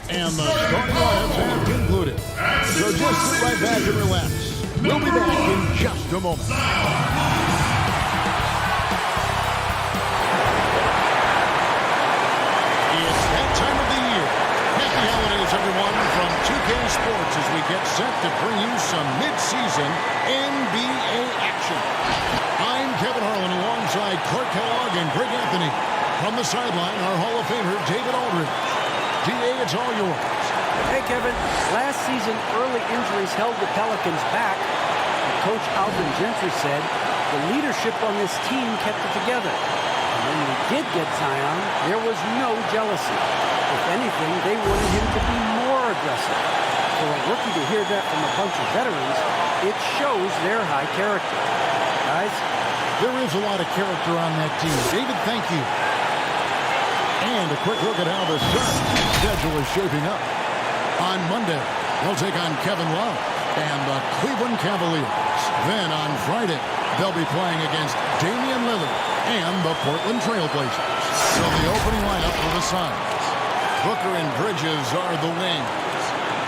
And the starting lineups have concluded. So just sit right back and relax. We'll be back in just a moment. It's that time of the year. Happy holidays, everyone, from 2K Sports as we get set to bring you some mid-season NBA action. I'm Kevin Harlan alongside Clark Kellogg and Greg Anthony. From the sideline, our Hall of Famer, David Aldridge. DA, it's all yours. Hey, Kevin. Last season, early injuries held the Pelicans back. Coach Alvin Gentry said the leadership on this team kept it together. And when we did get Zion, there was no jealousy. If anything, they wanted him to be more aggressive. For a rookie to hear that from a bunch of veterans, it shows their high character. Guys? There is a lot of character on that team. David, thank you. And a quick look at how the Suns' schedule is shaping up. On Monday, they'll take on Kevin Love and the Cleveland Cavaliers. Then on Friday, they'll be playing against Damian Lillard and the Portland Trailblazers. So the opening lineup for the Suns. Booker and Bridges are the wings.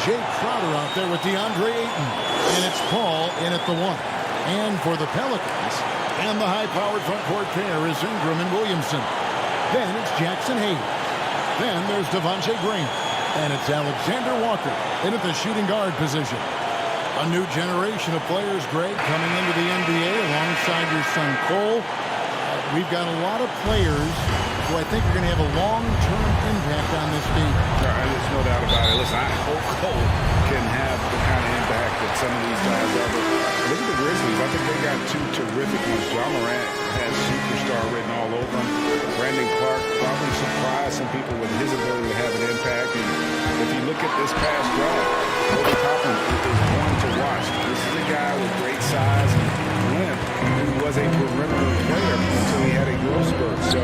Jake Crowder out there with DeAndre Ayton. And it's Paul in at the 1. And for the Pelicans, and the high-powered front court pair is Ingram and Williamson. Then it's Jackson Hayes. Then there's Devontae Green. And it's Alexander Walker in at the shooting guard position. A new generation of players, Greg, coming into the NBA alongside your son Cole. We've got a lot of players who I think are going to have a long-term impact on this team. There's no doubt about it. Listen, I hope Cole can have the kind of impact that some of these guys are. But look at the Grizzlies. I think they got two terrific ones. John Morant has superstar written all over him. Brandon Clark probably surprised some people with his ability to have an impact. And if you look at this past draft, Obi Toppin is one to watch. This is a guy with great size and length who was a perimeter player until he had a growth spurt. So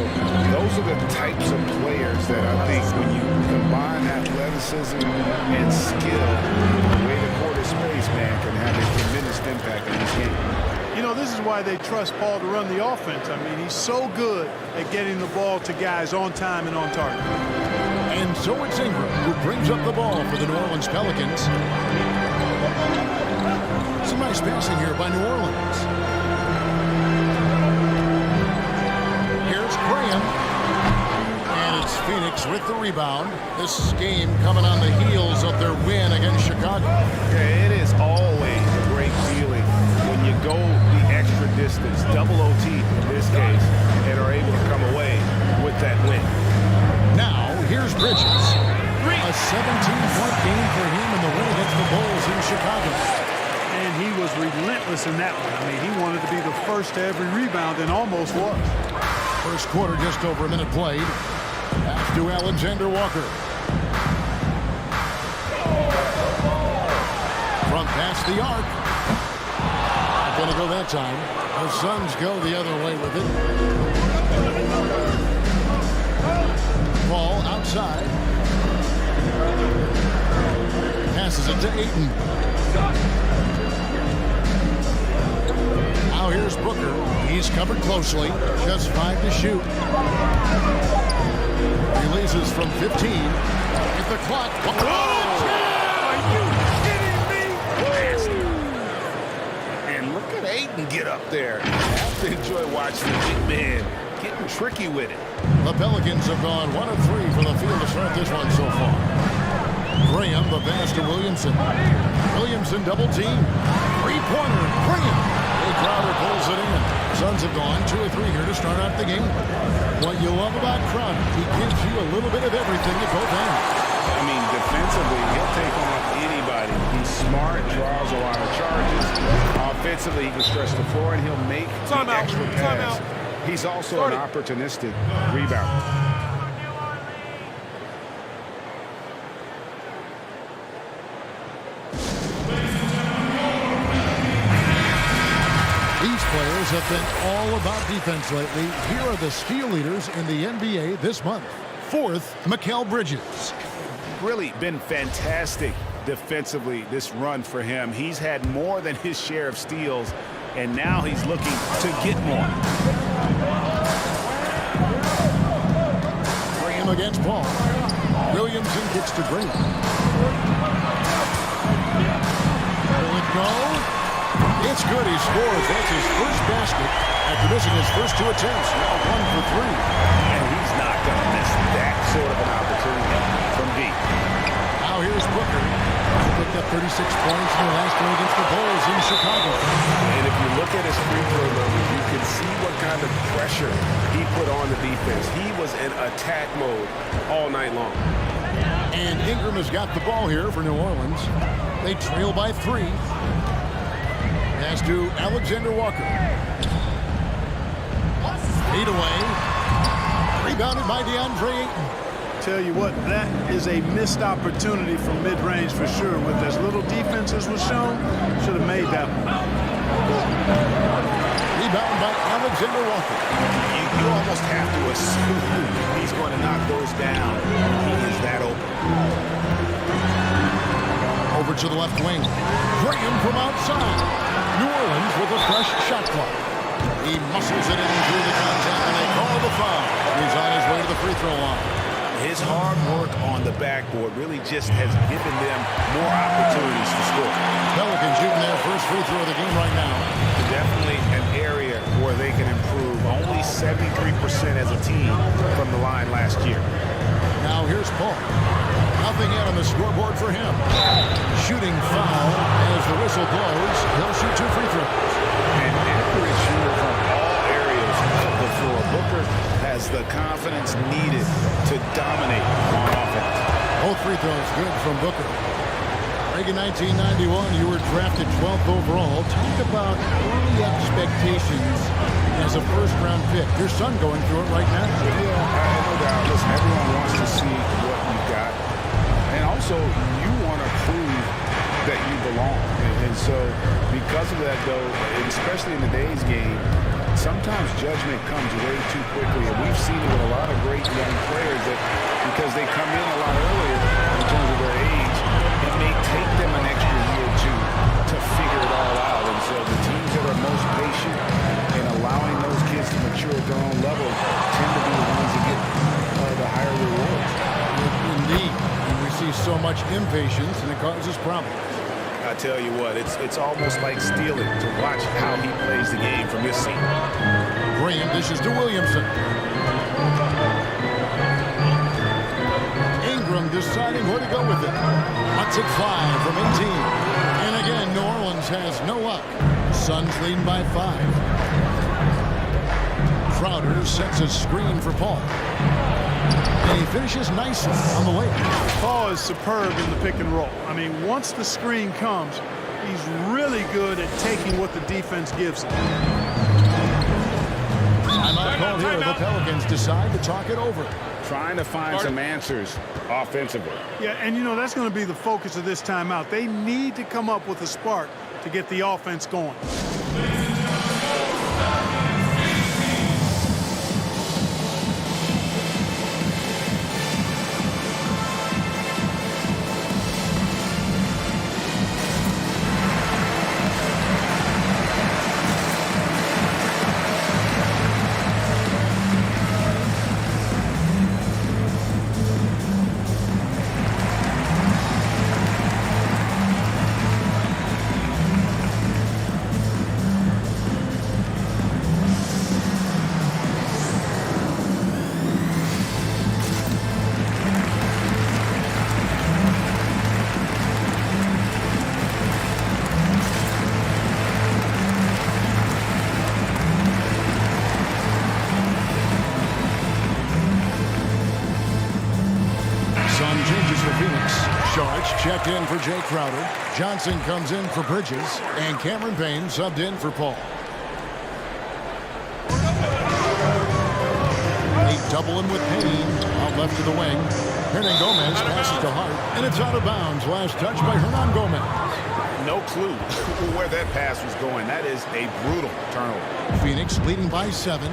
those are the types of players that I think when you combine athleticism and skill, the way the court is spaced, man, can have a tremendous impact in this game. You know, this is why they trust Paul to run the offense. I mean, he's so good at getting the ball to guys on time and on target. And so it's Ingram who brings up the ball for the New Orleans Pelicans. Some nice passing here by New Orleans. Here's Graham. And it's Phoenix with the rebound. This game coming on the heels of their win against Chicago. Yeah, it is always a great feeling when you go the extra distance, double OT in this case, and are able to come away with that win. Now, here's Bridges. A 17-point game for him in the win against the Bulls in Chicago. And he was relentless in that one. I mean, he wanted to be the first to every rebound and almost was. First quarter, just over a minute played. Pass to Alexander Walker. Front past the arc. Not going to go that time. The Suns go the other way with it. Ball outside. Passes it to Ayton. Now here's Booker. He's covered closely. Just 5 to shoot. Releases from 15. At the clock. Are you kidding me? And look at Ayton get up there. I have to enjoy watching the big man getting tricky with it. The Pelicans have gone 1 of 3 from the field to start this one so far. Graham, the pass to Williamson. Williamson double team. Three-pointer. Graham. Crowder pulls it in. Suns have gone 2 of 3 here to start out the game. What you love about Crowder, he gives you a little bit of everything at both ends. I mean, defensively, he'll take on anybody. He's smart, draws a lot of charges. Offensively, he can stretch the floor, and he'll make the extra pass. He's also an opportunistic rebounder. Players have been all about defense lately. Here are the steal leaders in the NBA this month. 4th, Mikal Bridges. Really been fantastic defensively this run for him. He's had more than his share of steals, and now he's looking to get more. Graham against Paul. Williamson gets to Green. Will it go? It's good. He scores. That's his first basket after missing his first 2 attempts. Now 1 for 3. And he's not going to miss that sort of an opportunity from deep. Now here's Booker. He picked up 36 points in the last game against the Bulls in Chicago. And if you look at his free throw numbers, you can see what kind of pressure he put on the defense. He was in attack mode all night long. And Ingram has got the ball here for New Orleans. They trail by 3. Pass to Alexander Walker. Feed away. Rebounded by DeAndre Ayton. Tell you what, that is a missed opportunity from mid-range for sure. With as little defense as was shown, should have made that one. Rebound by Alexander Walker. You almost have to assume he's going to knock those down. He is that open. Over to the left wing. Graham from outside. New Orleans with a fresh shot clock. He muscles it in through the contact, and they call the foul. He's on his way to the free throw line. His hard work on the backboard really just has given them more opportunities to score. Pelicans shooting their first free throw of the game right now. Definitely an area where they can improve. Only 73% as a team from the line last year. Now here's Paul. Nothing yet on the scoreboard for him. Shooting foul as the whistle blows. He'll shoot 2 free throws. An accurate shooter from all areas of the floor. Booker has the confidence needed to dominate on offense. Both free throws good from Booker. Back in 1991, you were drafted 12th overall. Talk about early expectations as a first-round pick. Your son going through it right now. Yeah, no doubt. Listen, everyone wants to see what you got. And also, you want to prove that you belong. And so, because of that, though, and especially in today's game, sometimes judgment comes way too quickly. And we've seen it with a lot of great young players that because they come in a lot earlier in terms of their age, it may take them an extra year or two to figure it all out. And so the teams that are most patient in allowing those kids to mature at their own level tend to be the ones that get the higher rewards. Indeed. And we see so much impatience, and it causes problems. I tell you what, it's almost like stealing to watch how he plays the game from this seat. Graham dishes to Williamson. Ingram deciding where to go with it. Wants it 5 from 18. And again, New Orleans has no luck. Suns leading by 5. Crowder sets a screen for Paul. And he finishes nicely on the way. Paul is superb in the pick and roll. I mean, once the screen comes, he's really good at taking what the defense gives him. Timeout called here. The Pelicans decide to talk it over. Trying to find some answers offensively. Yeah, and you know, that's going to be the focus of this timeout. They need to come up with a spark to get the offense going. Checked in for Jay Crowder. Johnson comes in for Bridges. And Cameron Payne subbed in for Paul. They double him with Payne. Out left to the wing. Hernan Gomez passes to Hart. And it's out of bounds. Last touch by Hernan Gomez. No clue where that pass was going. That is a brutal turnover. Phoenix leading by 7.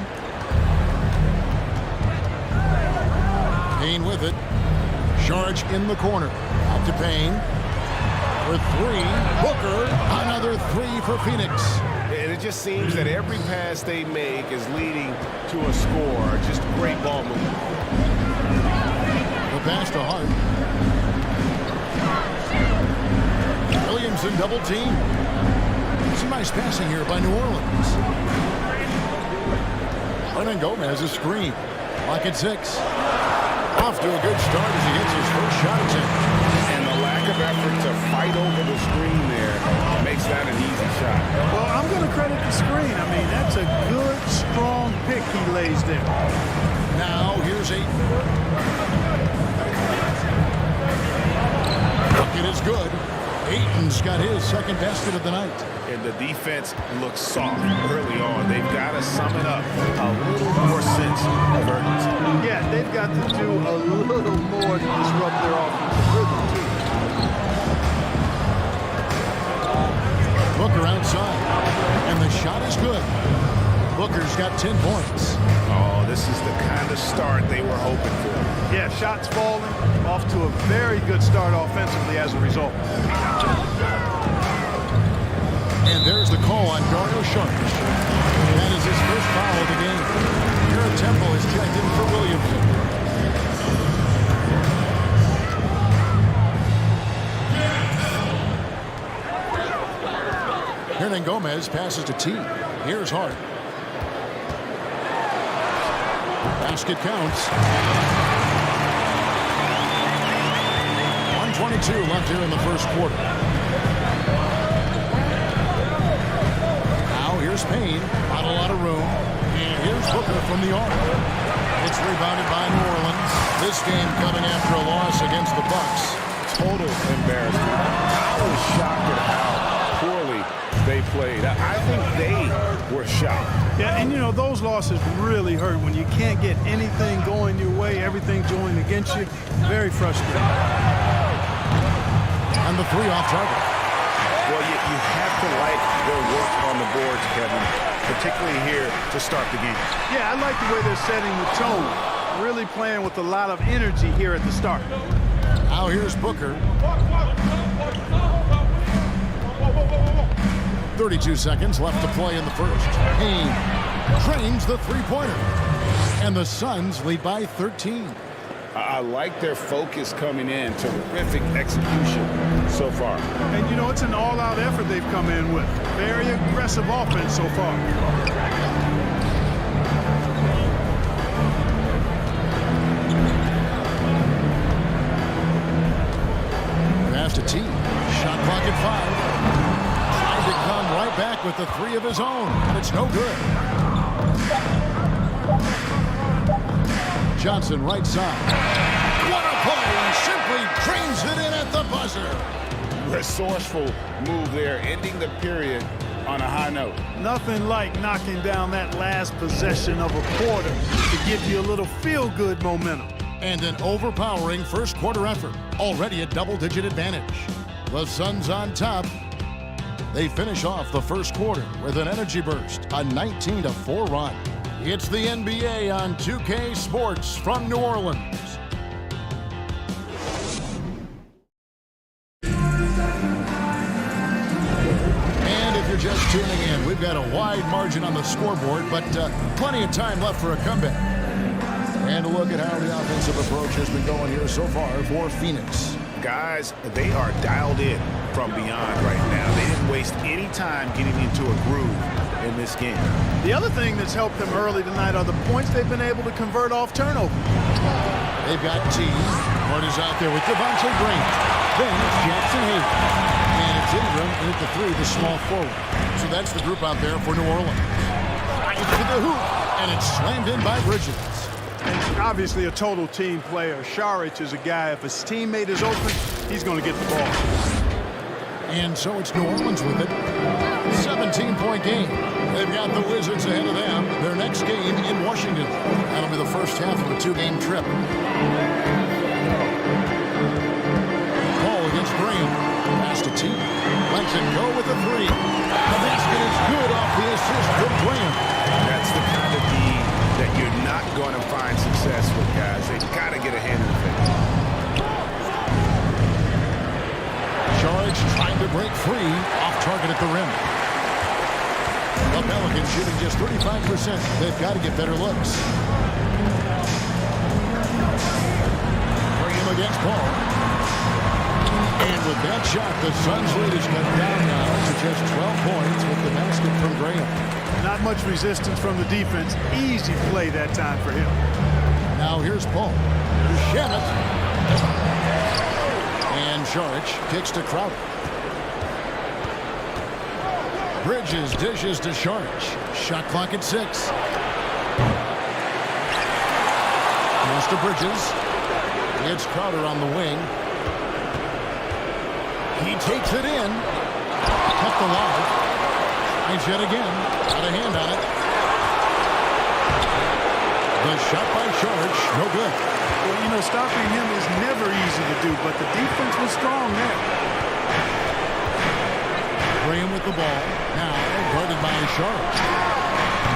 Payne with it. Charge in the corner. Out to Payne. For 3. Booker. Another 3 for Phoenix. And it just seems that every pass they make is leading to a score. Just great ball movement. The pass to Hart. been double teamed. Some nice passing here by New Orleans. Hernan Gomez a screen. Lock at 6. Off to a good start as he hits his first shot attempt. And the lack of effort to fight over the screen there makes that an easy shot. Well, I'm going to credit the screen. I mean, that's a good, strong pick he lays there. Now, here's Ayton. Bucket is good. Ayton's got his second basket of the night. And the defense looks soft early on. They've got to sum it up a little more sense of urgency. Yeah, they've got to do a little more to disrupt their offensive rhythm, too. Booker outside. And the shot is good. Booker's got 10 points. Oh, this is the kind of start they were hoping for. Yeah, shots falling. Off to a very good start offensively as a result. And there's the call on Dario Saric. That is his first foul of the game. Garrett Temple is checked in for Williamson. Hernan Gomez passes to T. Here's Hart. Basket counts. 1:22 left here in the first quarter. Now here's Payne. Not a lot of room. And here's Booker from the arc. It's rebounded by New Orleans. This game coming after a loss against the Bucks. Total embarrassment. I was shocked at how poorly they played. I think they were shocked. Yeah, and you know, those losses really hurt when you can't get anything going your way, everything's going against you. Very frustrating. And the 3 off target. Well, you have to like their work on the boards, Kevin, particularly here to start the game. Yeah, I like the way they're setting the tone. Really playing with a lot of energy here at the start. Now here's Booker. 32 seconds left to play in the first. Payne drains the three-pointer. And the Suns lead by 13. I like their focus coming in. Terrific execution so far. And, you know, it's an all-out effort they've come in with. Very aggressive offense so far. Pass to T. Shot clock at 5. Trying to come right back with the 3 of his own. And it's no good. Johnson right side. What a play! He simply drains it in at the buzzer. Resourceful move there, ending the period on a high note. Nothing like knocking down that last possession of a quarter to give you a little feel-good momentum. And an overpowering first quarter effort. Already a double-digit advantage. The Suns on top. They finish off the first quarter with an energy burst, a 19-4 run. It's the NBA on 2K Sports from New Orleans. And if you're just tuning in, we've got a wide margin on the scoreboard, but plenty of time left for a comeback. And a look at how the offensive approach has been going here so far for Phoenix. Guys, they are dialed in from beyond right now. They didn't waste any time getting into a groove in this game. The other thing that's helped them early tonight are the points they've been able to convert off turnover. They've got T. Hart is out there with Devontae Green. Then it's Jackson Hayes. And it's Ingram at the 3, the small forward. So that's the group out there for New Orleans. Right to the hoop. And it's slammed in by Bridges. And obviously a total team player. Saric is a guy, if his teammate is open, he's going to get the ball. And so it's New Orleans with it. 17-point game. They've got the Wizards ahead of them. Their next game in Washington. That'll be the first half of a 2-game trip. Ball against Graham. Pass to T. Lets it go with the 3. The basket is good off the assist from Graham. That's the kind of D that you're not going to find success with, guys. They've got to get a hand in the face. Saric trying to break free. Off target at the rim. The Pelicans shooting just 35%. They've got to get better looks. Graham against Paul. And with that shot, the Suns' lead is cut down now to just 12 points with the basket from Graham. Not much resistance from the defense. Easy play that time for him. Now here's Paul. Shannon. And Saric kicks to Crowder. Bridges dishes to Saric. Shot clock at 6. Pass to Bridges. It's Crowder on the wing. He takes it in. Cut the line. Finds yet again. Got a hand on it. The shot by Saric. No good. Well, you know, stopping him is never easy to do, but the defense was strong there. Graham with the ball. Now guarded by Saric.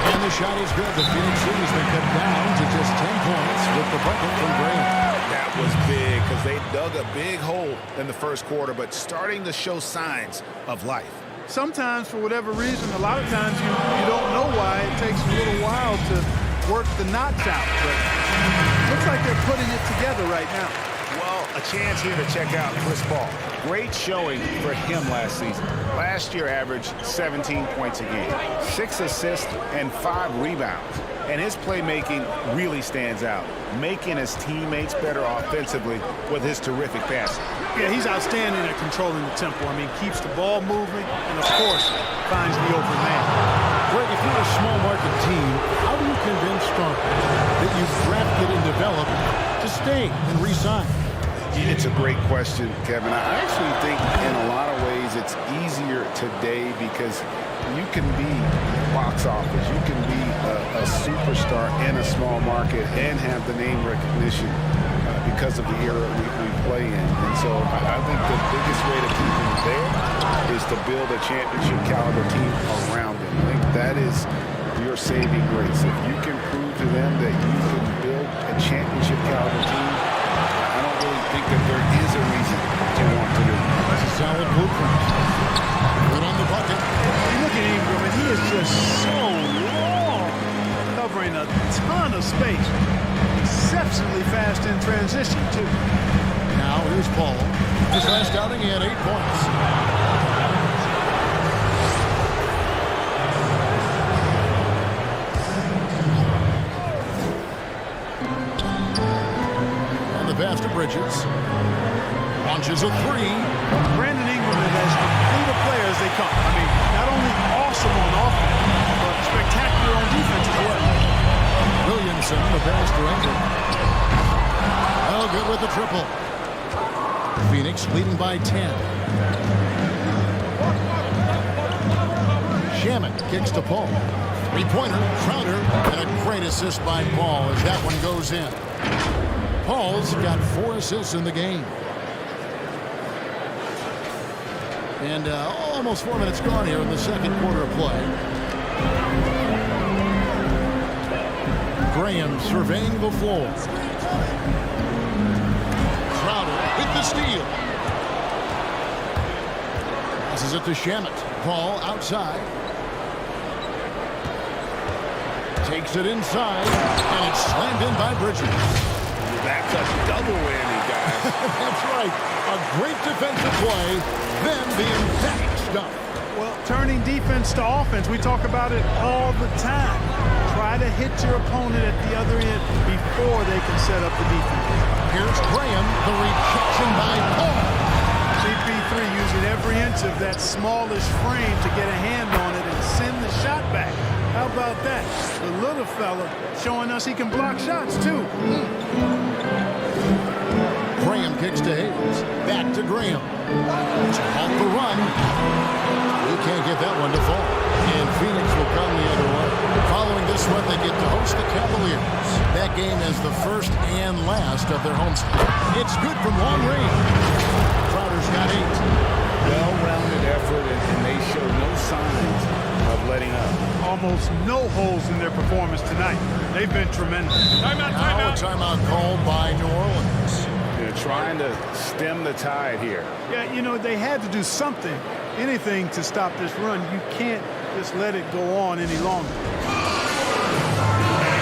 And the shot is good. The Phoenix Suns has been cut down to just 10 points with the bucket from Graham. That was big because they dug a big hole in the first quarter, but starting to show signs of life. Sometimes, for whatever reason, a lot of times you don't know why. It takes a little while to work the knots out. But looks like they're putting it together right now. Well, a chance here to check out Chris Paul. Great showing for him last season. Last year averaged 17 points a game, 6 assists and 5 rebounds. And his playmaking really stands out, making his teammates better offensively with his terrific passing. Yeah, he's outstanding at controlling the tempo. I mean, keeps the ball moving and, of course, finds the open man. Greg, if you're a small market team, how do you convince starters that you've drafted and developed to stay and re-sign? It's a great question, Kevin. I actually think in a lot of ways it's easier today because you can be box office. You can be a superstar in a small market and have the name recognition because of the era we play in. And so I think the biggest way to keep him there is to build a championship caliber team around him. I think that is your saving grace. If you can prove to them that you can build a championship caliber team, I don't really think that there is a reason to want to do it. That's a solid blueprint. Good on the bucket. You look at Ingram, and he is just so long, covering a ton of space. Exceptionally fast in transition, too. Now here's Paul. His last outing, he had 8 points. Pass to Bridges. Launches a 3. Brandon Ingram is as complete a player as they come. I mean, not only awesome on offense, but spectacular on defense as well. Williamson, the pass to Ingram. Oh, good with the triple. Phoenix leading by 10. Shaman kicks to Paul. 3-pointer, Crowder, and a great assist by Paul as that one goes in. Paul's got 4 assists in the game. And almost 4 minutes gone here in the second quarter of play. Graham surveying the floor. Crowder with the steal. Passes it to Shamet. Paul outside. Takes it inside. And it's slammed in by Bridges. That's a double whammy, guys. That's right. A great defensive play, then the emphatic stuff. Well, turning defense to offense, we talk about it all the time. Try to hit your opponent at the other end before they can set up the defense. Here's Graham, the rejection by Paul. CP3 using every inch of that smallish frame to get a hand on it and send the shot back. How about that? The little fella showing us he can block shots, too. Graham kicks to Hayes. Back to Graham. Off the run. He can't get that one to fall. And Phoenix will come the other way. Following this one, they get to host the Cavaliers. That game is the first and last of their homestand. It's good from long range. Crowder's got 8. Well-rounded effort, and they show no signs of letting up. Almost no holes in their performance tonight. They've been tremendous. Now a timeout called by New Orleans. They're trying to stem the tide here. Yeah, you know, they had to do something, anything to stop this run. You can't just let it go on any longer.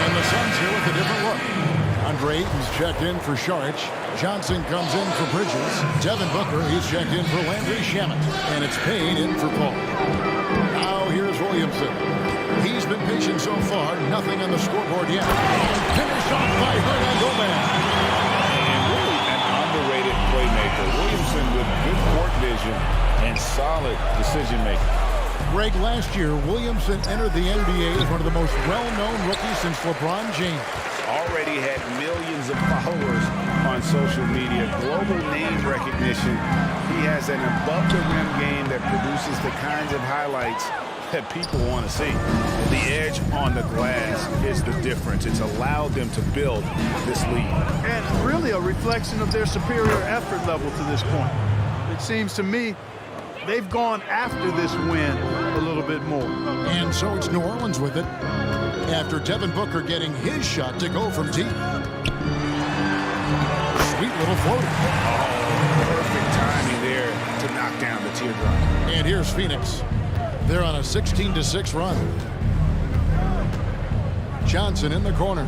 And the Suns here with a different look. Andre Ayton's checked in for Saric. Johnson comes in for Bridges. Devin Booker, he's checked in for Landry Shamet. And it's Payne in for Paul. Now here's Williamson. He's been patient so far. Nothing on the scoreboard yet. And finished off by Hernan Gomez. And really an underrated playmaker. Williamson with good court vision and solid decision-making. Greg, last year, Williamson entered the NBA as one of the most well-known rookies since LeBron James. Already had millions of followers on social media, global name recognition. He has an above-the-rim game that produces the kinds of highlights that people want to see. The edge on the glass is the difference. It's allowed them to build this lead. And really a reflection of their superior effort level to this point. It seems to me they've gone after this win a little bit more. And so it's New Orleans with it, after Devin Booker getting his shot to go from deep. Sweet little floater. Oh, perfect timing there to knock down the teardrop. And here's Phoenix. They're on a 16-6 run. Johnson in the corner.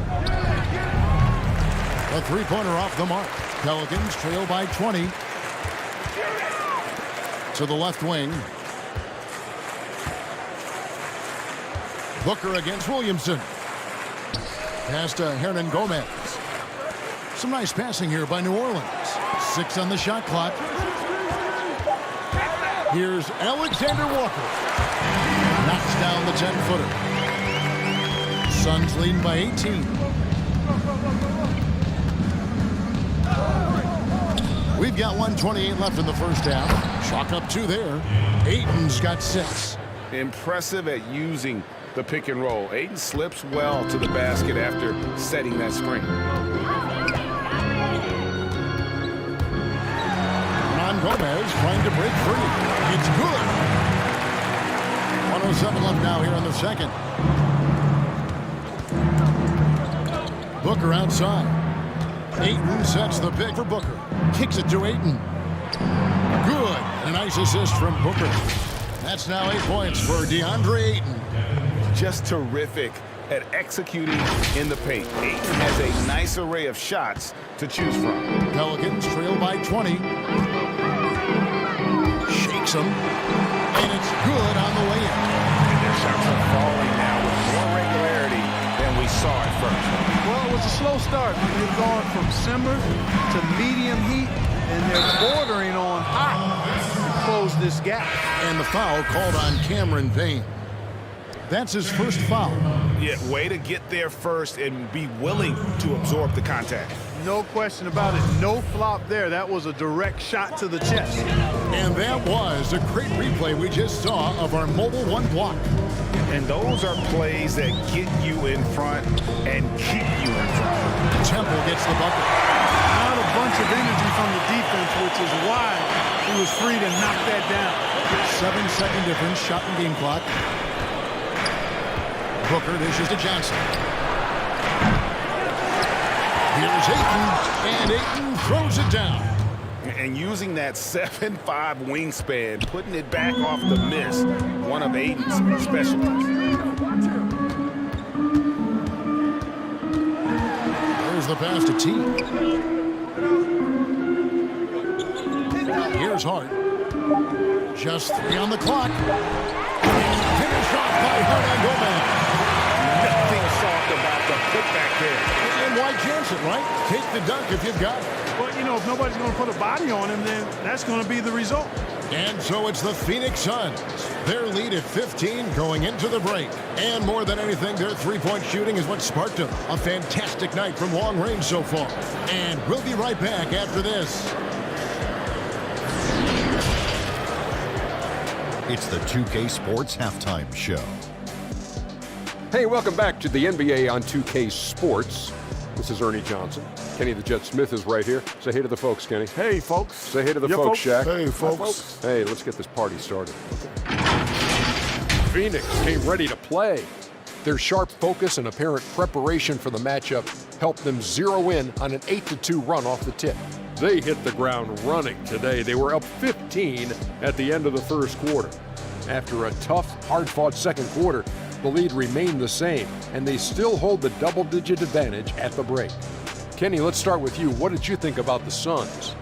A three-pointer off the mark. Pelicans trail by 20. To the left wing. Booker against Williamson. Pass to Hernan Gomez. Some nice passing here by New Orleans. 6 on the shot clock. Here's Alexander Walker. Knocks down the 10-footer. Suns leading by 18. We've got 1:28 left in the first half. Chalk up 2 there. Ayton's got 6. Impressive at using the pick and roll. Ayton slips well to the basket after setting that screen. Gomez trying to break free. It's good. 1:07 left now here in the second. Booker outside. Ayton sets the pick for Booker. Kicks it to Ayton. Good. A nice assist from Booker. That's now 8 points for DeAndre Ayton. Just terrific at executing in the paint. Ayton has a nice array of shots to choose from. Pelicans trail by 20. Shakes them. And it's good on the way in. And their shots are falling now with more regularity than we saw at first. Well, it was a slow start. They've gone from simmer to medium heat, and they're bordering on hot to close this gap. And the foul called on Cameron Payne. That's his first foul. Yeah, way to get there first and be willing to absorb the contact. No question about it. No flop there. That was a direct shot to the chest. And that was a great replay we just saw of our mobile one block. And those are plays that get you in front and keep you in front. Temple gets the bucket. Not a bunch of energy from the defense, which is why he was free to knock that down. 7-second difference, shot and game clock. Booker dishes to Johnson. Here's Ayton, and Ayton throws it down. And using that 7'5" wingspan, putting it back off the miss, one of Ayton's specialties. There's the pass to T. Here's Hart. Just 3 on the clock. Finished off by Hernan Gomez. Nothing soft about the putback there. And why chance it, right? Take the dunk if you've got it. Well, you know, if nobody's going to put a body on him, then that's going to be the result. And so it's the Phoenix Suns. Their lead at 15 going into the break. And more than anything, their three-point shooting is what sparked them. A fantastic night from long range so far. And we'll be right back after this. It's the 2K Sports Halftime Show. Hey, welcome back to the NBA on 2K Sports. This is Ernie Johnson. Kenny the Jet Smith is right here. Say hey to the folks, Kenny. Hey, folks. Say hey to the folks, Shaq. Hey, folks. Hey, let's get this party started. Phoenix came ready to play. Their sharp focus and apparent preparation for the matchup helped them zero in on an 8-2 run off the tip. They hit the ground running today. They were up 15 at the end of the first quarter. After a tough, hard-fought second quarter, the lead remained the same, and they still hold the double-digit advantage at the break. Kenny, let's start with you. What did you think about the Suns?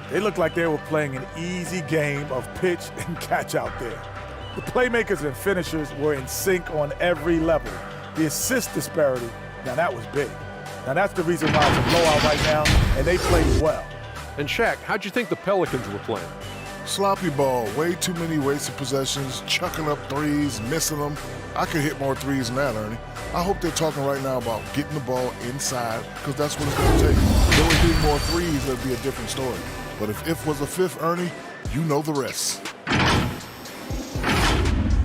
They looked like they were playing an easy game of pitch and catch out there. The playmakers and finishers were in sync on every level. The assist disparity, now that was big. Now that's the reason why it's a blowout right now, and they played well. And Shaq, how'd you think the Pelicans were playing? Sloppy ball, way too many wasted possessions, chucking up threes, missing them. I could hit more threes than that, Ernie. I hope they're talking right now about getting the ball inside, because that's what it's going to take. If they were hitting more threes, that'd be a different story. But if was a fifth, Ernie, you know the rest.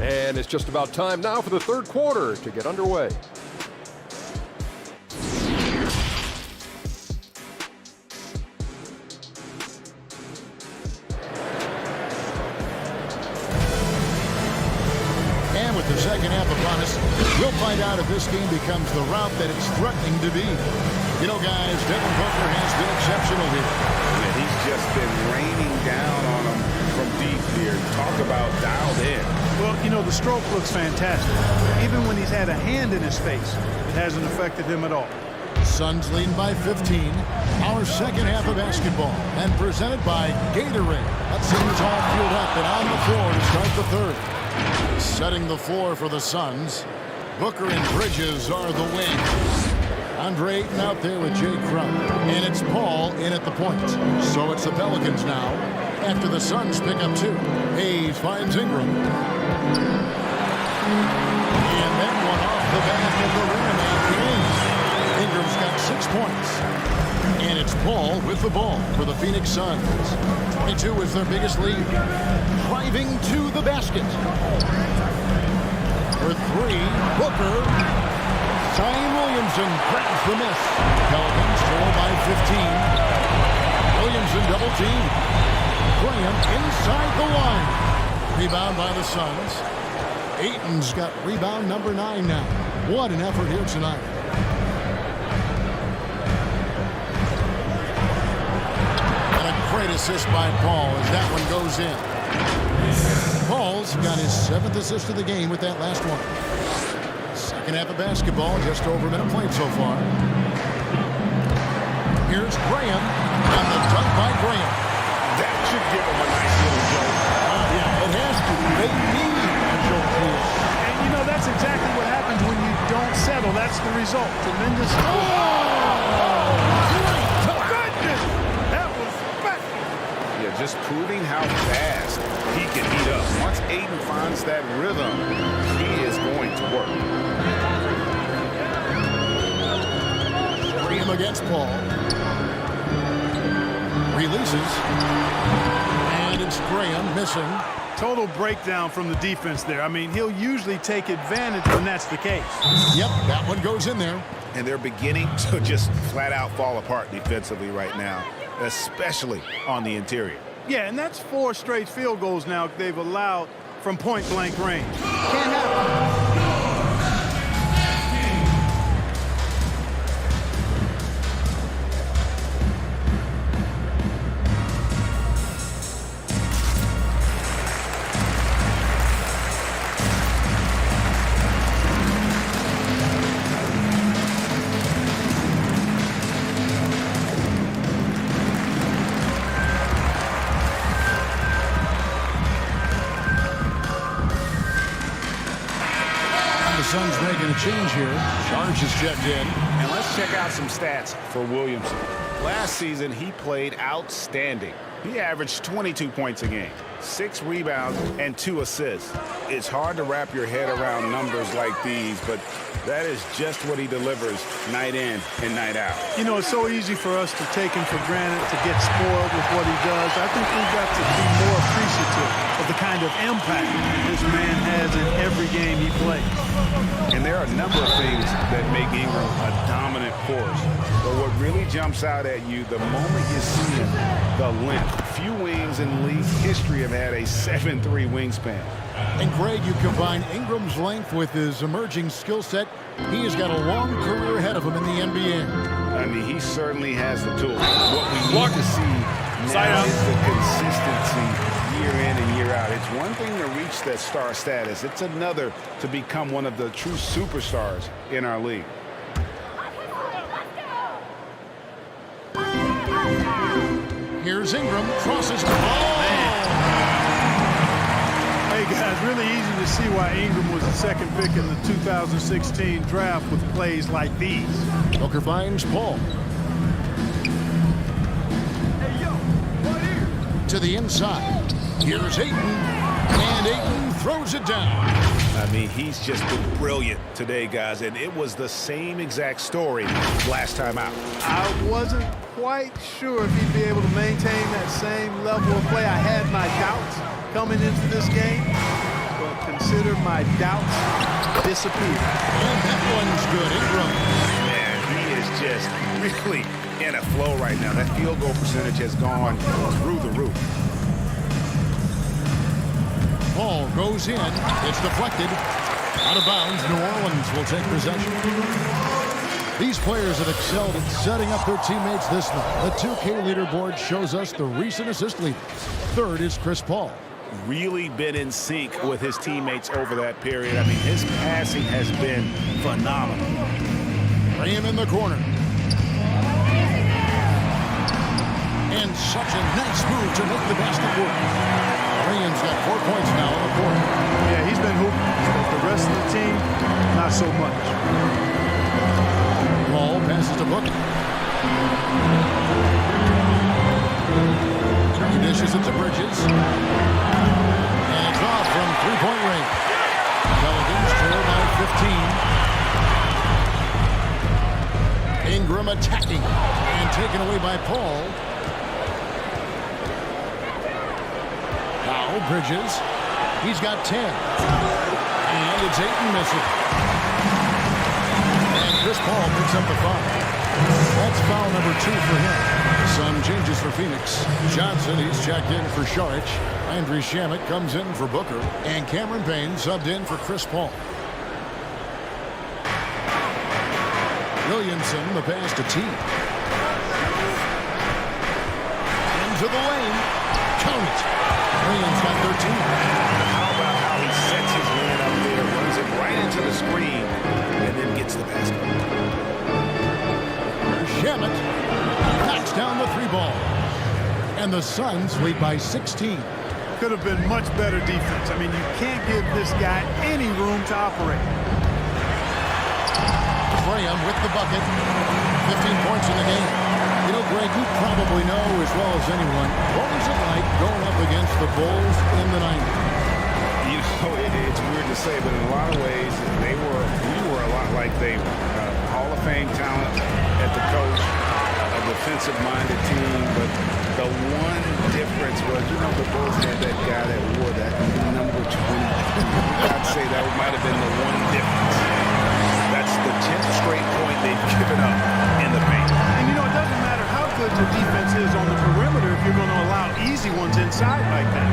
And it's just about time now for the third quarter to get underway. And with the second half upon us, we'll find out if this game becomes the route that it's threatening to be. You know, guys, Devin Booker has been exceptional here. Yeah, he's just been raining down on them from deep here. Talk about dialed in. Well, you know, the stroke looks fantastic. Even when he's had a hand in his face, it hasn't affected him at all. Suns leading by 15. Our second half of basketball, and presented by Gatorade. That seems all fueled up and on the floor to start the third. Setting the floor for the Suns, Booker and Bridges are the wings. Andre Ayton out there with Jay Crump. And it's Paul in at the point. So it's the Pelicans now, after the Suns pick up 2. Hayes finds Ingram. And then one off the back of the rim and in. Ingram's got 6 points. And it's Paul with the ball for the Phoenix Suns. 22 is their biggest lead. Driving to the basket. For 3, Booker. Zion Williamson grabs the miss. Pelicans trail by 15. Williamson double team. Graham inside the line. Rebound by the Suns. Ayton's got rebound number 9 now. What an effort here tonight. And a great assist by Paul as that one goes in. Paul's got his 7th assist of the game with that last one. Second half of basketball, just over a minute played so far. Here's Graham, and the dunk by Graham. That should give him a nice little jolt. Yeah, it has to. They need a jolt here. And, you know, that's exactly what happens when you don't settle. That's the result. Tremendous. Goodness! That was special. Yeah, just proving how fast he can heat up. Once Ayton finds that rhythm, he is going to work. Graham against Paul. Releases. And it's Graham missing. Total breakdown from the defense there. I mean, he'll usually take advantage when that's the case. Yep, that one goes in there. And they're beginning to just flat out fall apart defensively right now, especially on the interior. Yeah, and that's 4 straight field goals now they've allowed from point-blank range. Can't happen. Suns making a change here. Charge is checked in. And let's check out some stats for Williamson. Last season, he played outstanding. He averaged 22 points a game, 6 rebounds, and 2 assists. It's hard to wrap your head around numbers like these, but that is just what he delivers night in and night out. You know, it's so easy for us to take him for granted, to get spoiled with what he does. I think we've got to be more appreciative of the kind of impact this man has in every game he plays. And there are a number of things that make Ingram a dominant force. But what really jumps out at you the moment you see him, the length. Few wings in league history have had a 7'3" wingspan. And Greg, you combine Ingram's length with his emerging skill set, he has got a long career ahead of him in the NBA. I mean, he certainly has the tools. What we need to see now is the consistency year in and year out. It's one thing to reach that star status. It's another to become one of the true superstars in our league. Here's Ingram, crosses. Oh! Hey, guys, really easy to see why Ingram was the second pick in the 2016 draft with plays like these. Booker finds Paul. To the inside. Here's Ayton. And Ayton throws it down. I mean, he's just been brilliant today, guys, and it was the same exact story last time out. I wasn't quite sure if he'd be able to maintain that same level of play. I had my doubts coming into this game, but consider my doubts disappeared. And that one's good. Ingram. Man, he is just really in a flow right now. That field goal percentage has gone through the roof. Ball goes in. It's deflected. Out of bounds. New Orleans will take possession. These players have excelled at setting up their teammates this night. The 2K leaderboard shows us the recent assist leaders. Third is Chris Paul. Really been in sync with his teammates over that period. I mean, his passing has been phenomenal. Graham in the corner. And such a nice move to make the basket work. Graham's got 4 points now on the court. Yeah, he's been hooping, but the rest of the team, not so much. Ball passes to Booker. He dishes it to Bridges. And it's off from three-point range. Pelicans trail by 15. Ingram attacking and taken away by Paul. Now Bridges. He's got 10. And it's Ayton missing. And Chris Paul picks up the foul. That's foul number 2 for him. Some changes for Phoenix. Johnson, he's checked in for Saric. Andrew Shamet comes in for Booker. And Cameron Payne subbed in for Chris Paul. Williamson, the pass to T. Into the lane. Count it. Williams got 13. How about how he sets his man up there, runs it right into the screen, and then gets the basket. Shamet backs down the 3-ball. And the Suns lead by 16. Could have been much better defense. I mean, you can't give this guy any room to operate. Graham with the bucket. 15 points in the game. You know, Greg, you probably know as well as anyone, what was it like going up against the Bulls in the 90s? You know, it's weird to say, but in a lot of ways, we were a lot like they were. Hall of Fame talent at the coach, a defensive-minded team, but the one difference was, you know, the Bulls had that guy that wore that number 20. I'd say that might have been the one difference. That's the 10th straight point they've given up in the paint. And, you know, it doesn't matter how good your defense is on the perimeter if you're going to allow easy ones inside like that.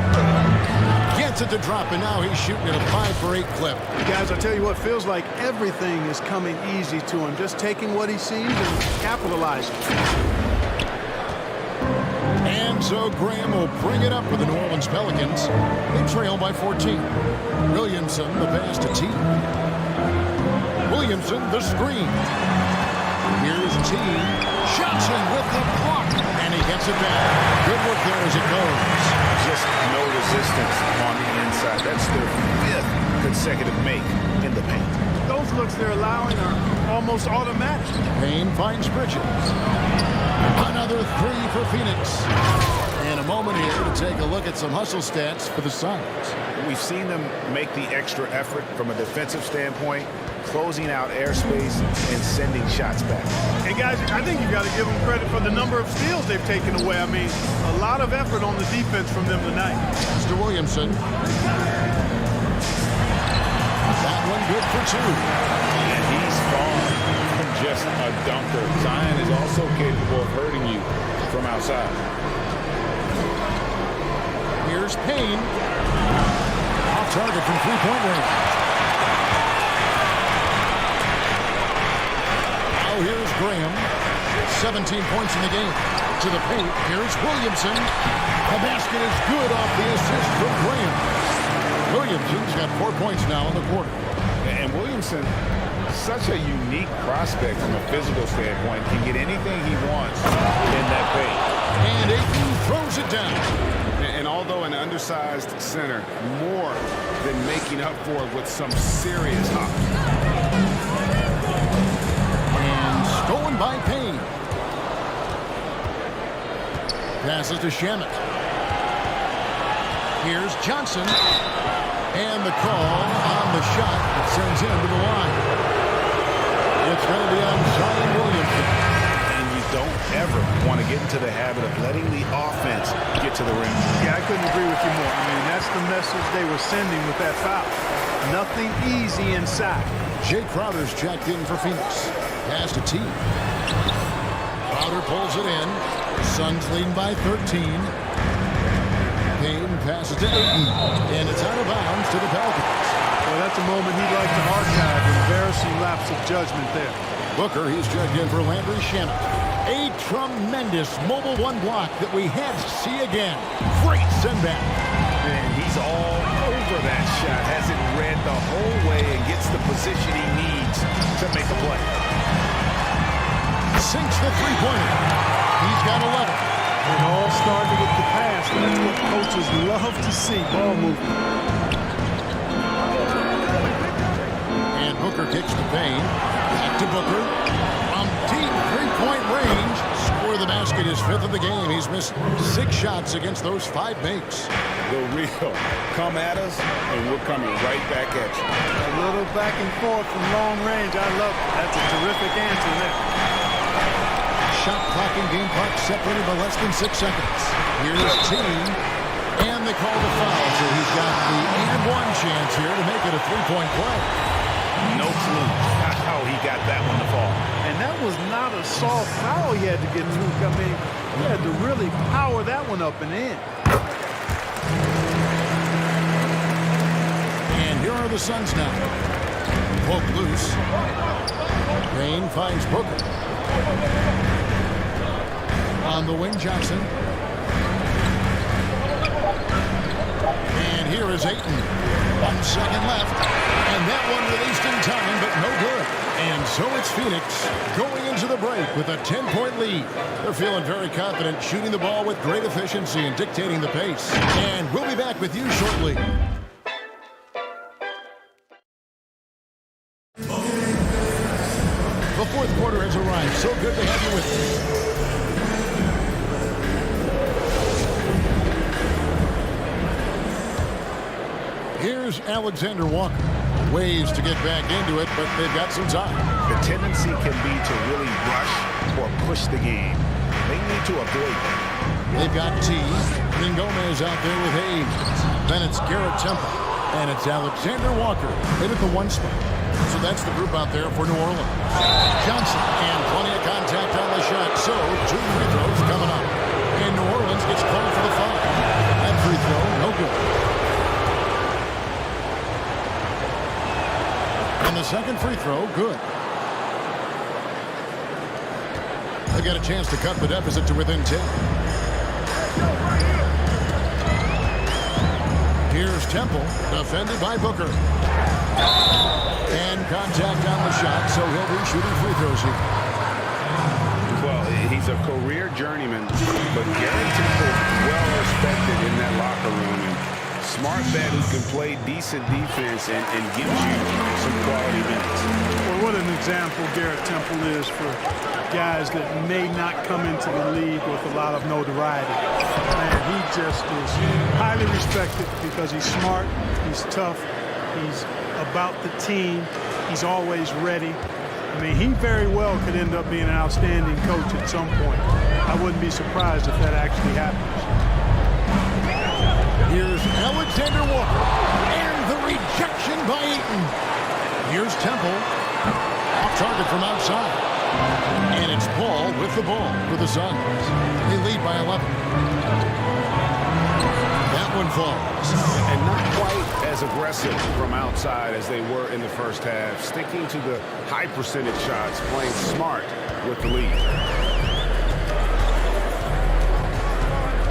Gets it to drop, and now he's shooting at a 5-for-8 clip. Guys, I tell you what, feels like everything is coming easy to him. Just taking what he sees and capitalizing. And so Graham will bring it up for the New Orleans Pelicans. They trail by 14. Williamson, the pass to T. Williamson, the screen. Here's T. Johnson with the block. And he gets it back. Good work there as it goes. Just no resistance on the inside. That's their 5th consecutive make in the paint. Those looks they're allowing are almost automatic. Payne finds Bridges. Another 3 for Phoenix. And a moment here to take a look at some hustle stats for the Suns. We've seen them make the extra effort from a defensive standpoint, closing out airspace and sending shots back. Hey, guys, I think you got to give them credit for the number of steals they've taken away. I mean, a lot of effort on the defense from them tonight. Mr. Williamson. That one good for 2. And he's far from just a dunker. Zion is also capable of hurting you from outside. Here's Payne. Off target from 3-point range. Now here's Graham. 17 points in the game. To the paint. Here's Williamson. The basket is good off the assist from Graham. Williamson's got 4 points now in the quarter. And Williamson, such a unique prospect from a physical standpoint, can get anything he wants in that paint. And Ayton throws it down. And although an undersized center, more than making up for it with some serious hop. And stolen by Payne. Passes to Shamet. Here's Johnson. And the call on the shot that sends him to the line. It's going to be on Zion Williamson. And you don't ever want to get into the habit of letting the offense get to the rim. Yeah, I couldn't agree with you more. I mean, that's the message they were sending with that foul. Nothing easy inside. Jay Crowder's checked in for Phoenix. Pass to T. Crowder pulls it in. Suns leading by 13. Payne passes to Ayton. And it's out of bounds to the Pelicans. Well, that's a moment he'd like to archive. Embarrassing lapse of judgment there. Booker, he's checked in for Landry Shamet. A tremendous mobile one block that we had to see again. Great send back. Man, he's all over that shot. Has it read the whole way and gets the position he needs to make a play. Sinks the three-pointer. He's got 11. It all started with the pass. That's what coaches love to see. Ball movement. And Booker kicks to Payne. Back to Booker. From deep three-point range. Score the basket, his 5th of the game. He's missed 6 shots against those 5 makes. The real come at us, and we're coming right back at you. A little back and forth from long range. I love it. That's a terrific answer there. Shot clock and game clock separated by less than 6 seconds. Here's Team. And they call the foul, so he's got the and one chance here to make it a 3-point play. No clue how he got that one to fall. And that was not a soft foul he had to get through. I mean, he had to really power that one up and in. And here are the Suns now. Poke loose. Payne finds Booker. On the wing, Johnson. And here is Ayton. 1 second left. And that one released in time, but no good. And so it's Phoenix going into the break with a 10-point lead. They're feeling very confident, shooting the ball with great efficiency and dictating the pace. And we'll be back with you shortly. The 4th quarter has arrived. So good to have you with us. Here's Alexander Walker. Ways to get back into it, but they've got some time. The tendency can be to really rush or push the game. They need to avoid that. They've got T. Then Gomez out there with Hayes. Then it's Garrett Temple. And it's Alexander Walker in at the 1 spot. So that's the group out there for New Orleans. Johnson, and plenty of contact on the shot. So 2 free throws coming up. And New Orleans gets called for the foul. That free throw, no good. And the second free throw, good. They get a chance to cut the deficit to within 10. Here's Temple, defended by Booker. And contact on the shot, so he'll be shooting free throws here. Well, he's a career journeyman, but Garrett Temple well respected in that locker room. And smart vet who can play decent defense and gives you some quality minutes. Well, what an example Garrett Temple is for guys that may not come into the league with a lot of notoriety. Man, he just is highly respected because he's smart, he's tough, he's about the team, he's always ready. I mean, he very well could end up being an outstanding coach at some point. I wouldn't be surprised if that actually happens. Here's Alexander Walker, and the rejection by Ayton. Here's Temple, off target from outside. And it's Paul with the ball for the Suns. They lead by 11. That one falls. And not quite as aggressive from outside as they were in the first half. Sticking to the high percentage shots, playing smart with the lead.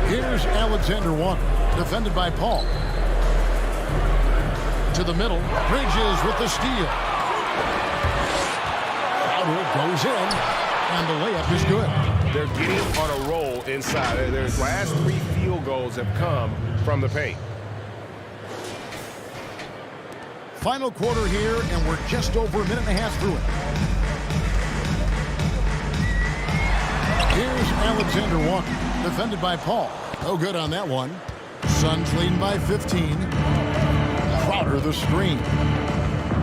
Here's Alexander Walker, defended by Paul. To the middle, Bridges with the steal. Powell goes in, and the layup is good. They're getting on a roll inside. Their last 3 field goals have come from the paint. Final quarter here, and we're just over a minute and a half through it. Here's Alexander Walker, defended by Paul. No good on that one. Suns leading by 15. Crowder the screen.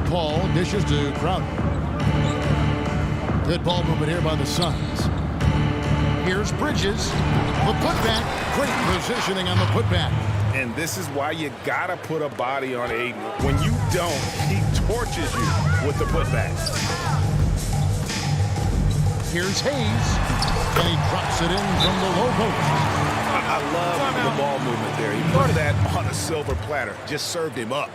Paul dishes to Crowder. Good ball movement here by the Suns. Here's Bridges. The putback. Great positioning on the putback. And this is why you got to put a body on Aiden. When you don't, he torches you with the putback. Here's Hayes. And he drops it in from the low post. I love the ball movement there. He put that on a silver platter. Just served him up.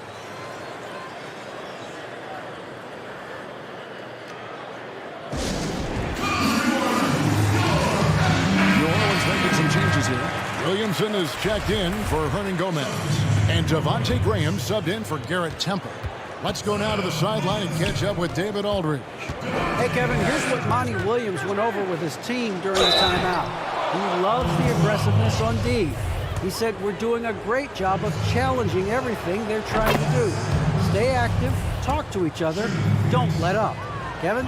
New Orleans making some changes here. Williamson is checked in for Hernan Gomez. And Devontae Graham subbed in for Garrett Temple. Let's go now to the sideline and catch up with David Aldridge. Hey, Kevin, here's what Monty Williams went over with his team during the timeout. He loves the aggressiveness on D. He said, we're doing a great job of challenging everything they're trying to do. Stay active, talk to each other, don't let up. Kevin?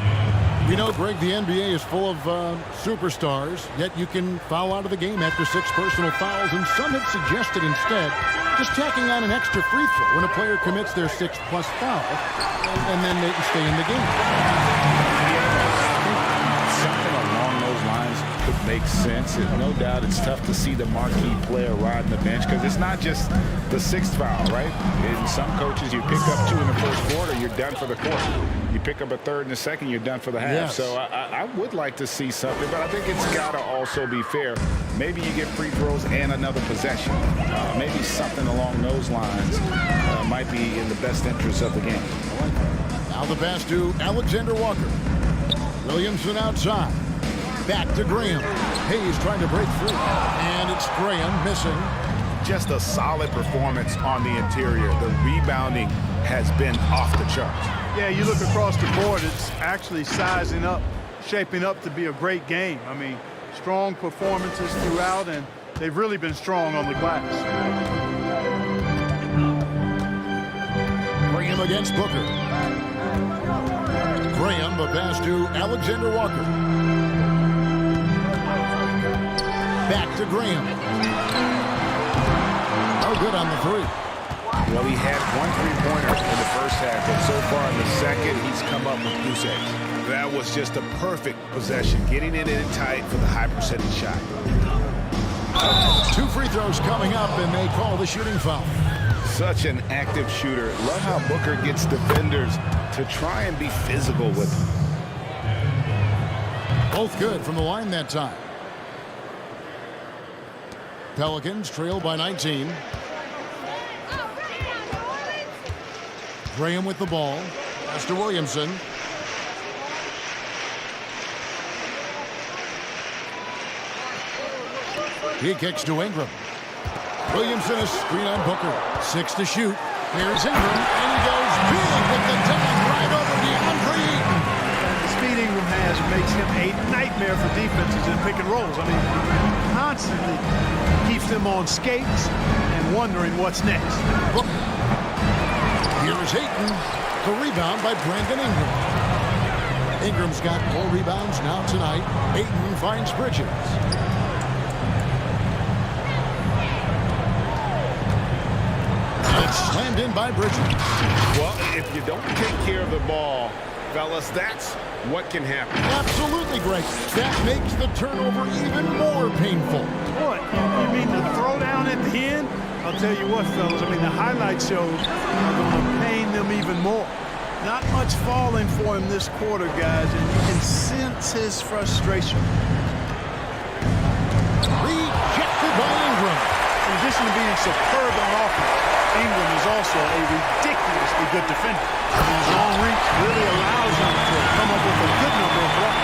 We know, Greg, the NBA is full of superstars, yet you can foul out of the game after 6 personal fouls, and some have suggested instead just tacking on an extra free throw when a player commits their 6th+ foul, and then they can stay in the game. Something along those lines could make sense. No doubt it's tough to see the marquee player riding the bench because it's not just the 6th foul, right? In some coaches, you pick up 2 in the first quarter, you're done for the quarter. You pick up a 3rd in the second, you're done for the half. Yes. So I would like to see something, but I think it's got to also be fair. Maybe you get free throws and another possession. Maybe something along those lines might be in the best interest of the game. I like that. Now the pass to Alexander Walker. Williamson outside. Back to Graham. Hayes trying to break through. And it's Graham missing. Just a solid performance on the interior. The rebounding has been off the charts. Yeah, you look across the board, it's actually sizing up, shaping up to be a great game. I mean, strong performances throughout, and they've really been strong on the glass. Graham against Booker. Graham, the pass to Alexander Walker. Back to Graham. No good on the 3. Well, he had 1 3-pointer in the first half, but so far in the second, he's come up with goose eggs. That was just a perfect possession, getting it in tight for the high percentage shot. 2 free throws coming up, and they call the shooting foul. Such an active shooter. Love how Booker gets defenders to try and be physical with him. Both good from the line that time. Pelicans trail by 19. Graham with the ball. Pass to Williamson. He kicks to Ingram. Williamson is screen on Booker. 6 to shoot. Here's Ingram, and he goes big with the tag right over DeAndre Ayton. The speed Ingram has makes him a nightmare for defenses in pick and rolls. I mean, constantly keeps them on skates and wondering what's next. Booker. Here's Ayton. The rebound by Brandon Ingram. Ingram's got 4 rebounds now tonight. Ayton finds Bridges. It's slammed in by Bridges. Well, if you don't take care of the ball, fellas, that's what can happen. Absolutely, Greg. That makes the turnover even more painful. What? You mean the throwdown at the end? I'll tell you what, fellas. I mean, the highlight shows are going to pain them even more. Not much falling for him this quarter, guys, and you can sense his frustration. Rejected by Ingram. In addition to being superb on offense, Ingram is also a ridiculously good defender. His long reach really allows him to come up with a good number of blocks.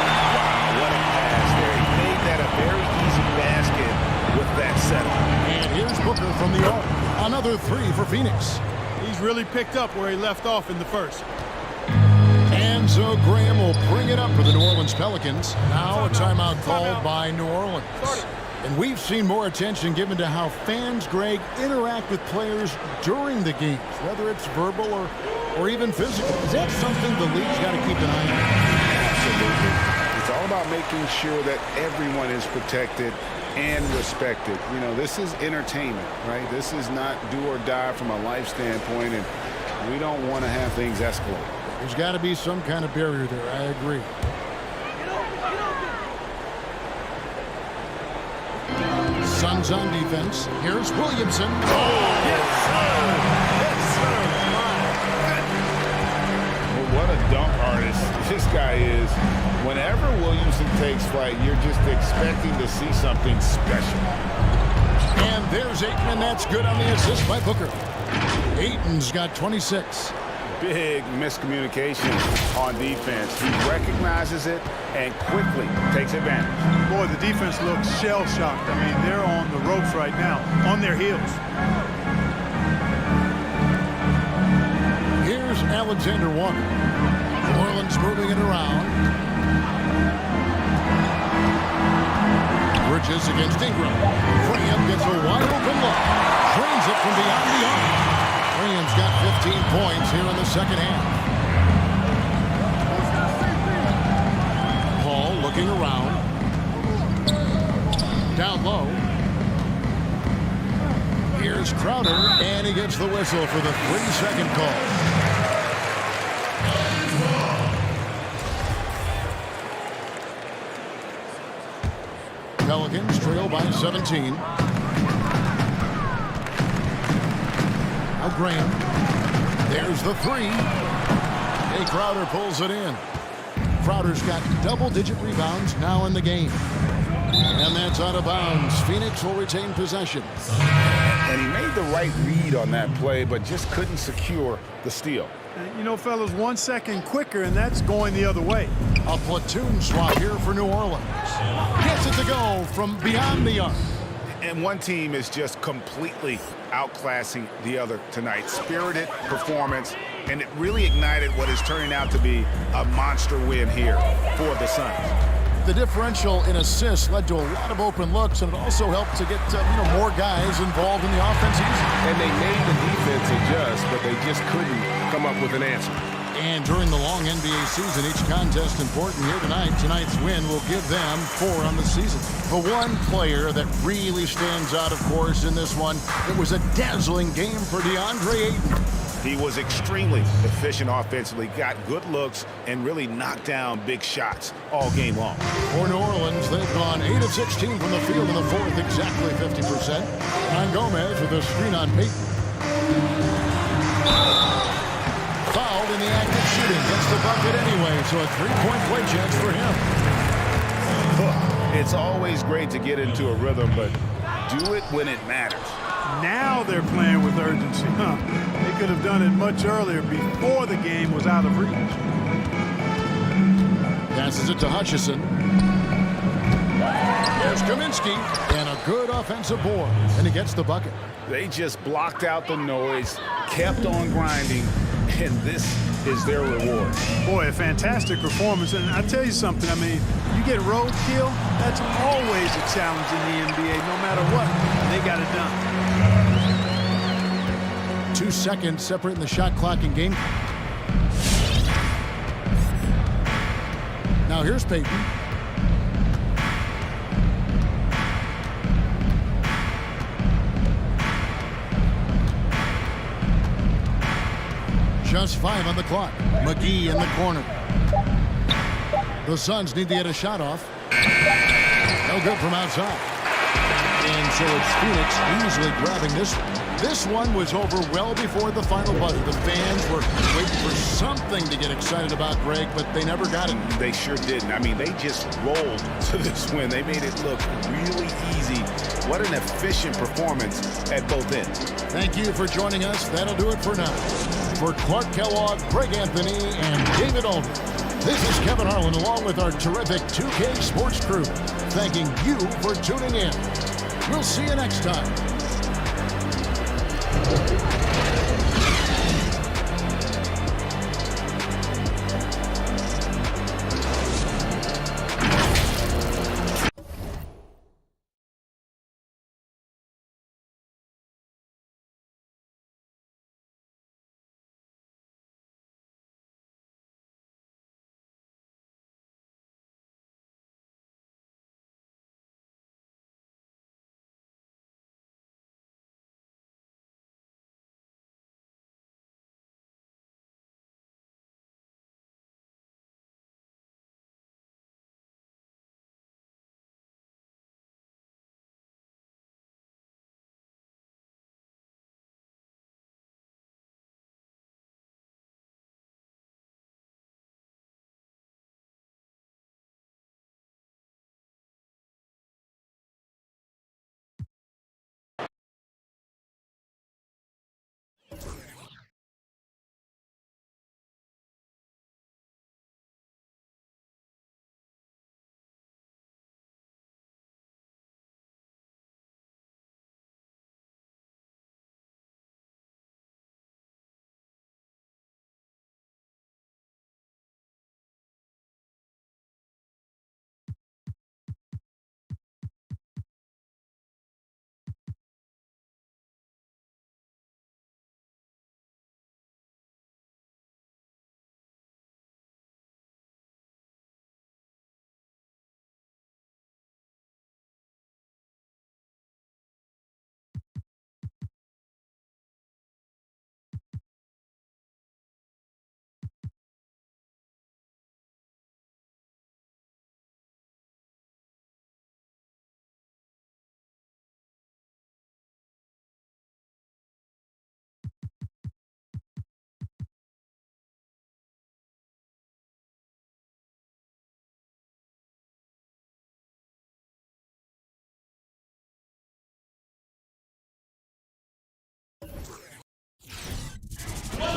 What a pass there. He made that a very easy basket with that setup. And here's Booker from the arc. Another 3 for Phoenix. He's really picked up where he left off in the first. And so Graham will bring it up for the New Orleans Pelicans. Now a timeout called by New Orleans. And we've seen more attention given to how fans, Greg, interact with players during the games, whether it's verbal or even physical. Is that something the league's got to keep an eye on? Absolutely. It's all about making sure that everyone is protected and respected. You know, this is entertainment, right? This is not do or die from a life standpoint, and we don't want to have things escalate. There's got to be some kind of barrier there. I agree. Suns on defense. Here's Williamson. Oh, yes, sir. Yes, sir. Well, what a dunk artist this guy is. Whenever Williamson takes flight, you're just expecting to see something special. And there's Ayton, and that's good on the assist by Booker. Ayton's got 26. Big miscommunication on defense. He recognizes it and quickly takes advantage. Boy, the defense looks shell-shocked. I mean, they're on the ropes right now, on their heels. Here's Alexander Walker. New Orleans moving it around. Bridges against Ingram. Graham gets a wide open look. Drains it from beyond the arc. Graham's got 15 points here in the second half. Paul looking around. Down low. Here's Crowder, and he gets the whistle for the 3-second call. Pelicans trail by 17. Now Graham. There's the three. Jay Crowder pulls it in. Crowder's got double-digit rebounds now in the game. And that's out of bounds. Phoenix will retain possession. And he made the right read on that play, but just couldn't secure the steal. You know, fellas, 1 second quicker, and that's going the other way. A platoon swap here for New Orleans. Gets it to go from beyond the arc. And one team is just completely outclassing the other tonight. Spirited performance, and it really ignited what is turning out to be a monster win here for the Suns. The differential in assists led to a lot of open looks, and it also helped to get more guys involved in the offense easy. And they made the defense adjust, but they just couldn't come up with an answer. And during the long NBA season, each contest important here tonight. Tonight's win will give them 4 on the season. The one player that really stands out, of course, in this one, it was a dazzling game for DeAndre Ayton. He was extremely efficient offensively, got good looks, and really knocked down big shots all game long. For New Orleans, they've gone 8 of 16 from the field in the fourth, exactly 50%. On Gomez with a screen on Payton. Fouled in the act of shooting. Gets the bucket anyway, so a 3-point play chance for him. It's always great to get into a rhythm, but do it when it matters. Now they're playing with urgency. They could have done it much earlier before the game was out of reach. Passes it to Hutchison. There's Kaminsky, and a good offensive board, and he gets the bucket. They just blocked out the noise, kept on grinding, and this is their reward. Boy, a fantastic performance. And I tell you something, I mean, you get roadkill, that's always a challenge in the NBA. No matter what, they got it done. 2 seconds separating the shot clock and game. Now here's Payton. Just 5 on the clock. McGee in the corner. The Suns need to get a shot off. No good from outside. And so it's Phoenix easily grabbing this one. This one was over well before the final buzzer. The fans were waiting for something to get excited about, Greg, but they never got it. They sure didn't. I mean, they just rolled to this win. They made it look really easy. What an efficient performance at both ends. Thank you for joining us. That'll do it for now. For Clark Kellogg, Greg Anthony, and David Aldridge, this is Kevin Harlan along with our terrific 2K Sports crew, thanking you for tuning in. We'll see you next time.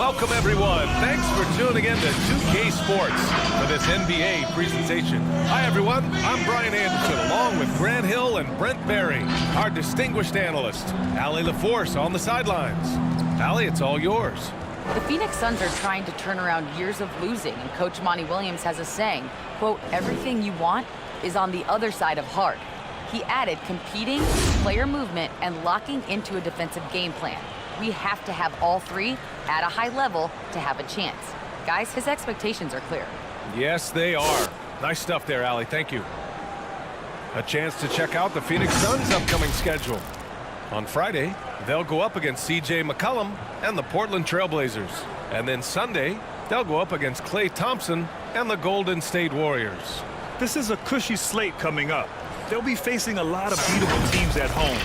Welcome, everyone. Thanks for tuning in to 2K Sports for this NBA presentation. Hi, everyone. I'm Brian Anderson, along with Grant Hill and Brent Berry, our distinguished analyst, Allie LaForce on the sidelines. Allie, it's all yours. The Phoenix Suns are trying to turn around years of losing, and Coach Monty Williams has a saying, quote, "Everything you want is on the other side of hard." He added competing, player movement, and locking into a defensive game plan. We have to have all three at a high level to have a chance. Guys, his expectations are clear. Yes, they are. Nice stuff there, Allie. Thank you. A chance to check out the Phoenix Suns' upcoming schedule. On Friday, they'll go up against C.J. McCollum and the Portland Trailblazers. And then Sunday, they'll go up against Klay Thompson and the Golden State Warriors. This is a cushy slate coming up. They'll be facing a lot of beatable teams at home.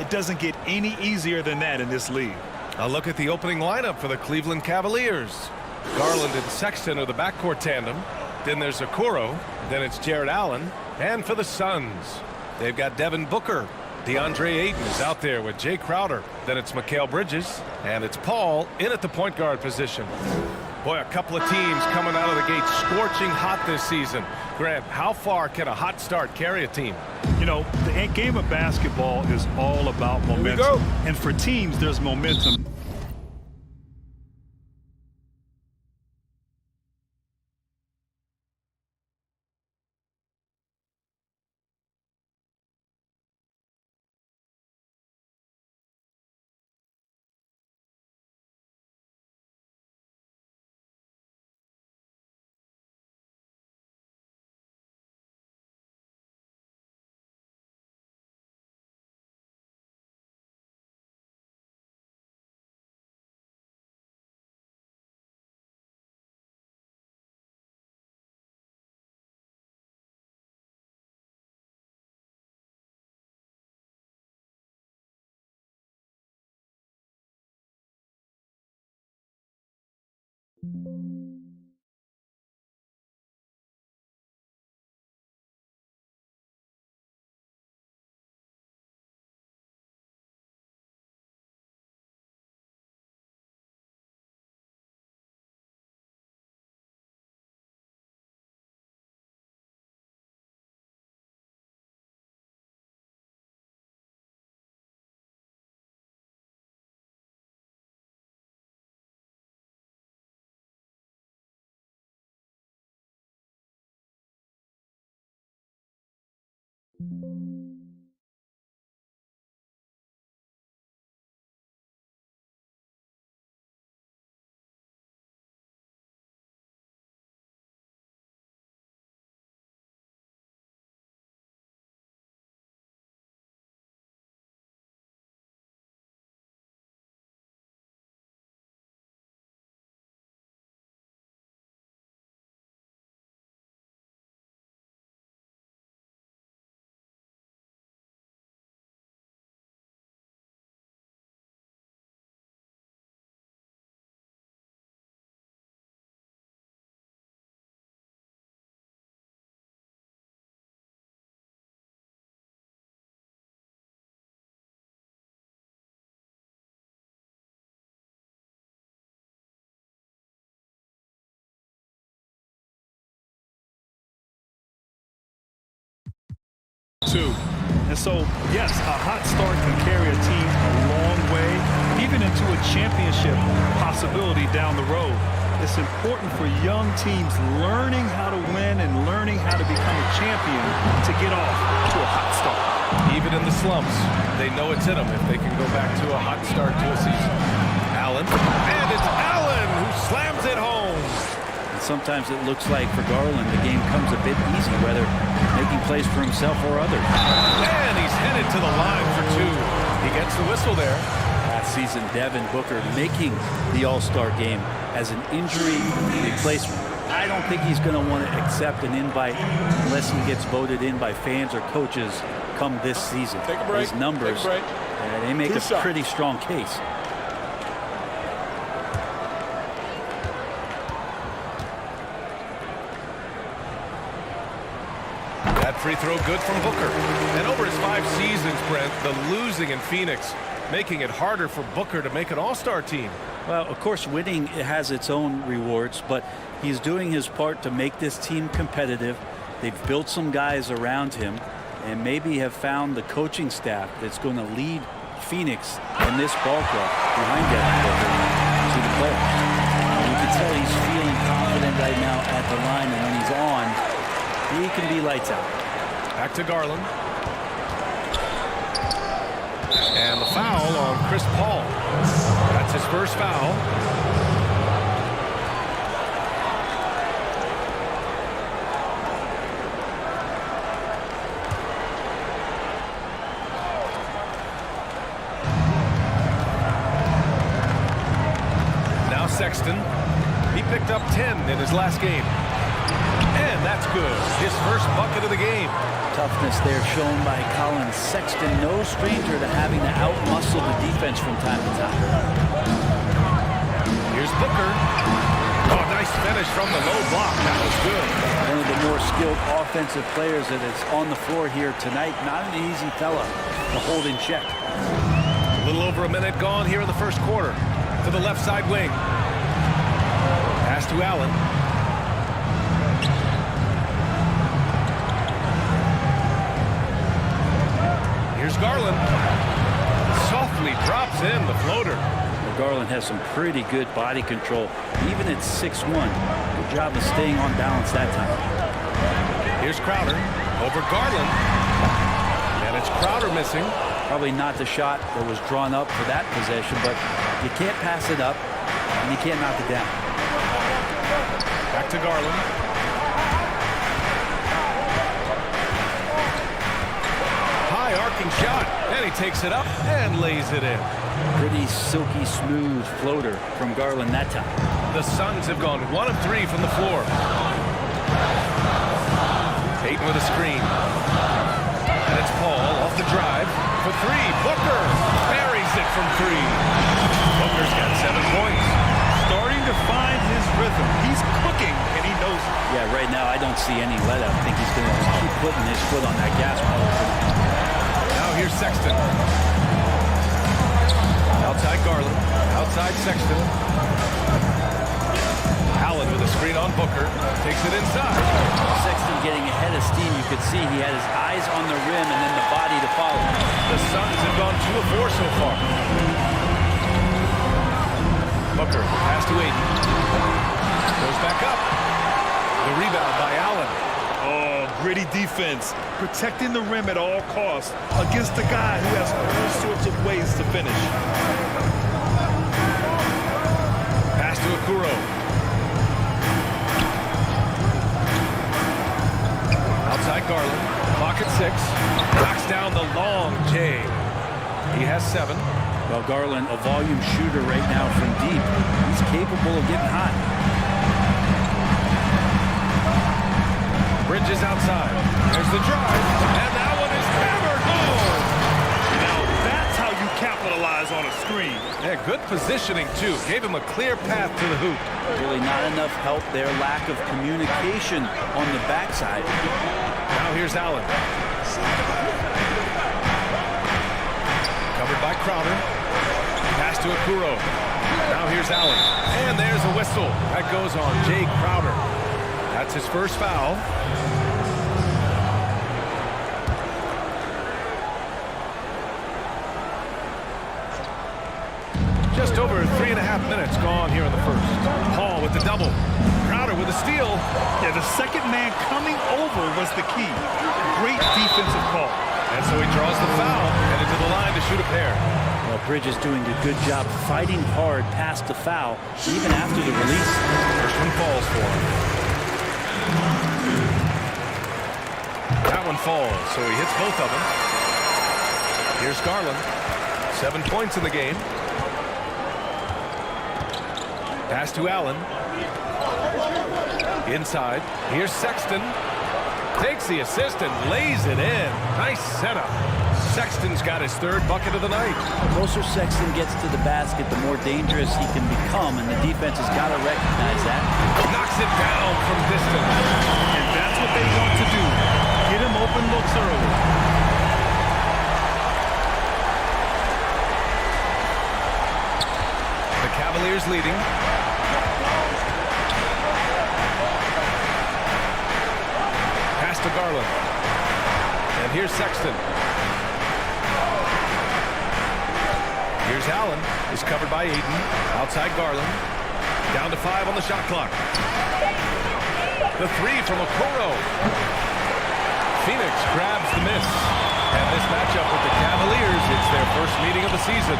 It doesn't get any easier than that in this league. A look at the opening lineup for the Cleveland Cavaliers. Garland and Sexton are the backcourt tandem. Then there's Okoro. Then it's Jarrett Allen. And for the Suns, they've got Devin Booker. DeAndre Ayton is out there with Jay Crowder. Then it's Mikal Bridges. And it's Paul in at the point guard position. Boy, a couple of teams coming out of the gate scorching hot this season. Grant, how far can a hot start carry a team? You know, the game of basketball is all about momentum. And for teams, there's momentum. And so, yes, a hot start can carry a team a long way, even into a championship possibility down the road. It's important for young teams learning how to win and learning how to become a champion to get off to a hot start. Even in the slumps, they know it's in them if they can go back to a hot start to a season. Allen, and it's Allen who slams it home. Sometimes it looks like for Garland the game comes a bit easy, whether making plays for himself or others. And he's headed to the line for two. He gets the whistle there. Last season, Devin Booker making the All-Star game as an injury replacement. I don't think he's going to want to accept an invite unless he gets voted in by fans or coaches come this season. Take a break. His numbers, they make a pretty strong case. That free throw good from Booker. And over his 5 seasons, Brent, the losing in Phoenix making it harder for Booker to make an all-star team. Well, of course, winning has its own rewards, but he's doing his part to make this team competitive. They've built some guys around him and maybe have found the coaching staff that's going to lead Phoenix and this ball club behind Devin Booker to the playoffs. You can tell he's feeling confident right now at the line, and when he's on, he can be lights out. Back to Garland. And the foul on Chris Paul. That's his first foul. Now Sexton. He picked up 10 in his last game. And that's good. His first bucket of the game. Toughness there shown by Colin Sexton. No stranger to having to outmuscle the defense from time to time. Here's Booker. Oh, nice finish from the low block. That was good. One of the more skilled offensive players that is on the floor here tonight. Not an easy fella to hold in check. A little over a minute gone here in the first quarter. To the left side wing. Pass to Allen. Here's Garland. Softly drops in the floater. Well, Garland has some pretty good body control, even at 6'1". Good job of staying on balance that time. Here's Crowder over Garland. And it's Crowder missing. Probably not the shot that was drawn up for that possession, but you can't pass it up, and you can't knock it down. Back to Garland. Arcing shot, and he takes it up and lays it in. Pretty silky smooth floater from Garland that time. The Suns have gone 1 of 3 from the floor. Ayton with a screen. And it's Paul off the drive for 3. Booker buries it from 3. Booker's got 7 points. Starting to find his rhythm. He's cooking, and he knows it. Yeah, right now I don't see any let up. I think he's going to just keep putting his foot on that gas pedal. Here's Sexton. Outside Garland. Outside Sexton. Allen with a screen on Booker. Takes it inside. Sexton getting ahead of steam. You could see he had his eyes on the rim and then the body to follow. The Suns have gone 2 of 4 so far. Booker, pass to Ayton. Goes back up. The rebound by Allen. Oh, gritty defense. Protecting the rim at all costs against a guy who has all sorts of ways to finish. Pass to Okoro. Outside Garland. Clock at 6. Knocks down the long J. He has 7. Well, Garland, a volume shooter right now from deep. He's capable of getting hot. Bridges outside. There's the drive. And that one is hammered home. Now that's how you capitalize on a screen. Yeah, good positioning, too. Gave him a clear path to the hoop. Really not enough help there. Lack of communication on the backside. Now here's Allen. Covered by Crowder. Pass to Okoro. Now here's Allen. And there's a whistle. That goes on Jay Crowder. That's his first foul. Just over 3.5 minutes gone here in the first. Paul with the double. Crowder with a steal. Yeah, the second man coming over was the key. Great defensive call. And so he draws the foul, headed to the line to shoot a pair. Well, Bridges doing a good job fighting hard past the foul, even after the release. First one falls for him. That one falls, so he hits both of them. Here's Garland. 7 points in the game. Pass to Allen. Inside. Here's Sexton. Takes the assist and lays it in. Nice setup. Sexton's got his 3rd bucket of the night. The closer Sexton gets to the basket, the more dangerous he can become, and the defense has got to recognize that. Knocks it down from distance. And that's what they want to do. Get him open looks early. Cavaliers leading. Pass to Garland. And here's Sexton. Here's Allen. Is covered by Ayton. Outside Garland. Down to 5 on the shot clock. The three from Okoro. Phoenix grabs the miss. And this matchup with the Cavaliers, it's their first meeting of the season.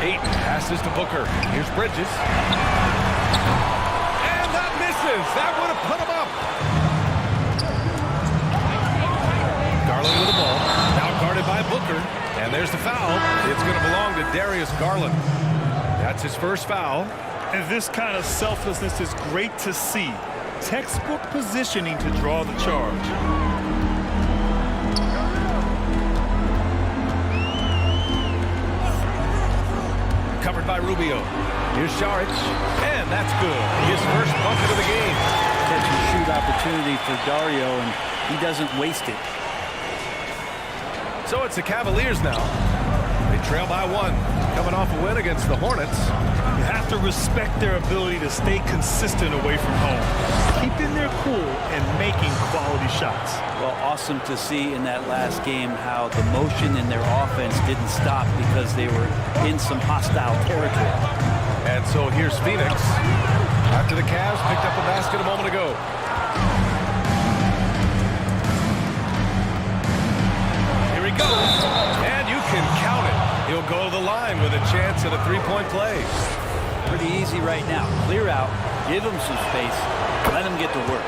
Ayton passes to Booker. Here's Bridges. And that misses. That would have put him up. Garland with the ball. Now guarded by Booker. And there's the foul. It's going to belong to Darius Garland. That's his first foul. And this kind of selflessness is great to see. Textbook positioning to draw the charge. Covered by Rubio. Here's Saric. And that's good. His first bucket of the game. Catch and shoot opportunity for Dario, and he doesn't waste it. So it's the Cavaliers now. They trail by 1. Coming off a win against the Hornets. You have to respect their ability to stay consistent away from home, keeping their cool and making quality shots. Well, awesome to see in that last game how the motion in their offense didn't stop because they were in some hostile territory. And so here's Phoenix. After the Cavs picked up a basket a moment ago. Here he goes. And you can count it. He'll go to the line with a chance at a three-point play. Pretty easy right now. Clear out, give him some space, let him get to work.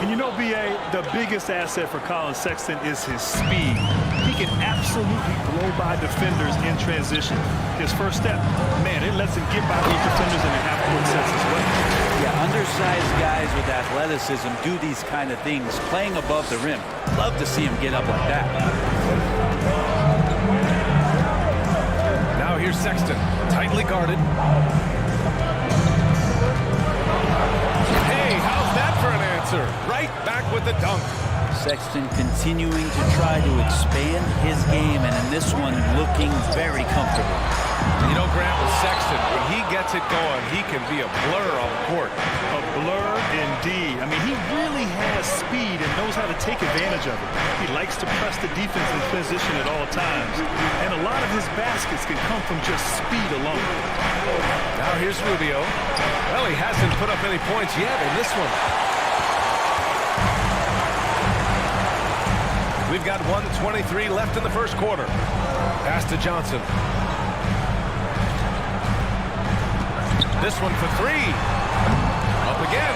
And you know, B.A., the biggest asset for Colin Sexton is his speed. He can absolutely blow by defenders in transition. His first step, man, it lets him get by those defenders in the half-court sets as well. Yeah, undersized guys with athleticism do these kind of things, playing above the rim. Love to see him get up like that. Now here's Sexton, tightly guarded. Hey, how's that for an answer? Right back with the dunk. Sexton continuing to try to expand his game, and in this one, looking very comfortable. You know, Grant, with Sexton, when he gets it going, he can be a blur on the court. A blur indeed. I mean, he really has speed and knows how to take advantage of it. He likes to press the defense in position at all times. And a lot of his baskets can come from just speed alone. Now here's Rubio. Well, he hasn't put up any points yet in this one. We've got 1:23 left in the first quarter. Pass to Johnson. This one for 3. Up again.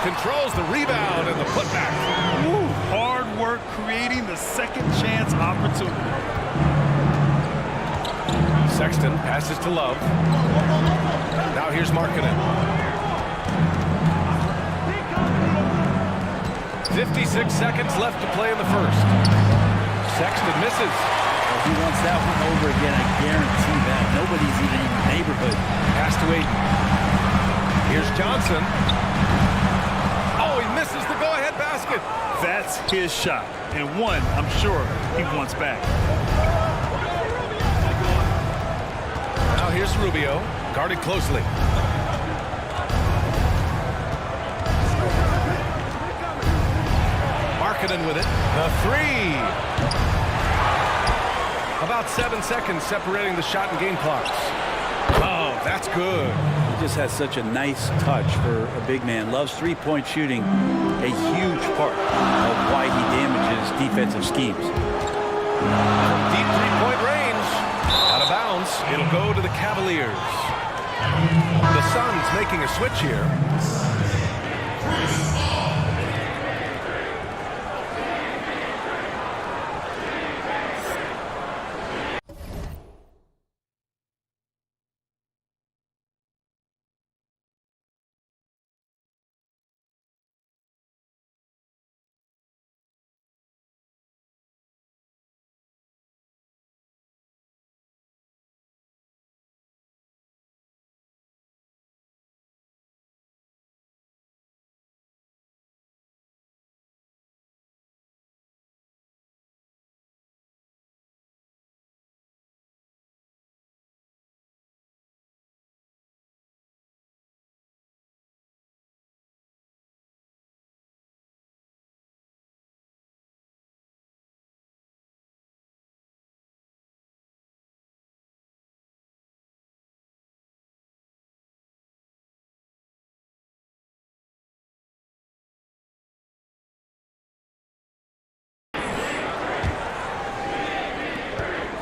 Controls the rebound and the putback. Ooh, hard work creating the second chance opportunity. Sexton passes to Love. Now here's Markkanen. 56 seconds left to play in the first. Sexton misses. Well, he wants that one over again, I guarantee that. Nobody's even in the neighborhood. Pass to Ayton. Here's Johnson. Oh, he misses the go-ahead basket. That's his shot. And one, I'm sure, he wants back. Now here's Rubio, guarded closely. Markkanen with it. The 3. About 7 seconds separating the shot and game clocks. Oh, that's good. He just has such a nice touch for a big man. Loves three-point shooting, a huge part of why he damages defensive schemes. From deep three-point range. Out of bounds. It'll go to the Cavaliers. The Suns making a switch here.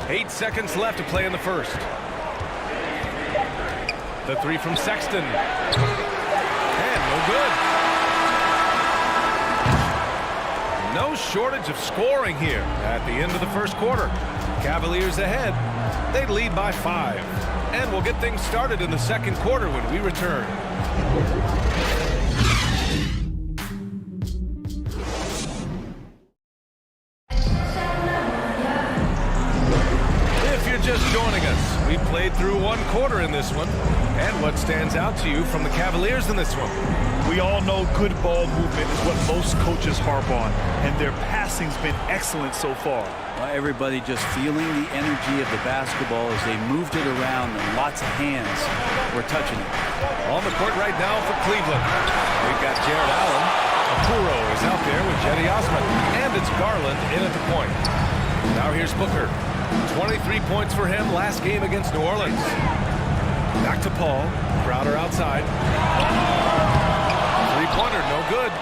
8 seconds left to play in the first. The three from Sexton. And no good. No shortage of scoring here at the end of the first quarter. Cavaliers ahead. They lead by 5. And we'll get things started in the second quarter when we return. If you're just joining us, we played through one quarter in this one. And what stands out to you from the Cavaliers in this one? We all know good ball movement is what most coaches harp on, and their passing's been excellent so far. Well, everybody just feeling the energy of the basketball as they moved it around, and lots of hands were touching it. On the court right now for Cleveland, we've got Jared Allen. Okoro is out there with Jetty Osman, and it's Garland in at the point. Now here's Booker. 23 points for him last game against New Orleans. Back to Paul. Crowder outside. Three-pointer, no good.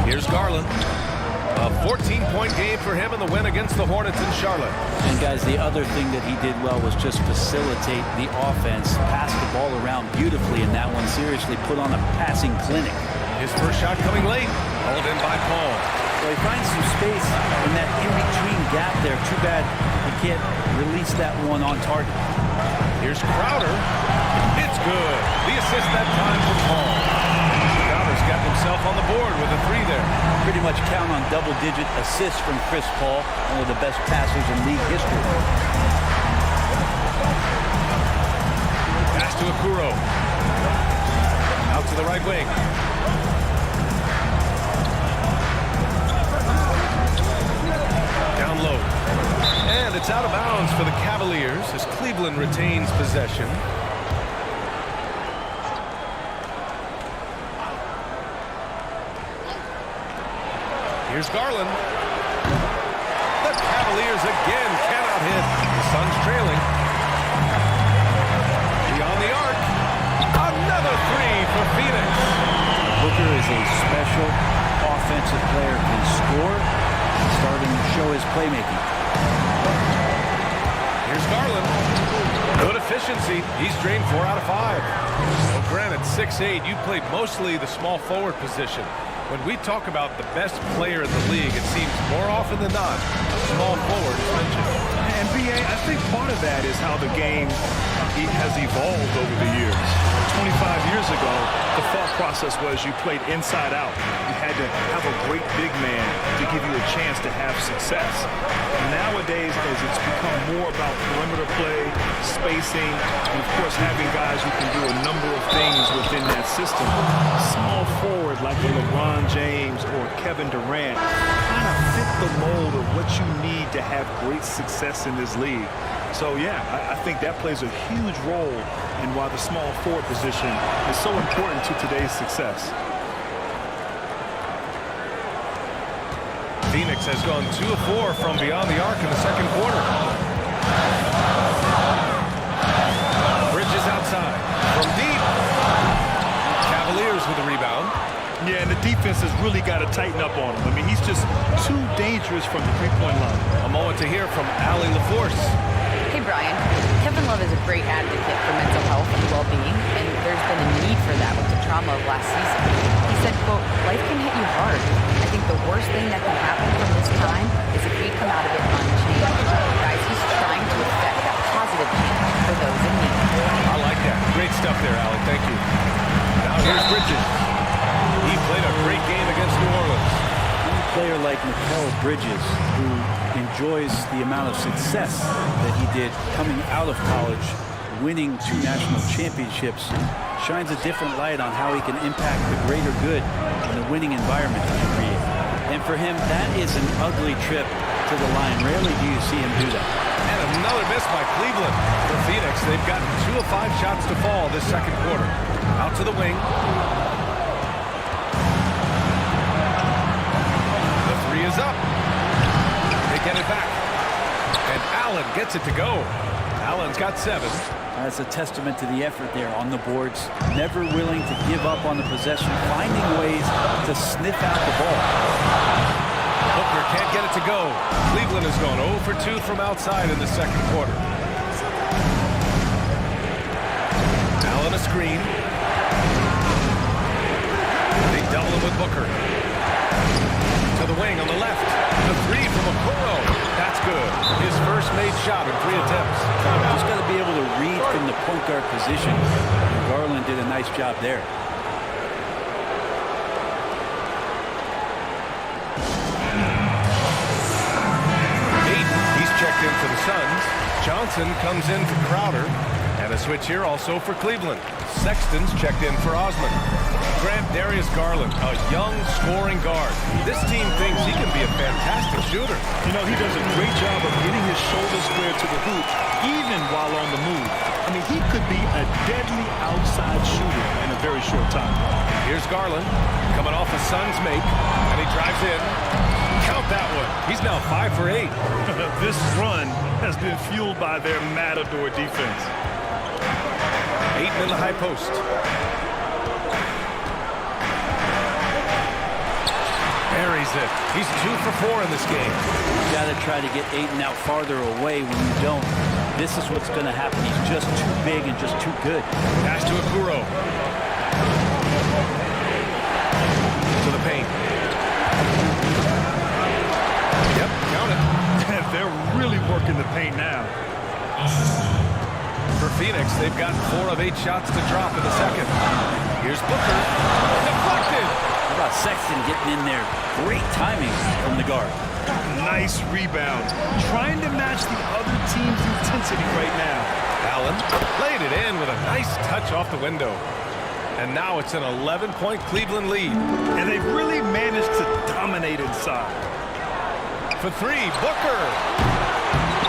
Here's Garland. A 14-point game for him in the win against the Hornets in Charlotte. And guys, the other thing that he did well was just facilitate the offense, pass the ball around beautifully in that one. Seriously put on a passing clinic. His first shot coming late. Hauled in by Paul. So he finds some space in that in-between gap there. Too bad he can't release that one on target. Here's Crowder. It's good. The assist that time for Paul. Crowder's got himself on the board with a 3 there. Pretty much count on double-digit assists from Chris Paul, one of the best passers in league history. Pass to Okoro. Out to the right wing. Down low. And it's out of bounds for the Cavaliers as Cleveland retains possession. Here's Garland. The Cavaliers again cannot hit. The Suns trailing. Beyond the arc. Another 3 for Phoenix. Booker is a special offensive player, can score, starting to show his playmaking. Here's Garland. Good efficiency. He's drained 4 out of 5. Well, granted, 6'8", you played mostly the small forward position. When we talk about the best player in the league, it seems more often than not, a small forward is mentioned. And B.A., I think part of that is how the game has evolved over the years. 25 years ago, the thought process was you played inside out. You had to have a great big man to give you a chance to have success. Nowadays, as it's become more about perimeter play, spacing, and of course having guys who can do a number of things within that system, small forward like a LeBron James or Kevin Durant kind of fit the mold of what you need to have great success in this league. So yeah, I think that plays a huge role in why the small forward position is so important to today's success. Phoenix has gone 2 of 4 from beyond the arc in the second quarter. Bridges outside. From deep. Cavaliers with a rebound. Yeah, and the defense has really got to tighten up on him. I mean, he's just too dangerous from the three-point line. A moment to hear from Allie LaForce. Hey, Brian. Kevin Love is a great advocate for mental health and well-being, and there's been a need for that with the trauma of last season. He said, quote, life can hit you hard. I think the worst thing that can happen from this time is if we come out of it unchanged. Guys, he's trying to affect that positive change for those in need. I like that. Great stuff there, Allie. Thank you. Now here's Bridges. He played a great game against New Orleans. A player like Mikal Bridges, who enjoys the amount of success that he did coming out of college, winning 2 national championships, shines a different light on how he can impact the greater good in the winning environment he can create. And for him, that is an ugly trip to the line. Rarely do you see him do that. And another miss by Cleveland. For Phoenix, they've gotten 2 of 5 shots to fall this second quarter. Out to the wing. The 3 is up. They get it back. And Allen gets it to go. Allen's got 7. That's a testament to the effort there on the boards. Never willing to give up on the possession, finding ways to sniff out the ball. Booker Can't get it to go. Cleveland has gone 0 for 2 from outside in the second quarter. Allen a screen. They double him with Booker. To the wing on the left. The three from Okoro. That's good. His first made shot in 3 attempts. Just got to be able to read from the point guard position. Garland did a nice job there. He's checked in for the Suns. Johnson comes in for Crowder. And a switch here also for Cleveland. Sexton's checked in for Osman. Grant Darius Garland, a young scoring guard. This team thinks he can be a fantastic shooter. You know, he does a great job of getting his shoulder square to the hoop, even while on the move. I mean, he could be a deadly outside shooter in a very short time. Here's Garland coming off a Suns make, and he drives in. Count that one. He's now 5 for 8. This run has been fueled by their matador defense. Ayton in the high post. Buries it. He's 2 for 4 in this game. You got to try to get Ayton out farther away. When you don't, this is what's going to happen. He's just too big and just too good. Pass to Okoro. To the paint. Yep, count it. They're really working the paint now. For Phoenix, they've got 4 of 8 shots to drop in the second. Here's Booker. Deflected. How about Sexton getting in there? Great timing from the guard. Nice rebound. Trying to match the other team's intensity right now. Allen laid it in with a nice touch off the window. And now it's an 11-point Cleveland lead. And they've really managed to dominate inside. For 3, Booker.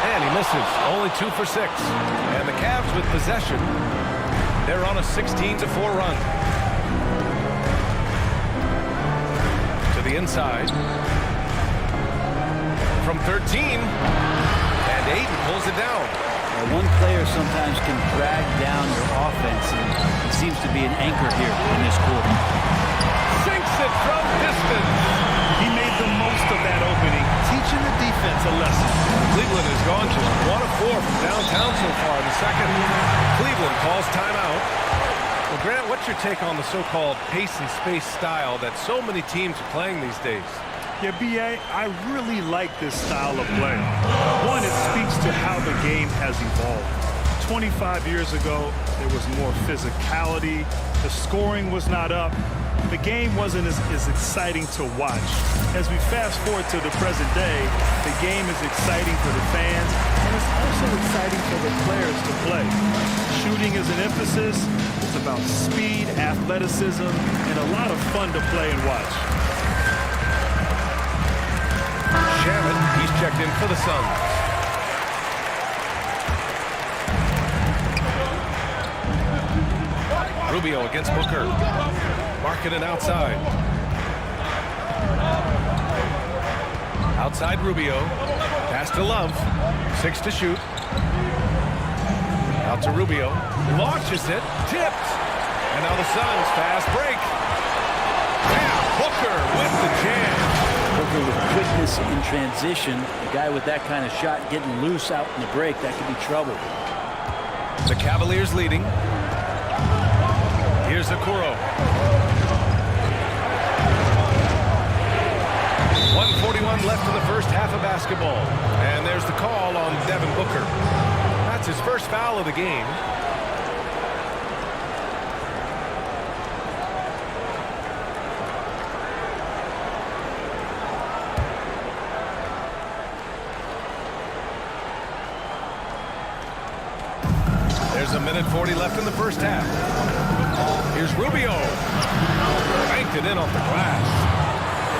And he misses. Only 2 for 6. And the Cavs with possession. They're on a 16-4 run. To the inside. From 13. And Ayton pulls it down. One player sometimes can drag down your offense, and he seems to be an anchor here in this quarter. Sinks it from distance. He made the most of that opening, teaching the defense a lesson. Cleveland has gone just 1 of 4 from downtown so far in the second. Cleveland calls timeout. Well, Grant, what's your take on the so-called pace and space style that so many teams are playing these days? Yeah, B.A., I really like this style of play. One, it speaks to how the game has evolved. 25 years ago, there was more physicality. The scoring was not up. The game wasn't as exciting to watch. As we fast forward to the present day, the game is exciting for the fans, and it's also exciting for the players to play. Shooting is an emphasis. It's about speed, athleticism, and a lot of fun to play and watch. Shannon, he's checked in for the Suns. Rubio against Booker. Marking it outside. Outside Rubio. Pass to Love. 6 to shoot. Out to Rubio. Launches it. Tipped. And now the Suns fast break. And Booker with the jam. Booker with quickness in transition. A guy with that kind of shot getting loose out in the break, that could be trouble. The Cavaliers leading. Here's Okoro. 1:41 left in the first half of basketball. And there's the call on Devin Booker. That's his first foul of the game. There's a minute 40 left in the first half. Here's Rubio. Banked it in off the glass.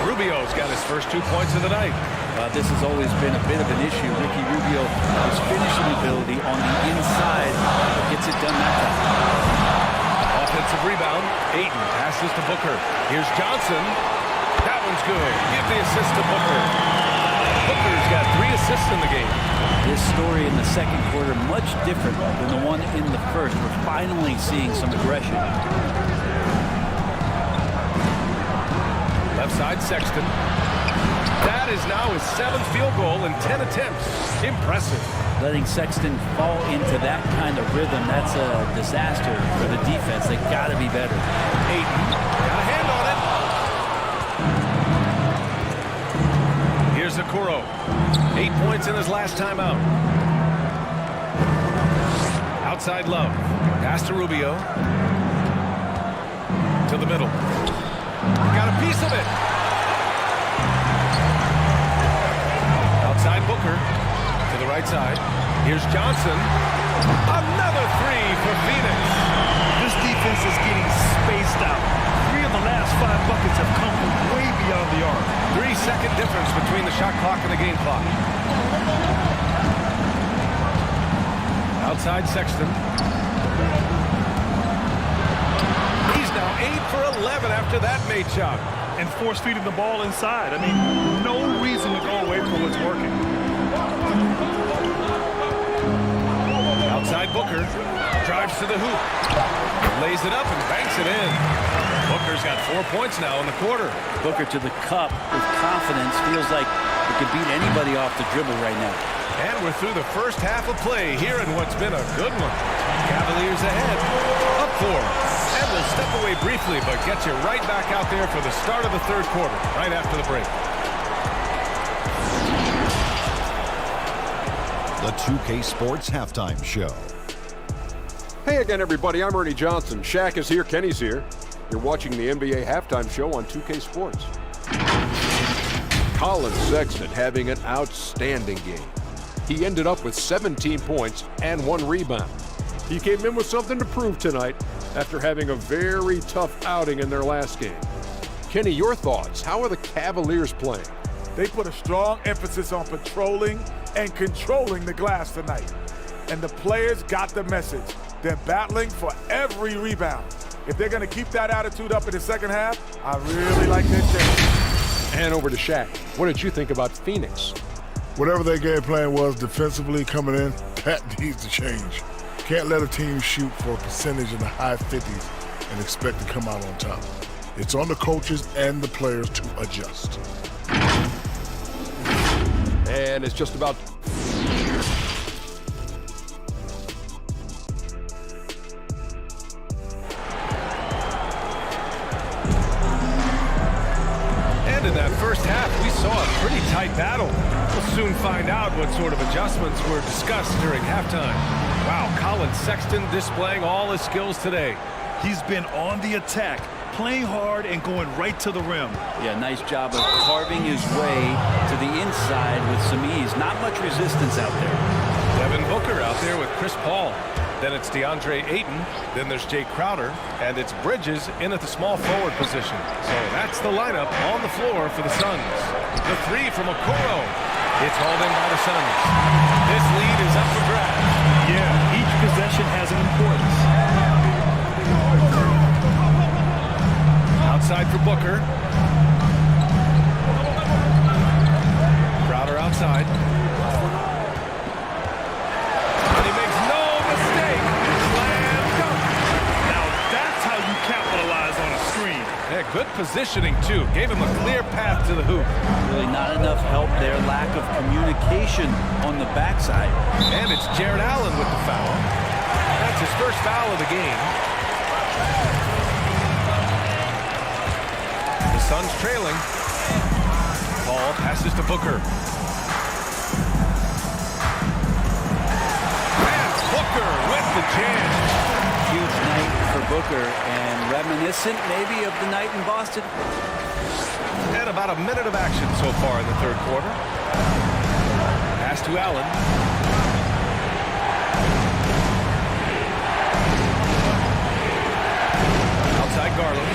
Rubio's got his first 2 points of the night. This has always been a bit of an issue. Ricky Rubio, his finishing ability on the inside, gets it done that time. Offensive rebound. Ayton passes to Booker. Here's Johnson. That one's good. Give the assist to Booker. Booker's got 3 assists in the game. This story in the second quarter much different than the one in the first. We're finally seeing some aggression. Left side Sexton. That is now his 7th field goal in 10 attempts. Impressive. Letting Sexton fall into that kind of rhythm, that's a disaster for the defense. They got to be better. Ayton got a hand on it. Here's Okoro. 8 points in his last time out. Outside Love. Pass to Rubio. To the middle. Got a piece of it. Outside Booker. To the right side. Here's Johnson. Another three for Phoenix. This defense is getting spaced out. 3 of the last 5 buckets have come from way beyond the arc. 3-second difference between the shot clock and the game clock. Outside Sexton. He's now 8 for 11 after that made shot. And force feeding the ball inside. I mean, no reason to go away from what's working. Outside Booker. Drives to the hoop. Lays it up and banks it in. Booker's got 4 points now in the quarter. Booker to the cup with confidence. Feels like he could beat anybody off the dribble right now. And we're through the first half of play here in what's been a good one. Cavaliers ahead. Up 4. And we'll step away briefly, but get you right back out there for the start of the third quarter, right after the break. The 2K Sports Halftime Show. Hey again, everybody. I'm Ernie Johnson. Shaq is here. Kenny's here. You're watching the NBA Halftime Show on 2K Sports. Colin Sexton having an outstanding game. He ended up with 17 points and 1 rebound. He came in with something to prove tonight after having a very tough outing in their last game. Kenny, your thoughts? How are the Cavaliers playing? They put a strong emphasis on patrolling and controlling the glass tonight. And the players got the message. They're battling for every rebound. If they're going to keep that attitude up in the second half, I really like their chances. And over to Shaq. What did you think about Phoenix? Whatever their game plan was defensively coming in, that needs to change. Can't let a team shoot for a percentage in the high 50s and expect to come out on top. It's on the coaches and the players to adjust. And it's just about... And in that first half, we saw a pretty tight battle. We'll soon find out what sort of adjustments were discussed during halftime. Wow, Colin Sexton displaying all his skills today. He's been on the attack, playing hard and going right to the rim. Yeah, nice job of carving his way to the inside with some ease. Not much resistance out there. Devin Booker out there with Chris Paul. Then it's DeAndre Ayton. Then there's Jay Crowder. And it's Bridges in at the small forward position. So that's the lineup on the floor for the Suns. The three from Okoro. It's hauled in by the Suns. This lead is up for grabs. Yeah, each possession has an importance. Outside for Booker. Crowder outside. And he makes no mistake. Slam dunk. Now that's how you capitalize on a screen. Yeah, good positioning, too. Gave him a clear path to the hoop. Really not enough help there. Lack of communication on the backside. And it's Jared Allen with the foul. That's his first foul of the game. The Suns trailing. Paul passes to Booker. And Booker with the jam. Huge night for Booker and reminiscent maybe of the night in Boston. And about a minute of action so far in the third quarter. Pass to Allen. Outside Garland.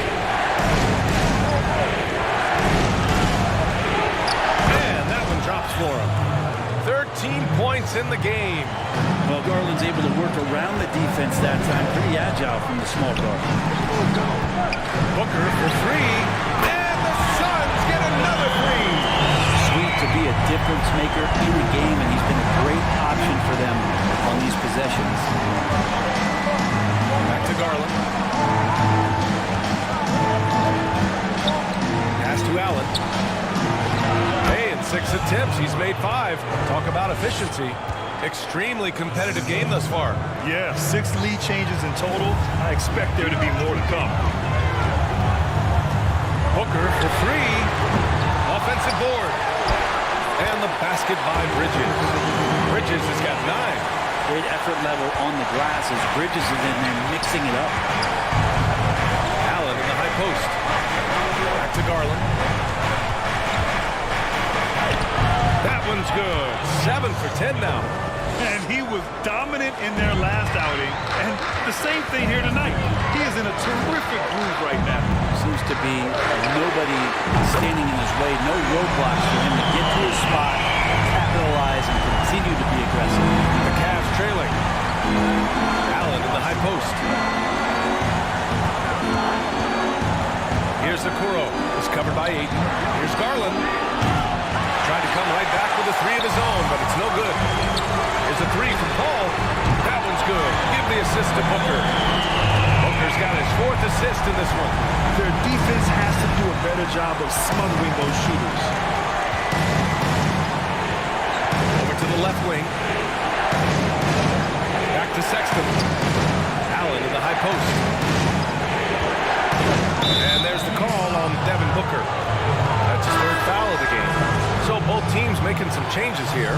And that one drops for him. 13 points in the game. Well, Garland's able to work around the defense that time. Pretty agile from the small guard. Booker for three. And the Suns get another three. Sweet to be a difference maker in the game, and he's been a great option for them on these possessions. Back to Garland. Pass to Allen. Hey, 6 attempts. He's made 5. Talk about efficiency. Extremely competitive game thus far. Yeah, 6 lead changes in total. I expect there to be more to come. Booker for 3. Offensive board. And the basket by Bridges. Bridges has got 9. Great effort level on the glass as Bridges is in there mixing it up. Allen in the high post. Back to Garland. That one's good. 7 for 10 now. And he was dominant in their last outing. And the same thing here tonight. He is in a terrific groove right now. Seems to be nobody standing in his way. No roadblocks for him to get to his spot, capitalize, and continue to be aggressive. The Cavs trailing. Allen in the high post. Here's Okoro. He's covered by Ayton. Here's Garland. Tried to come right back with a 3 of his own, but it's no good. Here's a 3 from Paul. That one's good. Give the assist to Booker. Booker's got his 4th assist in this one. Their defense has to do a better job of smothering those shooters. Over to the left wing. Back to Sexton. Allen in the high post. And there's the call on Devin Booker. That's his 3rd foul of the game. So both teams making some changes here.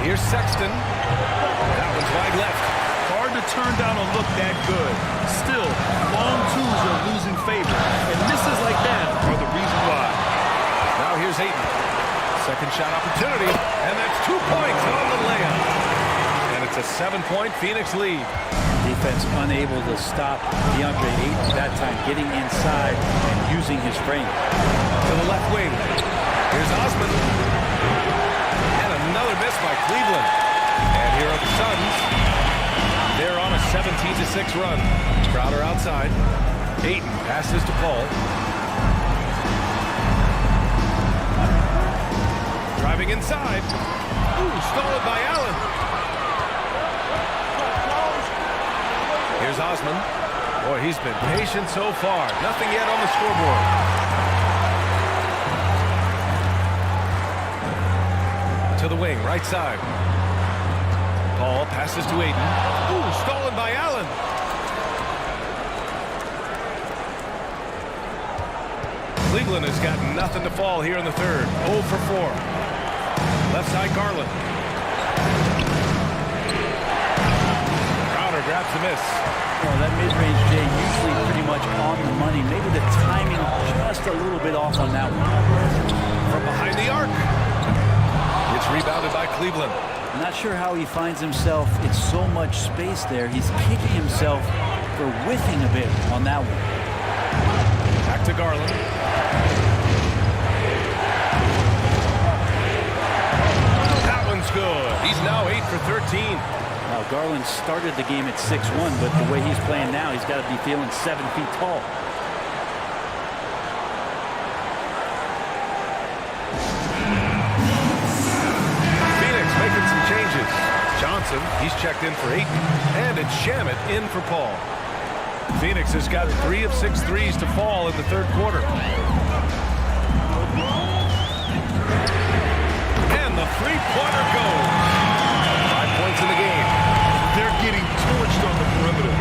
Here's Sexton. That one's wide left. Hard to turn down a look that good. Still, long twos are losing favor. And misses like that are the reason why. Now here's Ayton. Second shot opportunity. And that's 2 points on the layup. And it's a 7-point Phoenix lead. Defense unable to stop DeAndre Ayton that time, getting inside and using his frame. To the left wing. Here's Osman. And another miss by Cleveland. And here are the Suns. They're on a 17-6 run. Crowder outside. Ayton passes to Paul. Driving inside. Ooh, stolen by Allen. Here's Osman. Boy, he's been patient so far. Nothing yet on the scoreboard. To the wing, right side. Paul passes to Ayton. Ooh, stolen by Allen. Cleveland has got nothing to fall here in the 3rd. 0 for 4. Left side, Garland. Crowder grabs the miss. Well, that mid-range, Jay, usually pretty much on the money. Maybe the timing just a little bit off on that one. From behind the arc. It's rebounded by Cleveland. I'm not sure how he finds himself in so much space there. He's kicking himself for whiffing a bit on that one. Back to Garland. That one's good. He's now 8 for 13. Now, Garland started the game at 6'1", but the way he's playing now, he's got to be feeling 7 feet tall. Phoenix making some changes. Johnson, he's checked in for Ayton, and it's Shamet in for Paul. Phoenix has got 3 of 6 threes to fall in the 3rd quarter. And the 3-pointer goes. 5 points in the game. They're getting torched on the perimeter.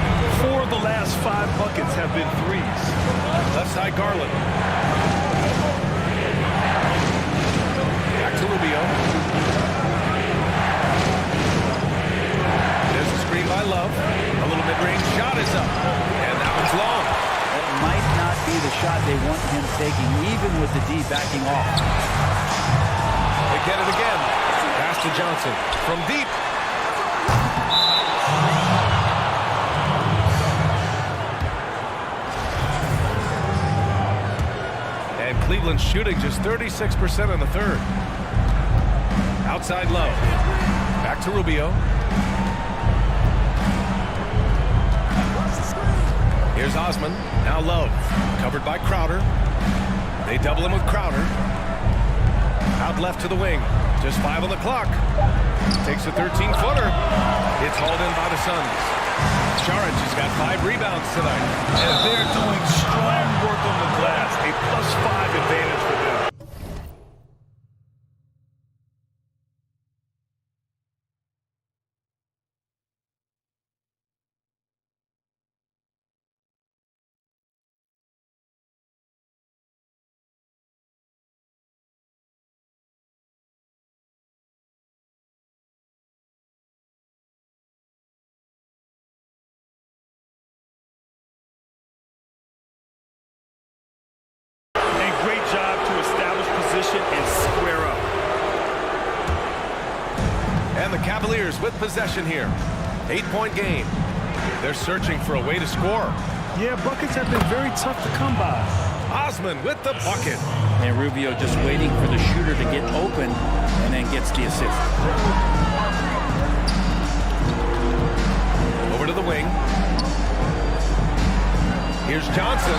4 of the last 5 buckets have been threes. Left side, Garland. Back to Rubio. There's a screen by Love. A little mid-range shot is up. And that one's long. That might not be the shot they want him taking, even with the D backing off. They get it again. Pass to Johnson. From deep. And Cleveland shooting just 36% in the 3rd. Outside Love. Back to Rubio. Here's Osman. Now Love. Covered by Crowder. They double him with Crowder. Out left to the wing. Just 5 on the clock. Takes a 13-footer. It's hauled in by the Suns. Saric has got 5 rebounds tonight. And they're doing strong work on the glass. A +5 advantage for them. Great job to establish position and square up. And the Cavaliers with possession here. 8-point game. They're searching for a way to score. Yeah, buckets have been very tough to come by. Osman with the bucket. And Rubio just waiting for the shooter to get open and then gets the assist. Over to the wing. Here's Johnson.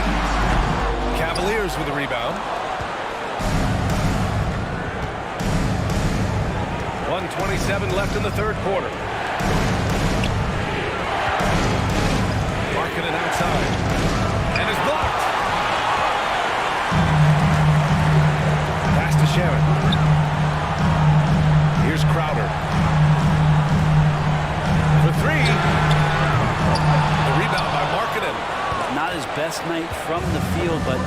Cavaliers with a rebound. 1:27 left in the third quarter. Markkanen outside. And is blocked. Pass to Sharon. Here's Crowder. For 3. The rebound by Markkanen. Not his best night from the field, but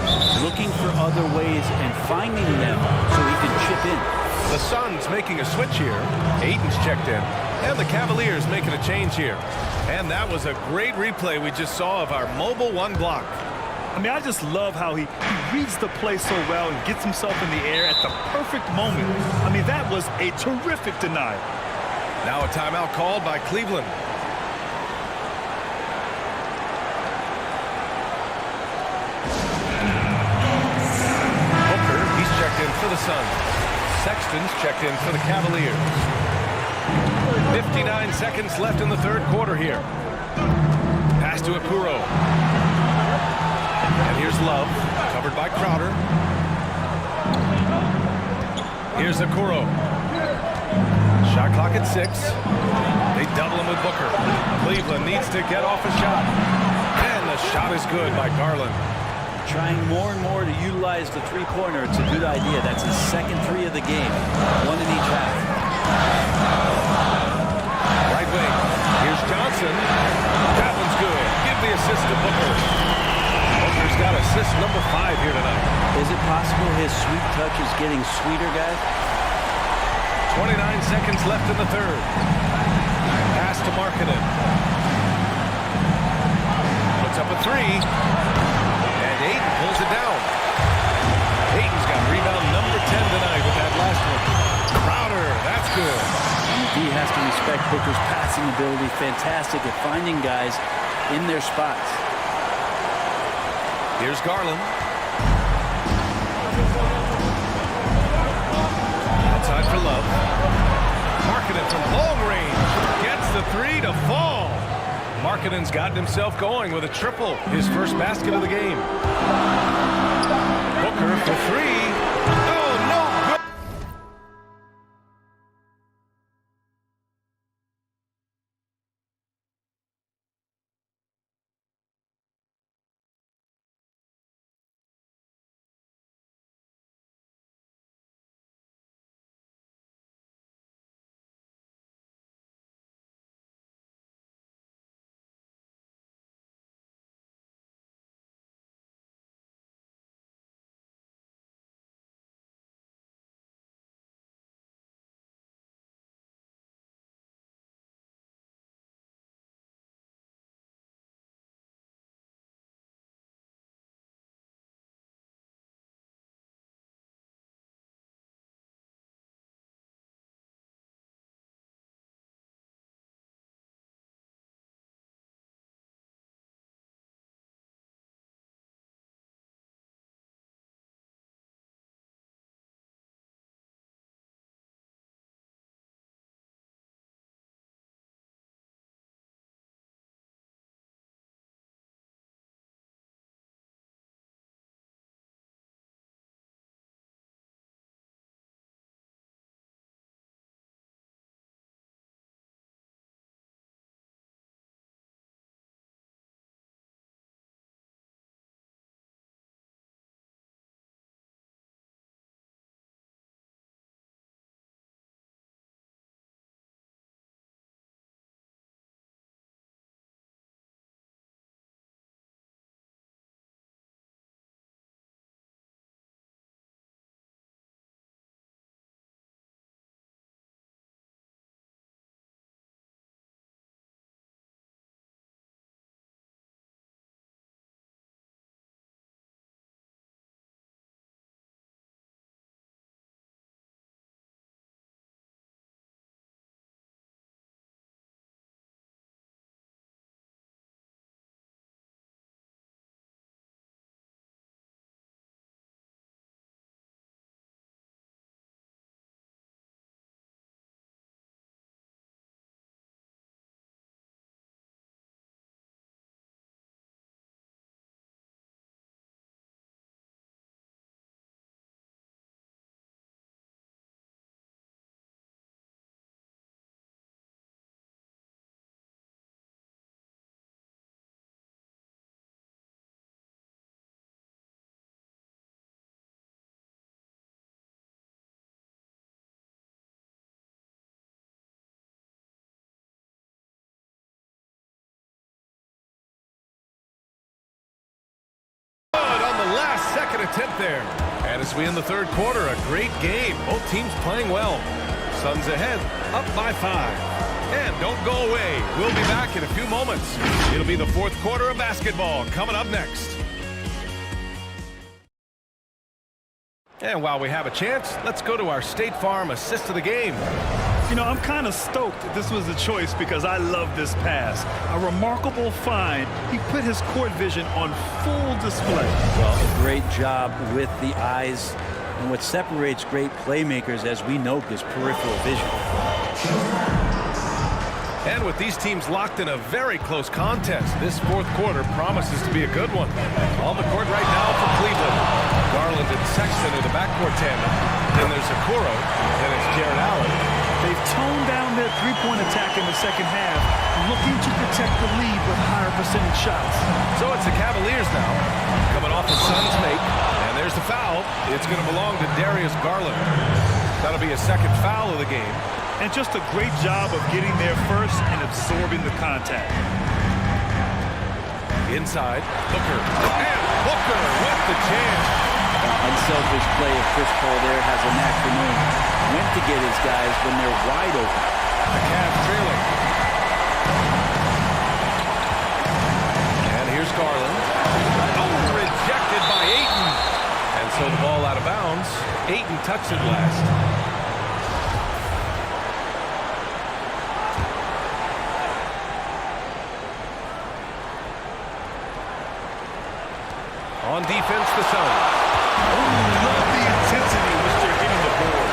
looking for other ways and finding them so he can chip in. The Suns making a switch here. Ayton's checked in. And the Cavaliers making a change here. And that was a great replay we just saw of our mobile 1 block. I mean, I just love how he reads the play so well and gets himself in the air at the perfect moment. I mean, that was a terrific denial. Now a timeout called by Cleveland. Booker, he's checked in for the Suns. Sexton's checked in for the Cavaliers. 59 seconds left in the third quarter here. Pass to Okoro. And here's Love, covered by Crowder. Here's Okoro. Shot clock at 6. They double him with Booker. Cleveland needs to get off a shot. And the shot is good by Garland. Trying more and more to utilize the three-pointer. It's a good idea. That's his second 3 of the game. 1 in each half. Right wing. Here's Johnson. That one's good. Give the assist to Booker. Booker's got assist number 5 here tonight. Is it possible his sweet touch is getting sweeter, guys? 29 seconds left in the third. Pass to Markkanen. Puts up a 3. And Ayton pulls it down. Ayton's got rebound number 10 tonight with that last one. Crowder, that's good. He has to respect Booker's passing ability. Fantastic at finding guys in their spots. Here's Garland. Outside for Love. Markkanen from long range. Gets the 3 to fall. Markkanen's gotten himself going with a triple. His first basket of the game. Booker for 3. last-second attempt there. And as we end the third quarter, a great game. Both teams playing well. Suns ahead, up by 5. And don't go away. We'll be back in a few moments. It'll be the fourth quarter of basketball coming up next. And while we have a chance, let's go to our State Farm assist of the game. You know, I'm kind of stoked that this was a choice because I love this pass. A remarkable find. He put his court vision on full display. Well, a great job with the eyes. And what separates great playmakers, as we know, is peripheral vision. And with these teams locked in a very close contest, this fourth quarter promises to be a good one. On the court right now for Cleveland. Garland and Sexton are the backcourt tandem. Then there's Okoro. Then it's Jared Allen. They've toned down their three-point attack in the second half, looking to protect the lead with higher percentage shots. So it's the Cavaliers now, coming off the Suns make. And there's the foul. It's going to belong to Darius Garland. That'll be a second foul of the game. And just a great job of getting there first and absorbing the contact. Inside, Booker. And Booker with the chance. Unselfish play of Chris Paul there, has a knack for knowing when to get his guys when they're wide open. The Cavs trailing. And here's Garland. Oh, rejected by Ayton. And so the ball out of bounds. Ayton touched it last. On defense, the Suns. Love the intensity which they're hitting the board.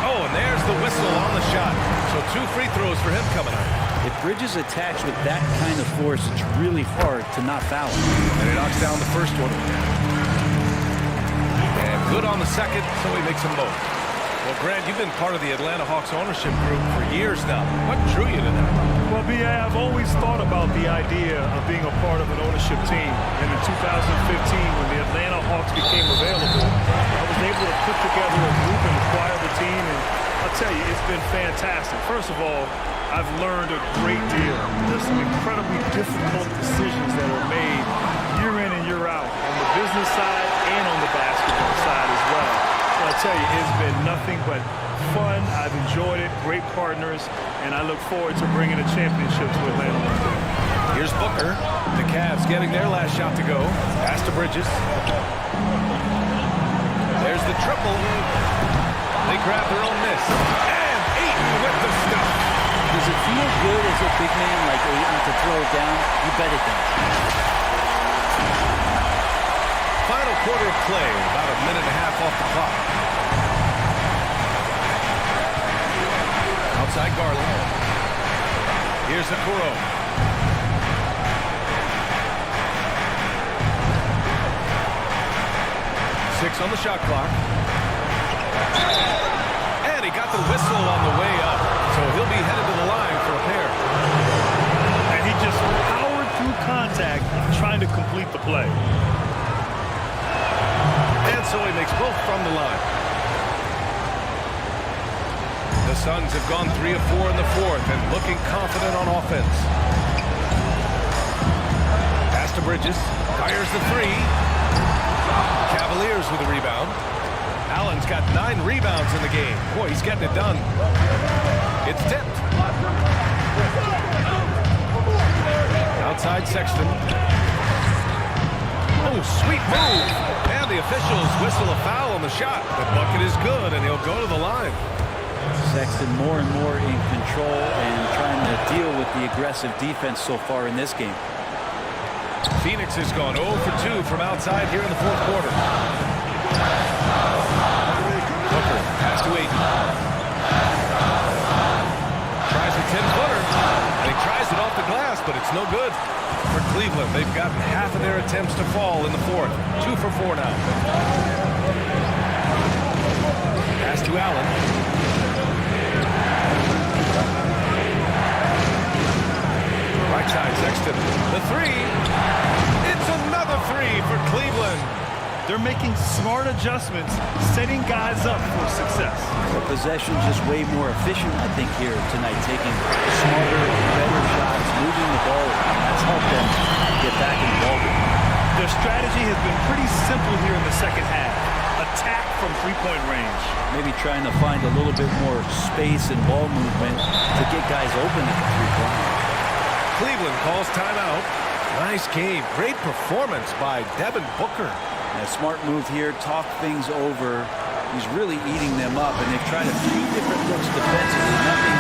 Oh, and there's the whistle on the shot. So 2 free throws for him coming up. If Bridges attacks with that kind of force, it's really hard to not foul him. And he knocks down the first one. And good on the second, so he makes them both. Well, Grant, you've been part of the Atlanta Hawks ownership group for years now. What drew you to that? Well, B.A., I've always thought about the idea of being a part of an ownership team. And in 2015, when the Atlanta Hawks became available, I was able to put together a group and acquire the team. And I'll tell you, it's been fantastic. First of all, I've learned a great deal. There's some incredibly difficult decisions that are made year in and year out on the business side and on the basketball side as well. So I'll tell you, it's been nothing but fun. I've enjoyed it. Great partners. And I look forward to bringing a championship to Atlanta one day. Here's Booker. The Cavs getting their last shot to go. Pass to Bridges. There's the triple. They grab their own miss. And Ayton with the stuff. Does it feel good as a big man like Ayton to throw it down? You bet it does. Final quarter of play. About a minute and a half off the clock. Outside Garland. Here's Okoro. Six on the shot clock. And he got the whistle on the way up. So he'll be headed to the line for a pair. And he just powered through contact trying to complete the play. And so he makes both from the line. The Suns have gone 3 of 4 in the fourth and looking confident on offense. Pass to Bridges. Fires the 3. Cavaliers with a rebound. Allen's got 9 rebounds in the game. Boy, he's getting it done. It's tipped. Outside Sexton. Oh, sweet move. And the officials whistle a foul on the shot. The bucket is good, and he'll go to the line. Sexton more and more in control and trying to deal with the aggressive defense so far in this game. Phoenix has gone 0 for 2 from outside here in the fourth quarter. Booker, pass to Ayton. Tries a 10-footer, and he tries it off the glass, but it's no good. For Cleveland, they've gotten half of their attempts to fall in the fourth. 2 for 4 now. Pass to Allen. Right side, Sexton. The 3. It's another 3 for Cleveland. They're making smart adjustments, setting guys up for success. The possession just way more efficient, I think, here tonight, taking smarter, better shots, moving the ball. That's helped them get back in the ballgame. Their strategy has has been pretty simple here in the second half. Attack from three-point range. Maybe trying to find a little bit more space and ball movement to get guys open at the three-point line. Cleveland calls timeout. Nice game. Great performance by Devin Booker. A smart move here. Talk things over. He's really eating them up, and they've tried a few different looks defensively. Nothing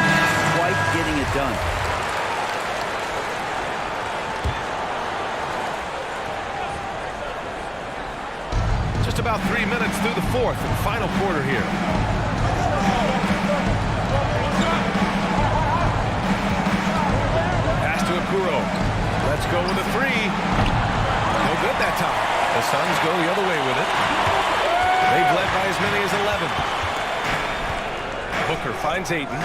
quite getting it done. Just about 3 minutes through the fourth and final quarter here. Pass to Okoro. Let's go with a three. No good that time. The Suns go the other way with it. They've led by as many as 11. Booker finds Ayton.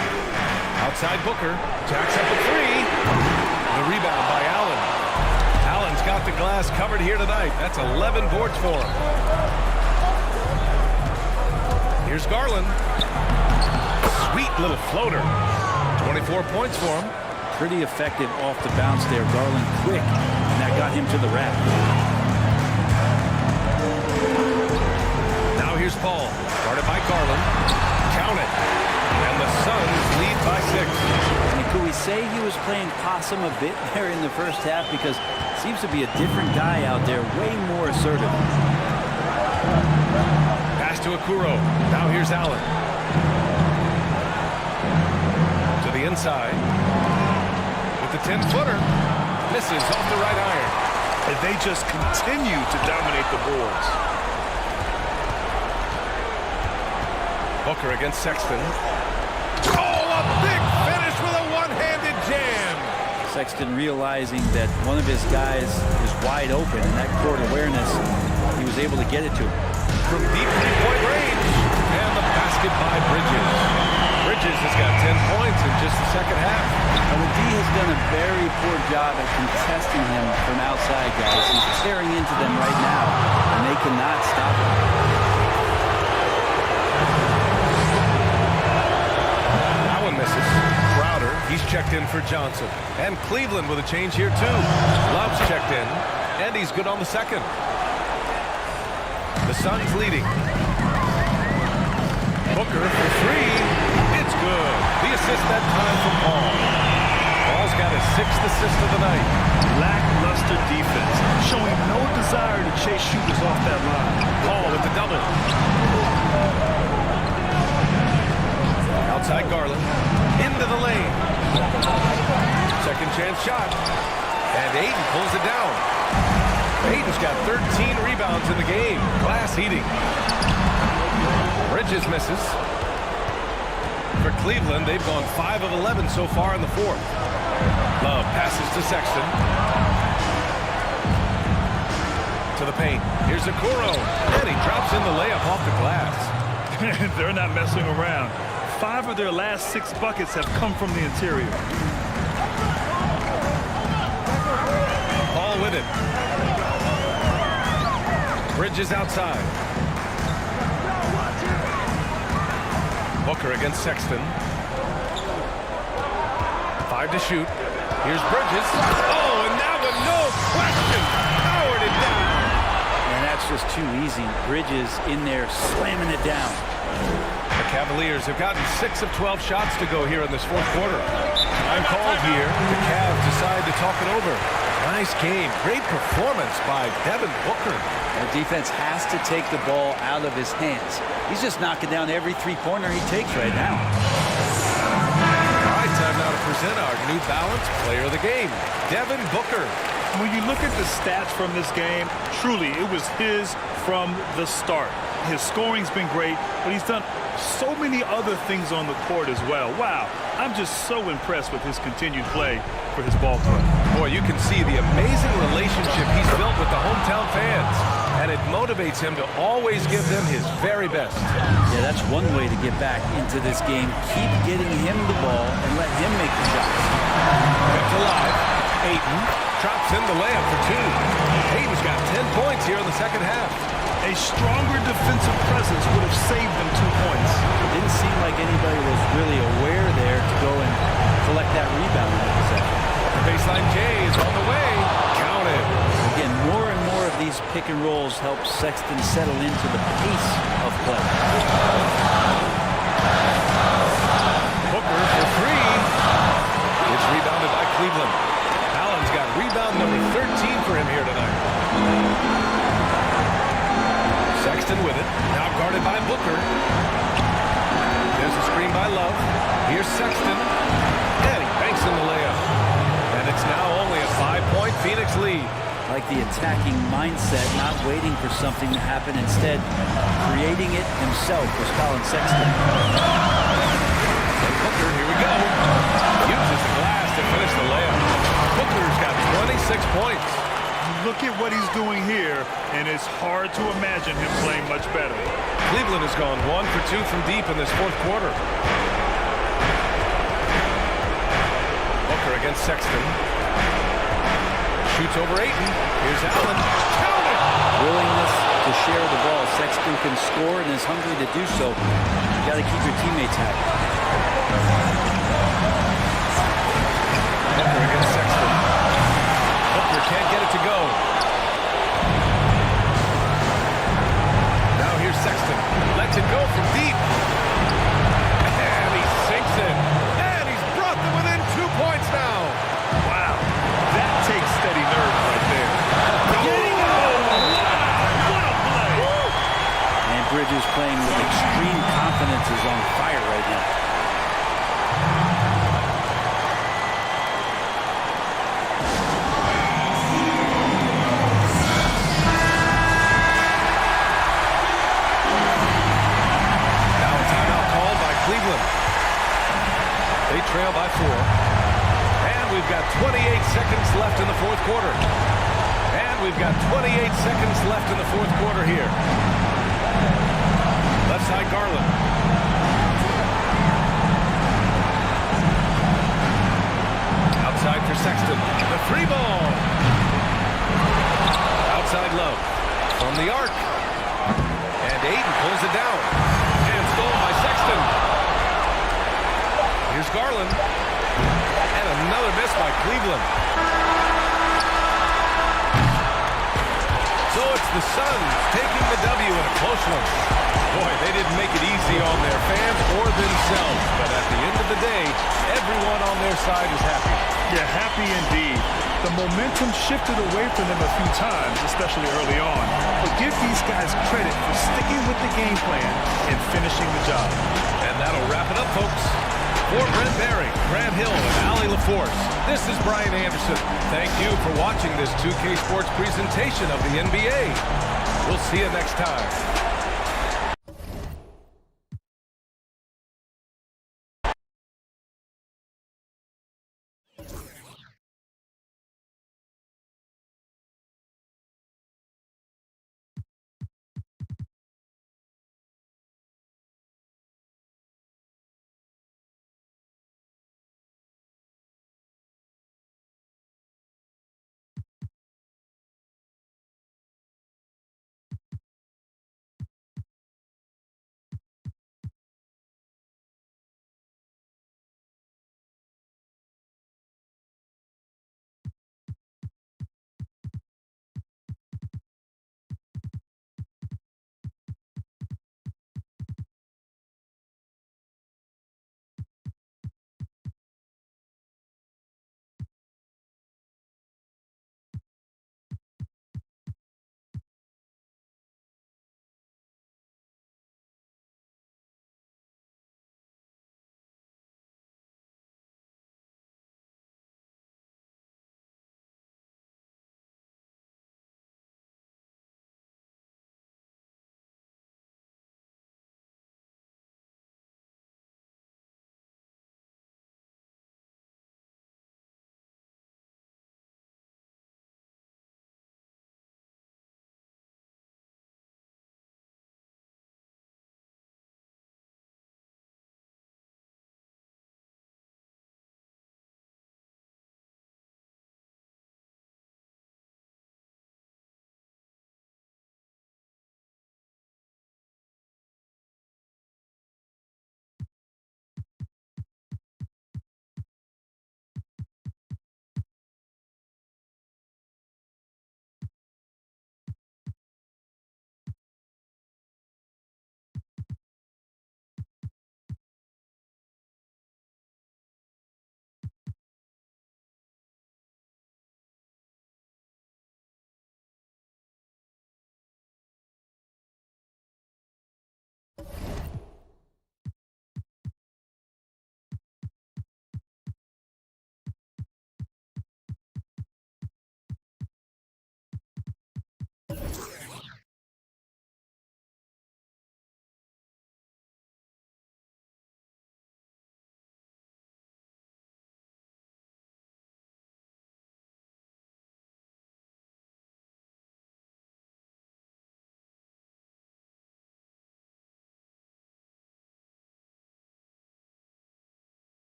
Outside Booker. Jacks up a three. The rebound by Allen. Allen's got the glass covered here tonight. That's 11 boards for him. Here's Garland. Sweet little floater. 24 points for him. Pretty effective off the bounce there. Garland quick, and that got him to the rack. Now here's Paul. Guarded by Garland. Count it. And the Suns lead by 6. And could we say he was playing possum a bit there in the first half? Because seems to be a different guy out there, way more assertive. Pass to Okoro. Now here's Allen. To the inside. With the 10-footer. Misses off the right iron. And they just continue to dominate the boards. Booker against Sexton. Oh, a big finish with a one-handed jam. Sexton realizing that one of his guys is wide open, and that court awareness, he was able to get it to him. From deep three-point range. And the basket by Bridges. Bridges has got 10 points in just the second half. Now, the D has done a very poor job at contesting him from outside, guys. He's tearing into them right now, and they cannot stop him. Allen misses. Crowder, he's checked in for Johnson. And Cleveland with a change here, too. Love's checked in, and he's good on the second. The Suns leading. Booker for three. It's good. The assist that time from Paul. Paul's got his 6th assist of the night. Lackluster defense, showing no desire to chase shooters off that line. Paul with the double. Outside Garland. Into the lane. Second chance shot. And Ayton pulls it down. Ayton's got 13 rebounds in the game. Glass eating. Bridges misses. For Cleveland, they've gone 5 of 11 so far in the fourth. Love passes to Sexton. To the paint. Here's Okoro. And he drops in the layup off the glass. They're not messing around. 5 of their last 6 buckets have come from the interior. Paul with it. Bridges outside. Booker against Sexton. 5 to shoot. Here's Bridges. Oh, and that one, no question, powered it down. And that's just too easy. Bridges in there slamming it down. The Cavaliers have gotten 6 of 12 shots to go here in this fourth quarter. Time called here. The Cavs decide to talk it over. Nice game. Great performance by Devin Booker. The defense has to take the ball out of his hands. He's just knocking down every three-pointer he takes right now. All right, time now to present our New Balance Player of the Game, Devin Booker. When you look at the stats from this game, truly, it was his from the start. His scoring's been great, but he's done so many other things on the court as well. Wow, I'm just so impressed with his continued play for his ball club. Boy, you can see the amazing relationship he's built with the hometown fans, and it motivates him to always give them his very best. Yeah, that's one way to get back into this game. Keep getting him the ball and let him make the shots. Kept alive. Ayton drops in the layup for 2. Ayton's got 10 points here in the second half. A stronger defensive presence would have saved them 2 points. It didn't seem like anybody was really aware there to go and collect that rebound in that possession. The baseline J is on the way. Count it. Again, more and more of these pick and rolls help Sexton settle into the pace of play. Booker for three. It's rebounded by Cleveland. Allen's got rebound number 13 for him here tonight. Sexton with it. Now guarded by Booker. There's a screen by Love. Here's Sexton. And he banks in the layup. And it's now only a 5-point Phoenix lead. Like the attacking mindset, not waiting for something to happen, instead creating it himself was Colin Sexton. And Booker, here we go. Uses the glass to finish the layup. Booker's got 26 points. Look at what he's doing here, and it's hard to imagine him playing much better. Cleveland has gone 1 for 2 from deep in this fourth quarter. Booker against Sexton. Shoots over Ayton. Here's Allen. Count it! Willingness to share the ball. Sexton can score and is hungry to do so. You got to keep your teammates happy. Booker against Sexton. Booker can't get it to go. Now here's Sexton. Lets it go from deep. And he sinks it. And he's brought them within 2 points now. Wow, that takes steady nerve right there. What a play! And Bridges playing with extreme confidence is on fire right now. Now a timeout called by Cleveland. They trail by 4. And we've got 28 seconds left in the fourth quarter. And we've got 28 seconds left in the fourth quarter here. Left side Garland. Outside for Sexton. The free ball. Outside Love. From the arc. And Ayton pulls it down. And stolen by Sexton. Here's Garland. And another miss by Cleveland. So it's the Suns taking the W in a close one. Boy, they didn't make it easy on their fans or themselves. But at the end of the day, everyone on their side is happy. Yeah, happy indeed. The momentum shifted away from them a few times, especially early on. But give these guys credit for sticking with the game plan and finishing the job. And that'll wrap it up, folks. For Brent Barry, Grant Hill, and Allie LaForce, this is Brian Anderson. Thank you for watching this 2K Sports presentation of the NBA. We'll see you next time.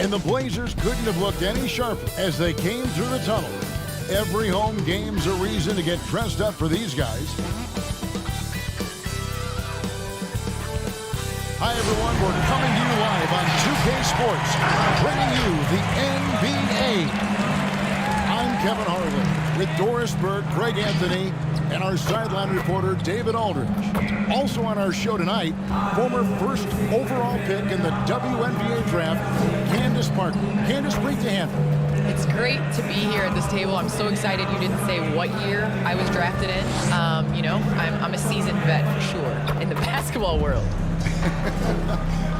And the Blazers couldn't have looked any sharper as they came through the tunnel. Every home game's a reason to get dressed up for these guys. Hi, everyone. We're coming to you live on 2K Sports, bringing you the NBA. I'm Kevin Harlan with Doris Burke, Craig Anthony, and our sideline reporter, David Aldridge. Also on our show tonight, former first overall pick in the WNBA draft, Candace Parker. Candace, great to have you. It's great to be here at this table. I'm so excited you didn't say what year I was drafted in. I'm a seasoned vet for sure in the basketball world.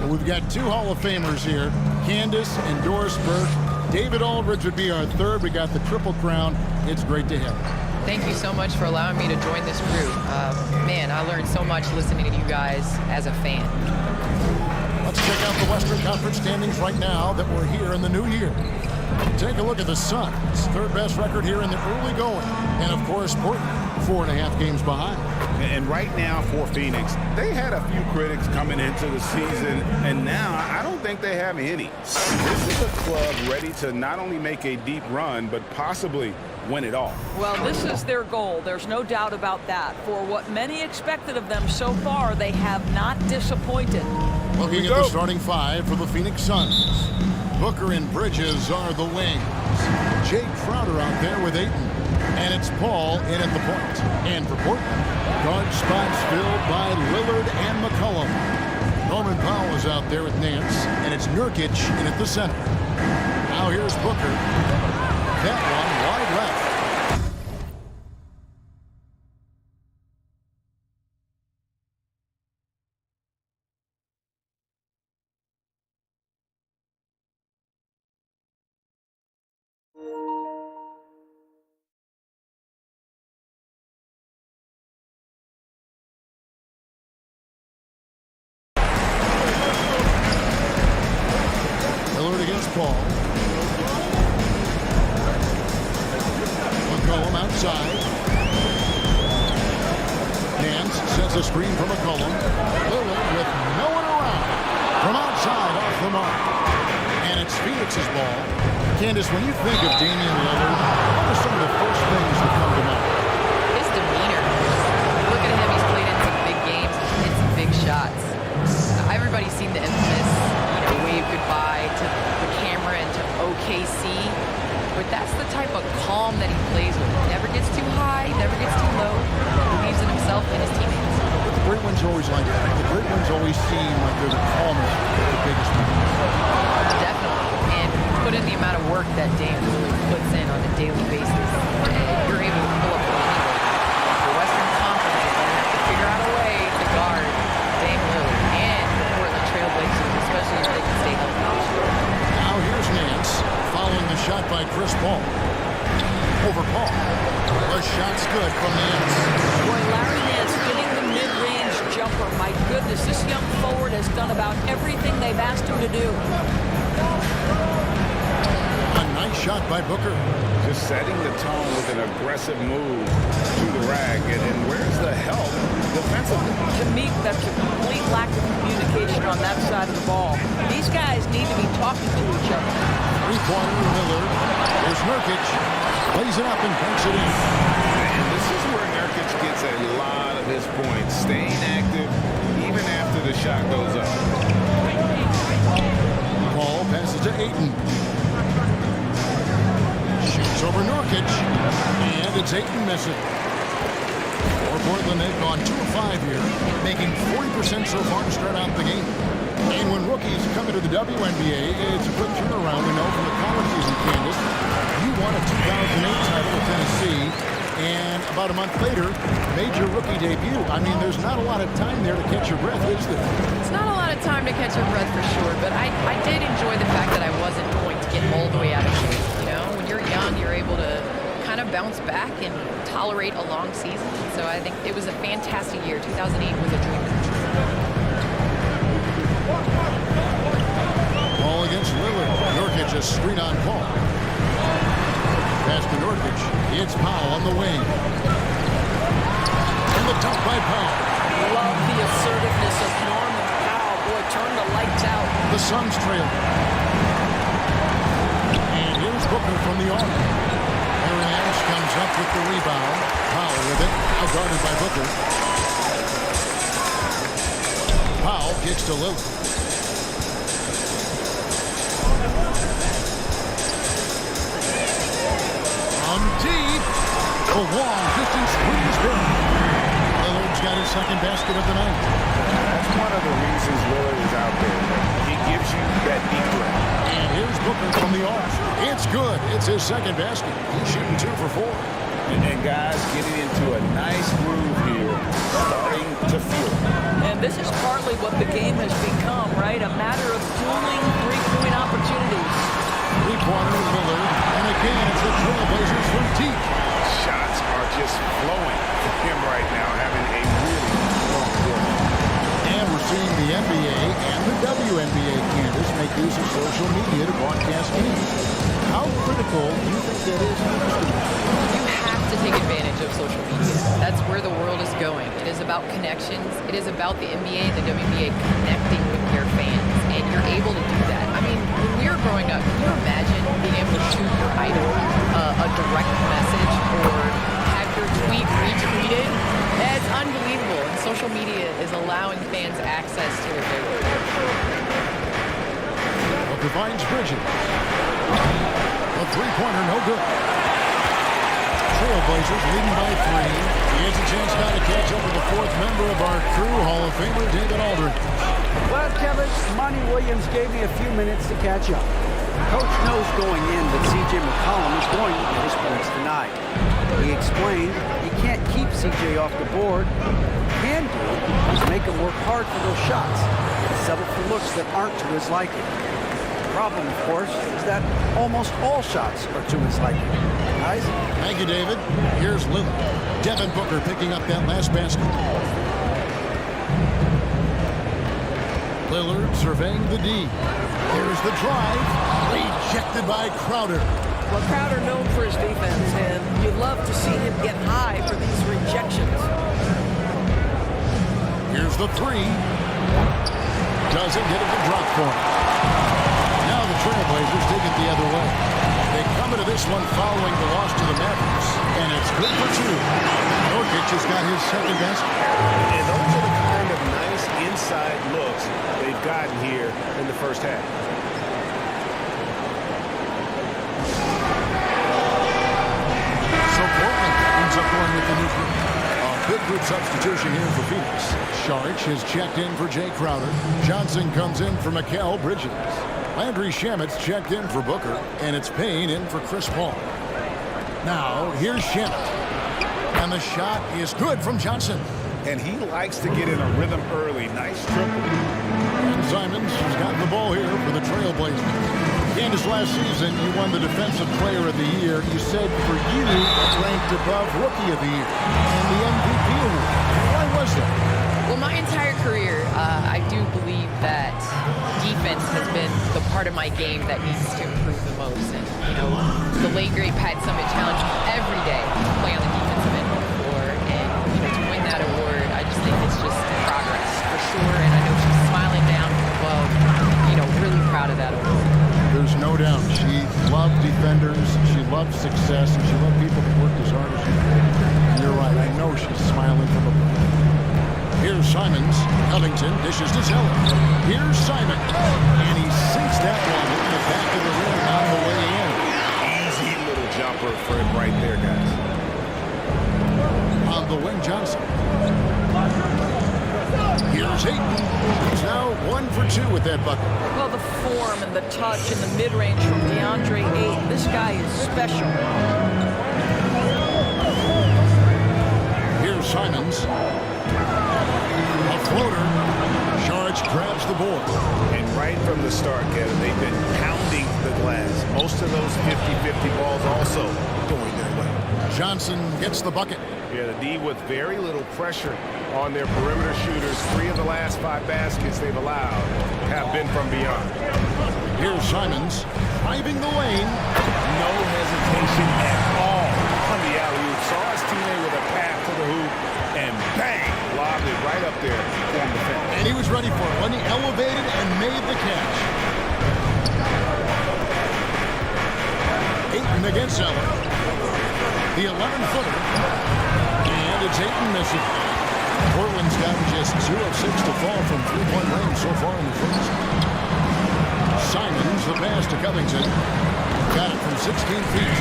Well, we've got two Hall of Famers here, Candace and Doris Burke. David Aldridge would be our third. We got the Triple Crown. It's great to have you. Thank you so much for allowing me to join this group. Man, I learned so much listening to you guys as a fan. Let's check out the Western Conference standings right now that we're here in the new year. Take a look at the Suns, third best record here in the early going. And, of course, Portland, 4.5 games behind. And right now for Phoenix, they had a few critics coming into the season, and now I don't think they have any. This is a club ready to not only make a deep run, but possibly win it all. Well, this is their goal. There's no doubt about that. For what many expected of them so far, they have not disappointed. Looking at the starting five for the Phoenix Suns. Booker and Bridges are the wings. Jay Crowder out there with Ayton. And it's Paul in at the point. And for Portland, guard spots filled by Lillard and McCollum. Norman Powell is out there with Nance. And it's Nurkic in at the center. Now here's Booker. That one wide left. Paul. McCollum outside. Nance sends a screen from McCollum. Lillard with no one around. From outside, off the mark. And it's Phoenix's ball. Candace, when you think of Damian Lillard, what are some of the first things that come to mind? His demeanor. Look at him. He's played in some big games and hit some big shots. Everybody's seen the infamous, wave goodbye to the camera and to OKC. But that's the type of calm that he plays with. Never gets too high, never gets too low. Believes in himself and his teammates. But the great ones are always like that. The great ones always seem like they're the calmest, the biggest ones. Definitely. And put in the amount of work that Dame really puts in on a daily basis. And you're able to pull up the angle. The Western Conference is going to have to figure out a way to guard Dame Lillard and the Portland Trailblazers, especially if they can stay healthy. Now here's Nance following the shot by Chris Paul. Over Paul. The shot's good from Nance. Boy, Larry Nance hitting the mid-range jumper. My goodness, this young forward has done about everything they've asked him to do. A nice shot by Booker. Just setting the tone with an aggressive move to the rack. And where's the help defensively? To me, that's a complete lack of communication on that side of the ball. These guys need to be talking to each other. Three-pointer Lillard. There's Nurkic. Plays it up and banks it in. And this is where Nurkic gets a lot of his points. Staying active even after the shot goes up. Paul passes to Ayton. Shoots over Nurkic. And it's Ayton missing. For Portland, they've gone 2 of 5 here, making 40% so far to start out the game. And when rookies come into the WNBA, it's a quick turnaround. We know from the college season, Candace, you won a 2008 title with Tennessee, and about a month later, made your rookie debut. I mean, there's not a lot of time there to catch your breath, is there? It's not a lot of time to catch your breath for sure, but I did enjoy the fact that I wasn't going to get all the way out of shape. When you're young, you're able to kind of bounce back and tolerate a long season. So I think it was a fantastic year. 2008 was a dream. Ball against Lillard. Nurkic a screen on Paul. Pass to Nurkic. It's Powell on the wing. And the dunk by Powell. Love the assertiveness of Norman Powell. Boy, turn the lights out. The Suns trail. Booker from the arc. Aaron Ashe comes up with the rebound. Powell with it. Now guarded by Booker. Powell kicks to Lillard. From deep. A long distance squeeze good. Lillard's got his second basket of the night. That's one of the reasons Lillard is out there. He gives you that deep threat. And here's Booker from the arc. It's good. It's his second basket. He's shooting 2 for 4. And guys getting into a nice groove here, starting to feel it. And this is partly what the game has become, right? A matter of dueling three-point opportunities. Three-pointer Lillard. And again, it's the Trailblazers from deep. Shots are just flowing for him right now, having a really strong quarter. And we're seeing the NBA and the WNBA campus make use of social media to broadcast games. How critical do you think that is? You have to take advantage of social media. That's where the world is going. It is about connections. It is about the NBA and the WNBA connecting with their fans. And you're able to do that. I mean, when we were growing up, can you imagine being able to shoot your idol a direct message or have your tweet retweeted? That's unbelievable. And social media is allowing fans access to it. Booker finds Bridges. A three-pointer, no good. Trailblazers leading by 3. He has a chance now to catch up with the 4th member of our crew, Hall of Famer David Aldridge. Well, Kevin, Monty Williams gave me a few minutes to catch up. Coach knows going in that C.J. McCollum is going to get his points tonight. He explained he can't keep C.J. off the board. What he can do is make him work hard for those shots and settle for looks that aren't to his liking. The problem, of course, is that almost all shots are to his liking. Guys? Thank you, David. Here's Lillard. Devin Booker picking up that last basket. Lillard surveying the D. Here's the drive. Rejected by Crowder. Well, Crowder known for his defense, and you love to see him get high for these rejections. Here's the 3. Doesn't get it to drop for him. Now the Trailblazers take it the other way. They come into this one following the loss to the Mavericks, and it's good for 2. Jokic has got his second basket. And those are the kind of nice inside looks they've gotten here in the first half. So Portland ends up going with the neutral. A big group substitution here for Phoenix. Saric has checked in for Jay Crowder. Johnson comes in for Mikal Bridges. Landry Shamet's checked in for Booker, and it's Payne in for Chris Paul. Now, here's Shamet. And the shot is good from Johnson. And he likes to get in a rhythm early. Nice triple. And Simons has got the ball here for the Trailblazers. Candace, last season, you won the Defensive Player of the Year. You said for you, ranked above Rookie of the Year and the MVP award. Why was that? Well, my entire career, I do believe that defense has been the part of my game that needs to improve the most. And, you know, the late great Pat Summitt challenged me every day to play on the defensive end of the floor. And, you know, to win that award, I just think it's just progress for sure. And I know she's smiling down below, you know, really proud of that award. There's no doubt. She loved defenders, she loved success, and she loved people who worked as hard as she did. And you're right, I know she's smiling from above. Here's Simons. Covington dishes to Zeller. Here's Simon. And he sinks that one in the back of the rim on the way in. Easy little jumper for him right there, guys. On the wing, Johnson. Here's Ayton. He's now 1 for 2 with that bucket. Well, the form and the touch and the mid-range from DeAndre Ayton. This guy is special. Here's Simons. A floater. Saric grabs the board. And right from the start, Kevin, they've been pounding the glass. Most of those 50-50 balls also going their way. Johnson gets the bucket. Yeah, the D with very little pressure on their perimeter shooters. 3 of the last 5 baskets they've allowed have been from beyond. Here's Simons driving the lane. No hesitation at all on the alley-oop. Saw his teammate with a pass to the hoop, and bang, lobbed it right up there on the fence. And he was ready for it when he elevated and made the catch. Ayton against Zeller. The 11-footer. And it's Ayton missing. Portland's gotten just 2 of 6 to fall from three-point range so far in the first. Simons, the pass to Covington. Got it from 16 feet.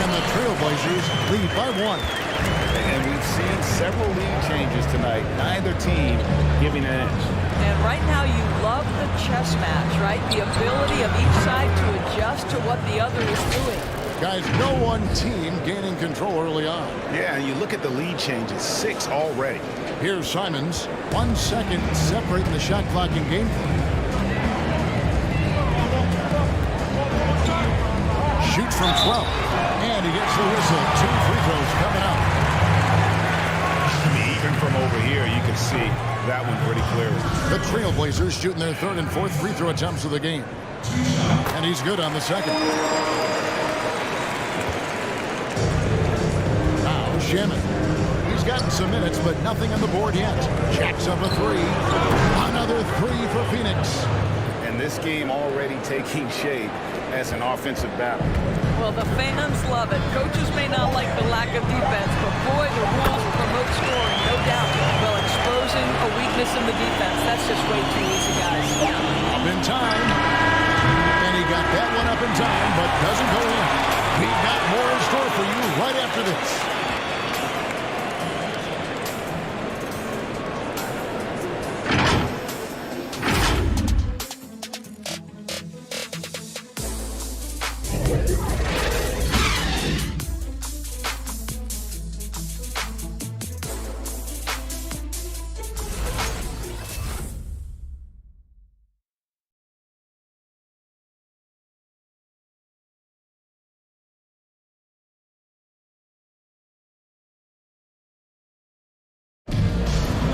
And the Trailblazers lead by 1. And we've seen several lead changes tonight. Neither team giving an edge. And right now you love the chess match, right? The ability of each side to adjust to what the other is doing. Guys, no one team gaining control early on. Yeah, and you look at the lead changes, 6 already. Here's Simons. 1 second separating the shot clock and game play. Shoots from 12. And he gets the whistle. 2 free throws coming up. I mean, even from over here, you can see that one pretty clearly. The Trailblazers shooting their 3rd and 4th free throw attempts of the game. And he's good on the 2nd. Now, Shaman. He's gotten some minutes, but nothing on the board yet. Jacks up a 3. Another 3 for Phoenix. And this game already taking shape as an offensive battle. Well, the fans love it. Coaches may not like the lack of defense, but boy, the rules promote scoring, no doubt. Well, exposing a weakness in the defense, that's just way too easy, guys. Up in time. And he got that one up in time, but doesn't go in. We've got more in store for you right after this.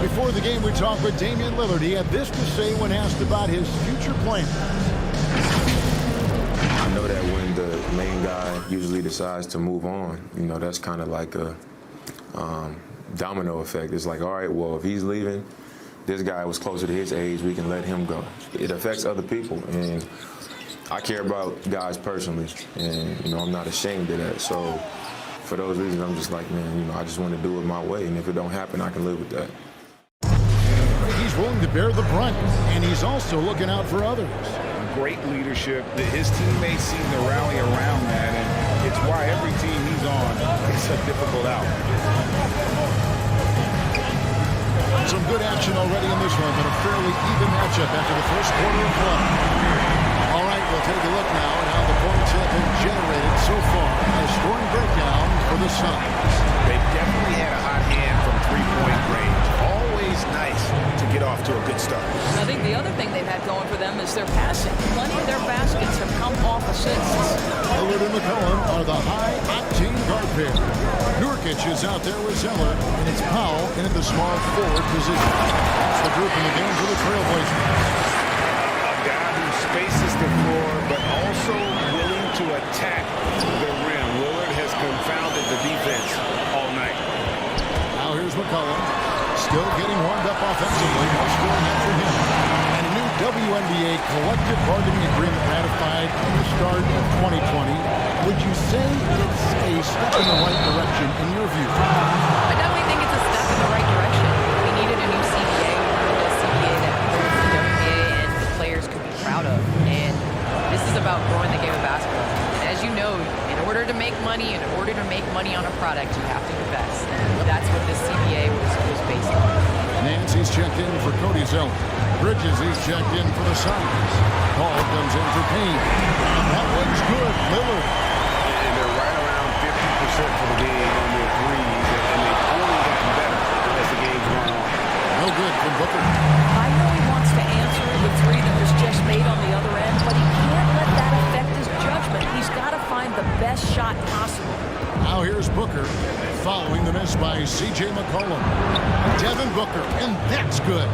Before the game, we talked with Damian Lillard. He had this to say when asked about his future plans. I know that when the main guy usually decides to move on, you know, that's kind of like a domino effect. It's like, all right, well, if he's leaving, this guy was closer to his age, we can let him go. It affects other people, and I care about guys personally, and, you know, I'm not ashamed of that. So for those reasons, I'm just like, man, you know, I just want to do it my way, and if it don't happen, I can live with that. He's willing to bear the brunt, and he's also looking out for others. Great leadership. His teammates seem to rally around that, and it's why every team he's on is a difficult out. Some good action already in this one, but a fairly even matchup after the first quarter of play. All right, we'll take a look now at how the points have been generated so far. A scoring breakdown for the Suns. They've definitely had a hot hand from three-point range. Always nice to get off to a good start. I think the other thing they've had going for them is their passing. Plenty of their baskets have come off assists. Lillard and McCollum are the high-octane guard pair. Nurkic is out there with Zeller, and it's Powell in at the small forward position. That's the group in the game for the Trailblazers. A guy who spaces the floor, but also willing to attack the rim. Lillard has confounded the defense all night. Now here's McCollum. Still getting warmed up offensively. No scoring yet for him. And a new WNBA collective bargaining agreement ratified at the start of 2020. Would you say it's a step in the right direction in your view? I definitely think it's a step in the right direction. We needed a new CBA. We needed a CBA that holds the WNBA and the players could be proud of. And this is about growing the game of basketball. And as you know, in order to make money, in order to make money on a product, you have to invest. And that's what this CBA was based on. Nancy's checked in for Cody Zeller. Bridges is checked in for the Suns. Paul comes in for Payne. That one's good. Lillard. And they're right around 50% for the game on their threes, and they've only gotten better as the game's gone on. No good from Booker. I know he wants to answer the three that was just made on the other end, but he can't let that affect his judgment. He's got to find the best shot possible. Now here's Booker, following the miss by C.J. McCollum. Devin Booker, and that's good.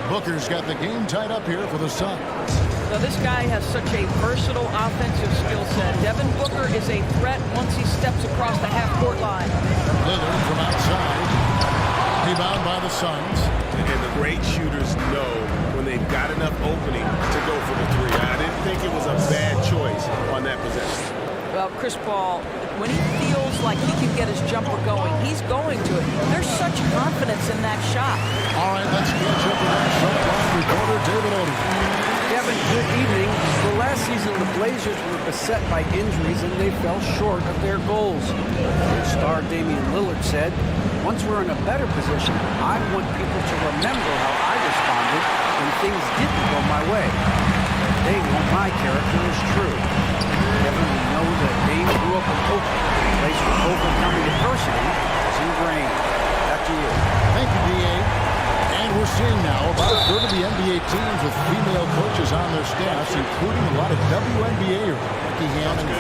Booker's got the game tied up here for the Suns. Now this guy has such a versatile offensive skill set. Devin Booker is a threat once he steps across the half-court line. Lillard from outside. Rebound by the Suns. And the great shooters know when they've got enough opening to go for the three. I didn't think it was a bad choice on that possession. Well, Chris Paul, when he feels like he can get his jumper going, he's going to it. There's such confidence in that shot. All right, let's catch up with our shot reporter, David Odie. Kevin, good evening. Well, last season, the Blazers were beset by injuries, and they fell short of their goals. Star Damian Lillard said, "Once we're in a better position, I want people to remember how I responded when things didn't go my way. They know my character is true." Kevin, we know that Dame grew up in Oakland, a place where overcoming adversity is ingrained. Back to you. Thank you, D.A. And we're seeing now about a third of the NBA teams with female coaches on their staffs, including a lot of WNBAers. Becky Hammond,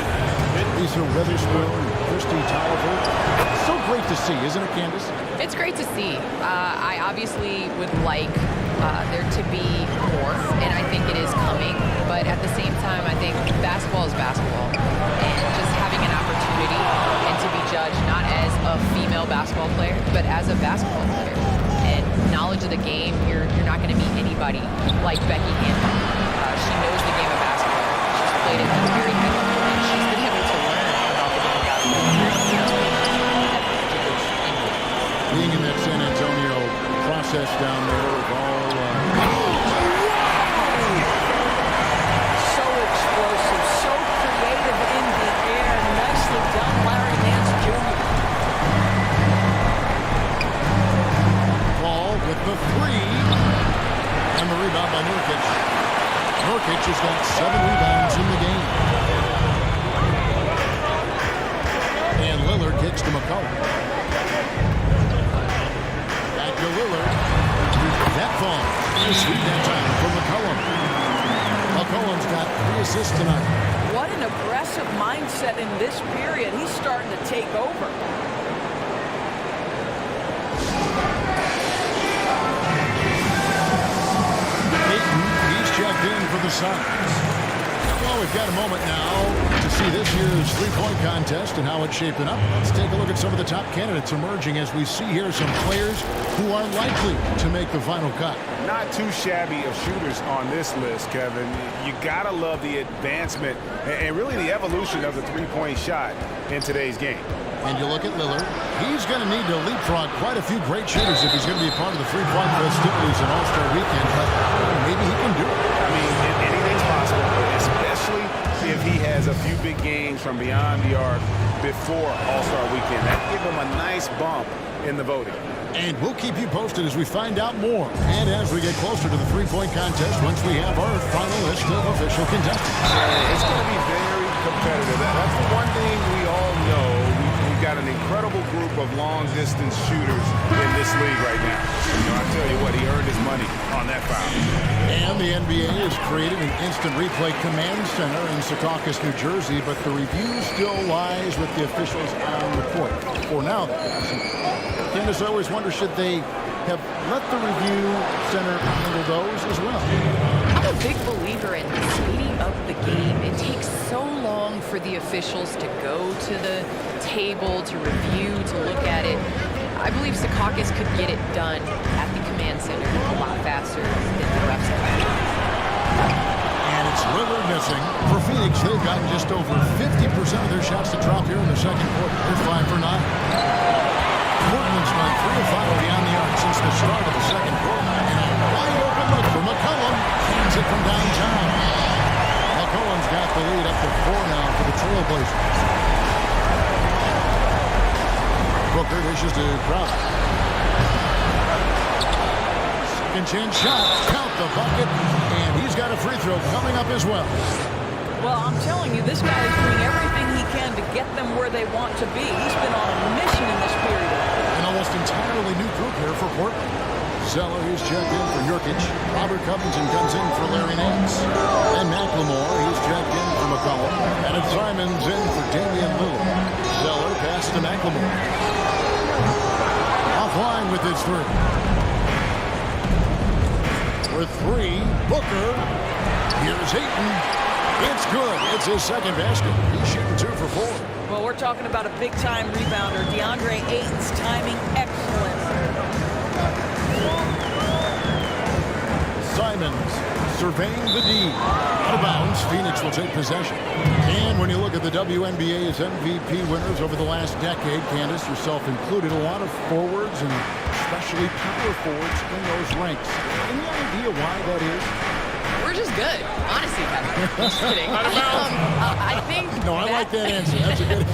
Lisa Witherspoon, Christy Tolliver. So great to see, isn't it, Candace? It's great to see. I obviously would like there to be more, and I think it is coming. But at the same time, I think basketball is basketball. And just having an opportunity and to be judged not as a female basketball player, but as a basketball player. And knowledge of the game, you're not going to meet anybody like Becky Hammond. She knows the game of basketball. She's played it at a very high level, and she's been able to learn about the game of basketball very young at a particular age. Being in that San Antonio process down there with all... So explosive, so creative in the air. Nicely done, Larry Nance Jr. Ball with the three. And the rebound by Nurkic. Nurkic has got 7 rebounds in the game. And Lillard kicks to McCollum. Back to Lillard. That fall is sweet that time for McCollum. McCollum's got 3 assists tonight. What an aggressive mindset in this period. He's starting to take over. He's checked in for the Suns. Well, we've got a moment now to see this year's three-point contest and how it's shaping up. Let's take a look at some of the top candidates emerging as we see here some players who are likely to make the final cut. Not too shabby of shooters on this list, Kevin. You gotta love the advancement and really the evolution of the three-point shot in today's game. And you look at Lillard, he's going to need to leapfrog quite a few great shooters if he's going to be a part of the three-point festivities in All-Star Weekend, but maybe he can do it. I mean, anything's possible, especially if he has a few big games from beyond the arc before All-Star Weekend. That give him a nice bump in the voting. And we'll keep you posted as we find out more. And as we get closer to the three-point contest, once we have our final list of official contestants. It's going to be very competitive. That's the one thing we all know. We've got an incredible group of long-distance shooters in this league right now. I tell you what, he earned his money on that foul. And the NBA has created an instant replay command center in Secaucus, New Jersey, but the review still lies with the officials on the court. For now, Candace, I always wonder, should they have let the review center handle those as well? I'm a big believer in speeding up the game. It takes so long for the officials to go to the table, to review, to look at it. I believe Secaucus could get it done at the command center a lot faster than the refs have. And it's Lillard missing. For Phoenix, they've gotten just over 50% of their shots to drop here in the second quarter. They're 5 for 9. Portland's gone 3 of 5 beyond the arc since the start of the second quarter. And a wide open look for McCollum. Hands it from downtown. McCollum's got the lead up to 4 now for the Trailblazers. Booker wishes to drop. Second chance shot. Count the bucket. And he's got a free throw coming up as well. Well, I'm telling you, this guy is doing everything he can to get them where they want to be. He's been on a mission in this period. An almost entirely new group here for Portland. Zeller, he's checked in for Nurkic. Robert Covington comes in for Larry Nance. And McLemore, he's checked in for McCollum. And it's Simon's in for Damian Lillard. Zeller passes to McLemore. Offline with his three. For 3, Booker. Here's Ayton. It's good. It's his second basket. He's shooting 2 for 4. Well, we're talking about a big-time rebounder. DeAndre Ayton's timing excellent. Simons surveying the D. Out of bounds, Phoenix will take possession. And when you look at the WNBA's MVP winners over the last decade, Candace, yourself included, a lot of forwards and especially power forwards in those ranks. Any idea why that is? We're just good, honestly, Kevin. Just kidding. I think. No, I like that answer. That's a good.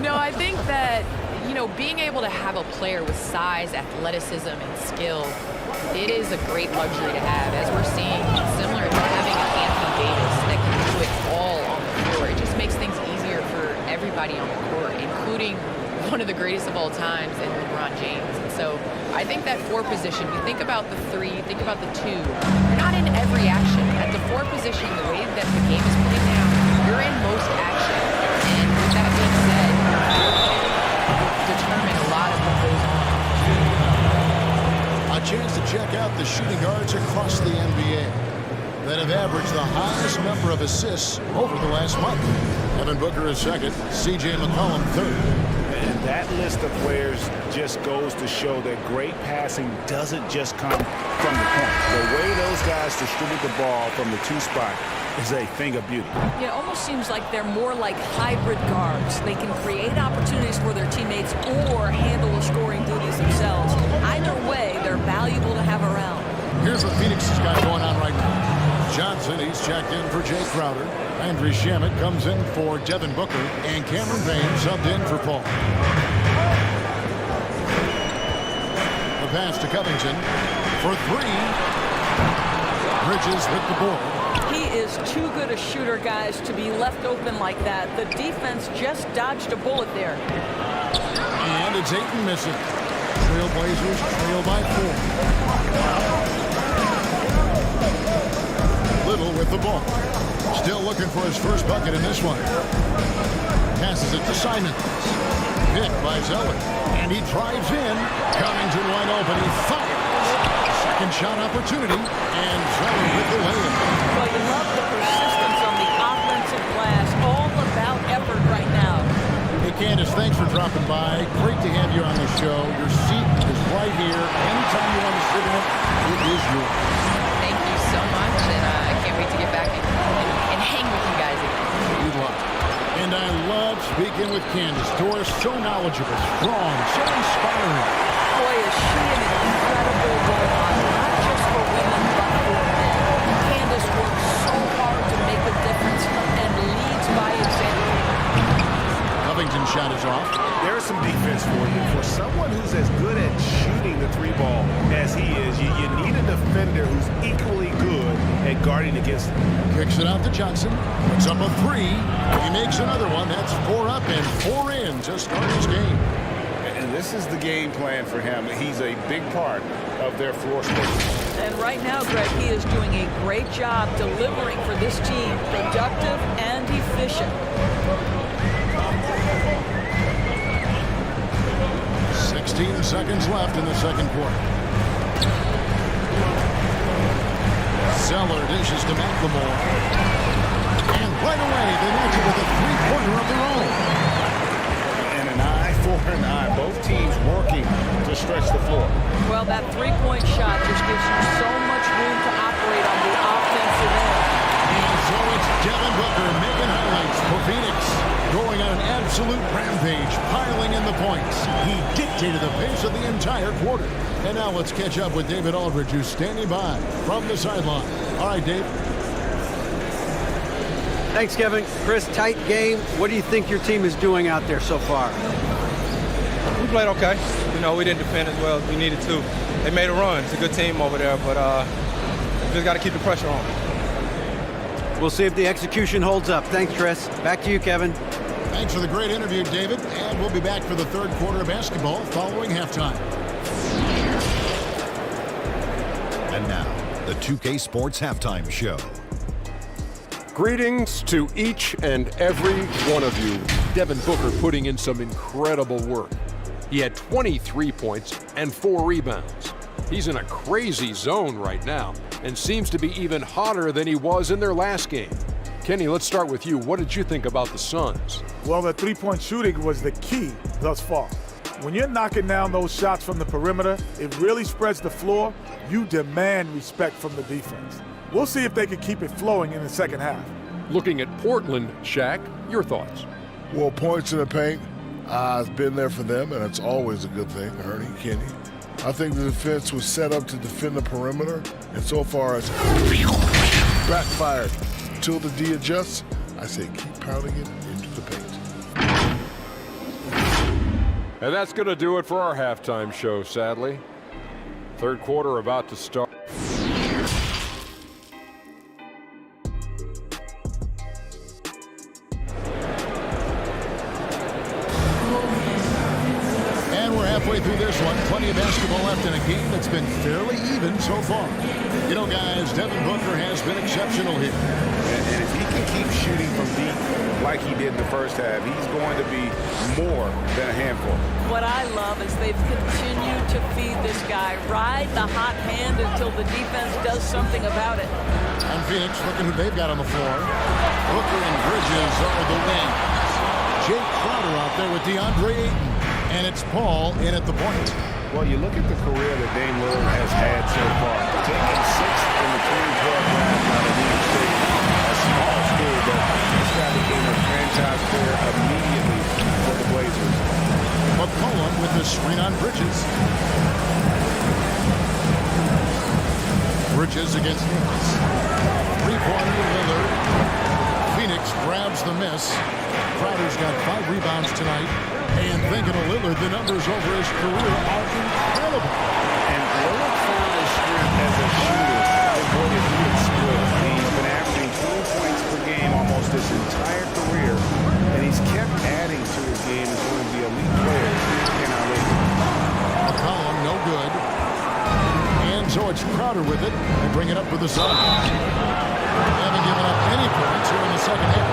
No, I think that, you know, being able to have a player with size, athleticism, and skill, it is a great luxury to have, as we're seeing, similar to having an Anthony Davis that can do it all on the floor. It just makes things easier for everybody on the court, including one of the greatest of all times in LeBron James. And so I think that 4 position, you think about the 3, you think about the 2, you're not in every action. At the 4 position, the way that the game is played now, you're in most action. And with that being said, you'll determine a lot of what goes on. A chance to check out the shooting guards across the NBA that have averaged the highest number of assists over the last month. Devin Booker is second, C.J. McCollum third. And that list of players just goes to show that great passing doesn't just come from the point. The way those guys distribute the ball from the 2 spot is a thing of beauty. Yeah, it almost seems like they're more like hybrid guards. They can create opportunities for their teammates or handle the scoring duties themselves. Either way, they're valuable to have around. Here's what Phoenix has got going on right now. Johnson, he's checked in for Jay Crowder. Andrew Shamet comes in for Devin Booker. And Cameron Payne subbed in for Paul. The pass to Covington for 3. Bridges with the board. He is too good a shooter, guys, to be left open like that. The defense just dodged a bullet there. And it's Ayton missing. Trailblazers trail by 4. Little with the ball. Still looking for his first bucket in this one. Passes it to Simons. Hit by Zeller. And he drives in. Covington wide open. He fires. Second shot opportunity. And Zeller with the layup. Well, you love the persistence on the offensive glass. All about effort right now. Hey, Candace, thanks for dropping by. Great to have you on the show. Your seat is right here. Anytime you want to sit in it, it is yours. Thank you so much, and I can't wait to get back and hang with you guys again. Good luck. And I love speaking with Candace. Doris, so knowledgeable, strong, so inspiring. Boy, is she an incredible role model, not just for women, but for men. Candace works so hard to make a difference and leads by example. Covington shot is off. There's some defense for you. For someone who's as good at shooting the 3 ball as he is, you need a defender who's equally good at guarding against him. Kicks it out to Johnson. Puts up a 3. He makes another one. That's 4 up and 4 in to start his game. And this is the game plan for him. He's a big part of their floor space. And right now, Greg, he is doing a great job delivering for this team, productive and efficient. 16 seconds left in the second quarter. Zeller dishes to McLemore. And right away, they match it with a 3-pointer of their own. And an eye for an eye. Both teams working to stretch the floor. Well, that 3-point shot just gives you so much room to operate on the offensive end. And so it's Devin Booker making highlights for Phoenix. Going on an absolute rampage, piling in the points. He dictated the pace of the entire quarter. And now let's catch up with David Aldridge, who's standing by from the sideline. All right, Dave. Thanks, Kevin. Chris, tight game. What do you think your team is doing out there so far? We played okay. You know, we didn't defend as well as we needed to. They made a run. It's a good team over there, but we just got to keep the pressure on. We'll see if the execution holds up. Thanks, Chris. Back to you, Kevin. Thanks for the great interview, David. And we'll be back for the third quarter of basketball following halftime. And now, the 2K Sports Halftime Show. Greetings to each and every one of you. Devin Booker putting in some incredible work. He had 23 points and 4 rebounds. He's in a crazy zone right now and seems to be even hotter than he was in their last game. Kenny, let's start with you. What did you think about the Suns? Well, the three-point shooting was the key thus far. When you're knocking down those shots from the perimeter, it really spreads the floor. You demand respect from the defense. We'll see if they can keep it flowing in the second half. Looking at Portland, Shaq, your thoughts? Well, points in the paint, I've been there for them, and it's always a good thing, Ernie, Kenny. I think the defense was set up to defend the perimeter, and so far it's backfired. Until the D adjusts, I say keep pounding it into the paint. And that's going to do it for our halftime show, sadly. Third quarter about to start. Halfway through this one, plenty of basketball left in a game that's been fairly even so far. You know, guys, Devin Booker has been exceptional here. And if he can keep shooting from deep like he did in the first half, he's going to be more than a handful. What I love is they've continued to feed this guy, ride the hot hand until the defense does something about it. And Phoenix, looking who they've got on the floor. Booker and Bridges are the wings. Jake Crowder out there with DeAndre Ayton. And it's Paul in at the point. Well, you look at the career that Dame Lillard has had so far. Taking sixth in the 2012 draft out of New York State, a small school, but this guy became a franchise player immediately for the Blazers. McCollum with the screen on Bridges. Bridges against Nichols. Three-pointer Lillard. Phoenix grabs the miss. Crowder's got 5 rebounds tonight. And thinking of Lillard, the numbers over his career are incredible. And Lillard found his strength as a shooter. Boy, if he had split. He's been averaging 20 points per game almost his entire career. And he's kept adding to his game as one of the elite players in our league. McCollum, no good. And so it's Crowder with it. They bring it up for the Suns. They haven't given up any points here in the second half.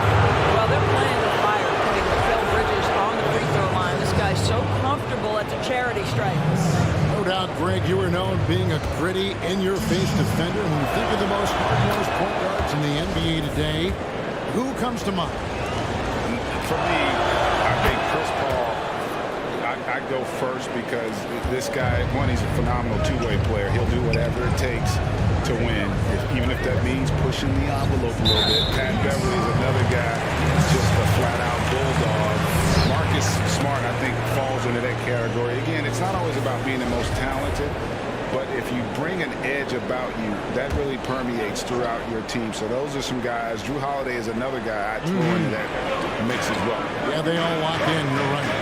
Well, they're playing with fire, putting Phil Bridges on the free throw line. This guy's so comfortable at the charity stripes. No doubt, Greg, you are known being a gritty, in-your-face defender. When you think of the most hard-nosed point guards in the NBA today, who comes to mind? For me, I think Chris Paul. I go first because this guy, one, he's a phenomenal two-way player. He'll do whatever it takes to win, even if that means pushing the envelope a little bit. Pat Beverly is another guy, just a flat-out bulldog. Marcus Smart, I think, falls into that category. Again, it's not always about being the most talented, but if you bring an edge about you, that really permeates throughout your team. So those are some guys. Drew Holiday is another guy I'd throw into that mix as well. Yeah, they all lock in. You're right.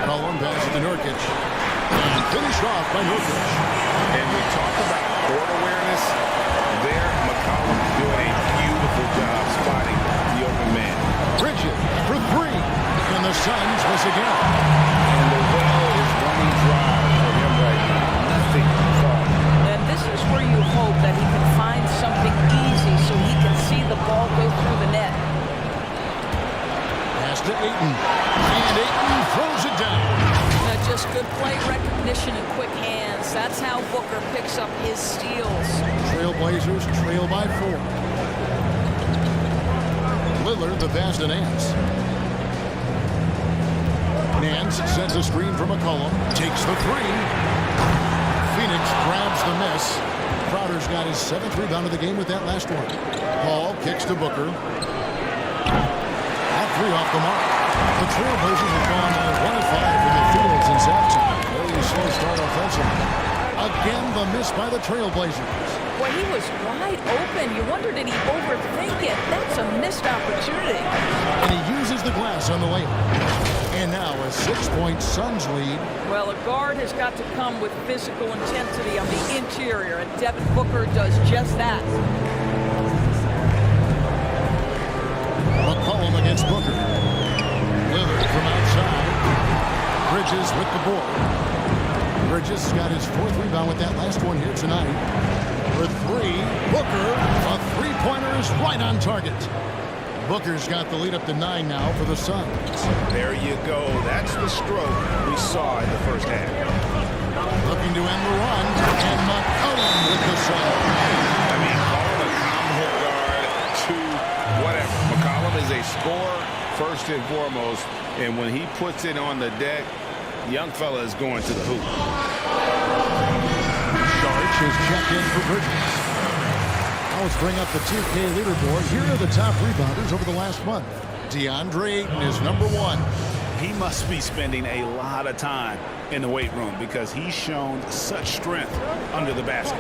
Colin passes to Nurkic. And finished off by Nurkic. And we talk about court awareness. There, McCollum is doing a beautiful job spotting the open man. Bridges for 3. And the Suns miss again. And the well is running dry for him right now. Nothing falling. And this is where you hope that he can find something easy so he can see the ball go through the net. Pass to Ayton. And Ayton throws it down. Now just good play recognition and quick hands. That's how Booker picks up his steals. Trailblazers trail by 4. Lillard, the pass to Nance. Nance sends a screen from McCollum. Takes the 3. Phoenix grabs the miss. Crowder's got his 7th rebound of the game with that last one. Paul kicks to Booker. At 3 off the mark. The Trailblazers have gone 1 of 5 from the field since halftime. Very slow start offensively. Again, the miss by the Trailblazers. Boy, he was wide open. You wonder, did he overthink it? That's a missed opportunity. And he uses the glass on the layup. And now a 6-point Suns lead. Well, a guard has got to come with physical intensity on the interior, and Devin Booker does just that. McCollum against Booker. Lillard from outside. Bridges with the board. Bridges got his 4th rebound with that last one here tonight. The 3, Booker, a 3-pointer is right on target. Booker's got the lead up to 9 now for the Suns. There you go. That's the stroke we saw in the first half. Looking to end the run, and McCollum with the shot. I mean, call him a common hook guard to whatever. McCollum is a scorer first and foremost, and when he puts it on the deck, young fella is going to the hoop. Sharch is checked in for Bridges. let's bring up the 2K leaderboard. Here are the top rebounders over the last month. DeAndre Ayton is number 1. He must be spending a lot of time in the weight room because he's shown such strength under the basket.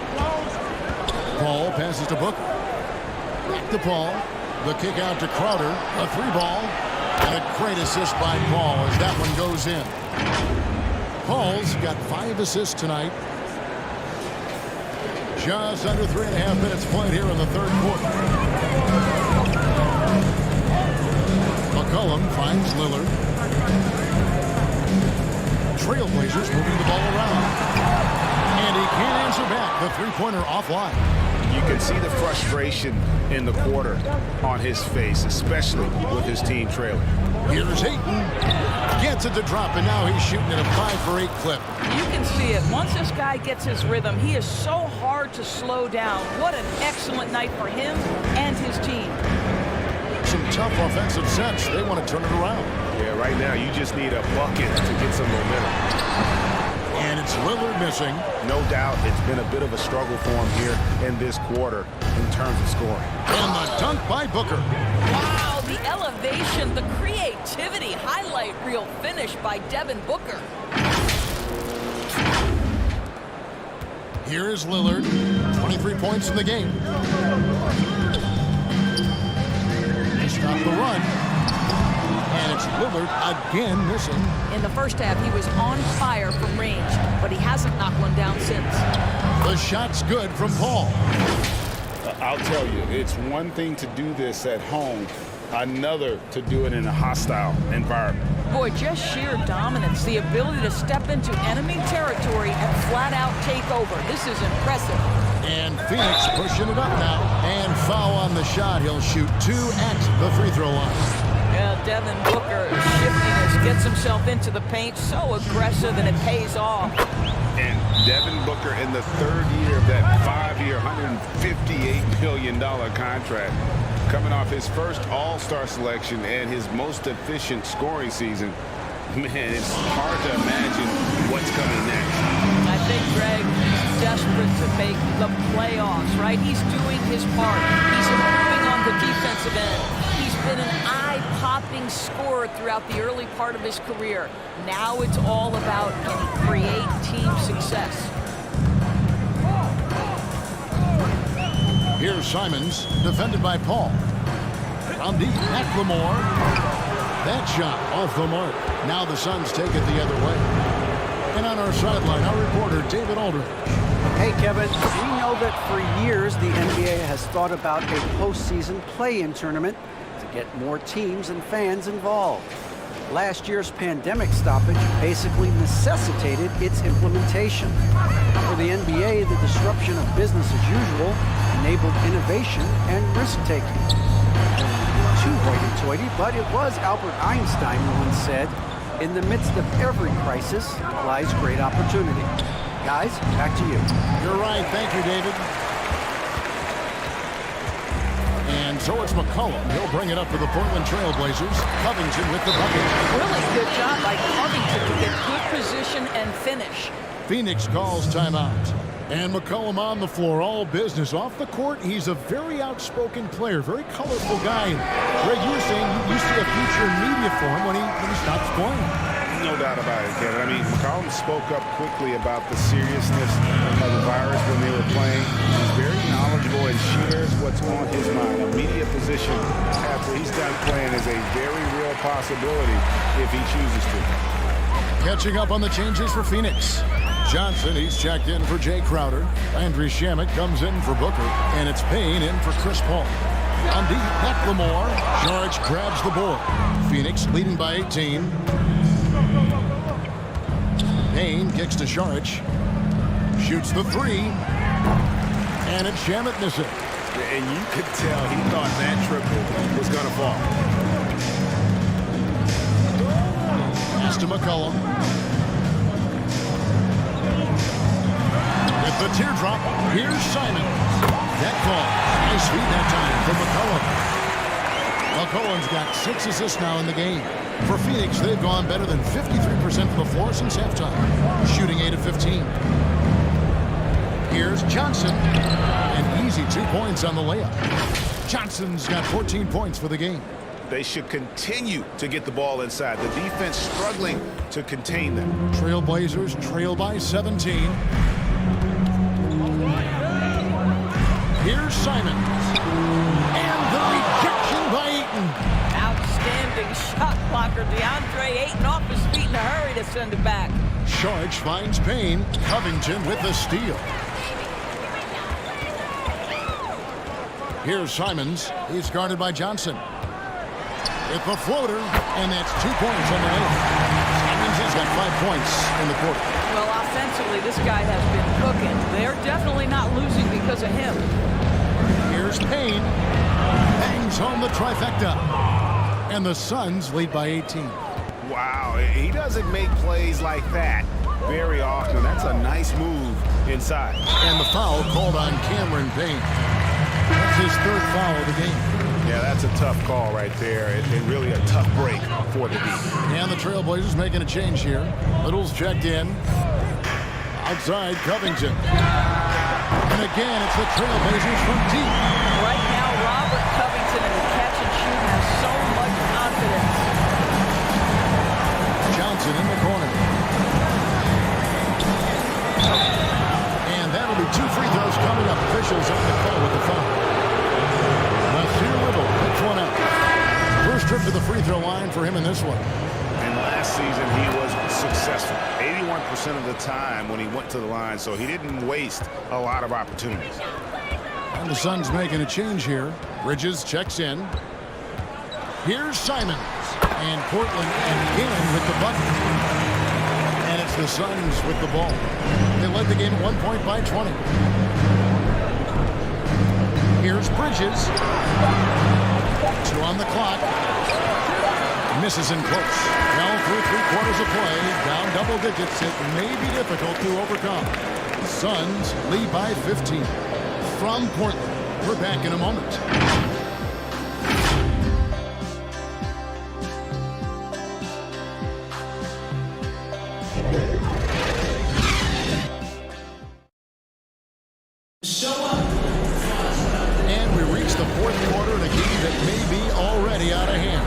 Paul passes to Booker. Back to Paul. The kick out to Crowder. A 3-ball. And a great assist by Paul as that one goes in. Paul's got 5 assists tonight. Just under 3.5 minutes played here in the third quarter. McCollum finds Lillard. Trailblazers moving the ball around. And he can't answer back. The three-pointer offline. You can see the frustration in the quarter on his face, especially with his team trailing. Here's Ayton. Gets it to drop, and now he's shooting at a 5-for-8 clip. You can see it. Once this guy gets his rhythm, he is so hard to slow down. What an excellent night for him and his team. Some tough offensive sets. They want to turn it around. Yeah, right now you just need a bucket to get some momentum. And it's Lillard missing. No doubt it's been a bit of a struggle for him here in this quarter in terms of scoring. And the dunk by Booker. Wow, the elevation, the creativity, highlight reel finish by Devin Booker. Here is Lillard. 23 points in the game. Stop the run. And it's Lillard again missing. In the first half, he was on fire from range, but he hasn't knocked one down since. The shot's good from Paul. I'll tell you, it's one thing to do this at home, another to do it in a hostile environment. Boy, just sheer dominance, the ability to step into enemy territory and flat out take over. This is impressive. And Phoenix pushing it up now. And foul on the shot. He'll shoot 2 at the free throw line. Yeah, Devin Booker shiftiness gets himself into the paint, so aggressive, and it pays off. And Devin Booker in the third year of that 5-year, $158 million contract, coming off his first All-Star selection and his most efficient scoring season. Man, it's hard to imagine what's coming next. I think Greg is desperate to make the playoffs, right? He's doing his part. He's improving on the defensive end. He's been an eye-popping scorer throughout the early part of his career. Now it's all about can he create team success. Here's Simons, defended by Paul. On deep, McLemore. That shot off the mark. Now the Suns take it the other way. And on our sideline, our reporter, David Aldridge. Hey, Kevin, we know that for years the NBA has thought about a postseason play-in tournament to get more teams and fans involved. Last year's pandemic stoppage basically necessitated its implementation. For the NBA, the disruption of business as usual enabled innovation and risk-taking. Too hoity-toity, but it was Albert Einstein who once said, "In the midst of every crisis lies great opportunity." Guys, back to you. You're right. Thank you, David. And so it's McCollum. He'll bring it up for the Portland Trailblazers. Covington with the bucket. Really good job by Covington to get good position and finish. Phoenix calls timeout. And McCollum on the floor, all business. Off the court, he's a very outspoken player, very colorful guy. Greg, you were saying you see a future in media for him when he stops playing. No doubt about it, Kevin. I mean, McCollum spoke up quickly about the seriousness of the virus when they were playing. He's very knowledgeable and shares what's on his mind. A media position after he's done playing is a very real possibility if he chooses to. Catching up on the changes for Phoenix. Johnson, he's checked in for Jay Crowder. Landry Shamet comes in for Booker. And it's Payne in for Chris Paul. On deep, McLemore. George grabs the board. Phoenix leading by 18. Payne kicks to Saric. Shoots the 3. And it's Shamet missing. And you could tell he thought that triple was going to fall. Pass to McCollum. With the teardrop, here's Simon. That ball. Nice feed that time for McCollum. McCollum's got 6 assists now in the game. For Phoenix, they've gone better than 53% from the floor since halftime, shooting 8 of 15. Here's Johnson, and he's easy 2 points on the layup. Johnson's got 14 points for the game. They should continue to get the ball inside. The defense struggling to contain them. Trailblazers trail by 17. Here's Simons. And the rejection by Ayton. Outstanding shot blocker. DeAndre Ayton off his feet in a hurry to send it back. Sharge finds Payne. Covington with the steal. Here's Simons. He's guarded by Johnson. With the floater, and that's 2 points on the layup. Simons has got 5 points in the quarter. Well, offensively, this guy has been cooking. They're definitely not losing because of him. Here's Payne. Bangs home the trifecta. And the Suns lead by 18. Wow, he doesn't make plays like that very often. That's a nice move inside. And the foul called on Cameron Payne. That's his 3rd foul of the game. Yeah, that's a tough call right there, and really a tough break for the defense. And the Trailblazers making a change here. Little's checked in. Outside, Covington. And again, it's the Trailblazers from deep. Right now, Robert Covington in the catch and shoot has so much confidence. Johnson in the corner. And that'll be 2 free throws coming up. Officials on the call with the foul. Little picks one out. First trip to the free throw line for him in this one. And last season he was successful 81% of the time when he went to the line, so he didn't waste a lot of opportunities. And the Suns making a change here. Bridges checks in. Here's Simons. And Portland again with the bucket. And it's the Suns with the ball. They led the game at 1 point by 20. Here's Bridges. 2 on the clock. Misses in close. Well, through 3 quarters of play, down double digits, it may be difficult to overcome. The Suns lead by 15. From Portland, we're back in a moment. The 4th quarter in a game that may be already out of hand.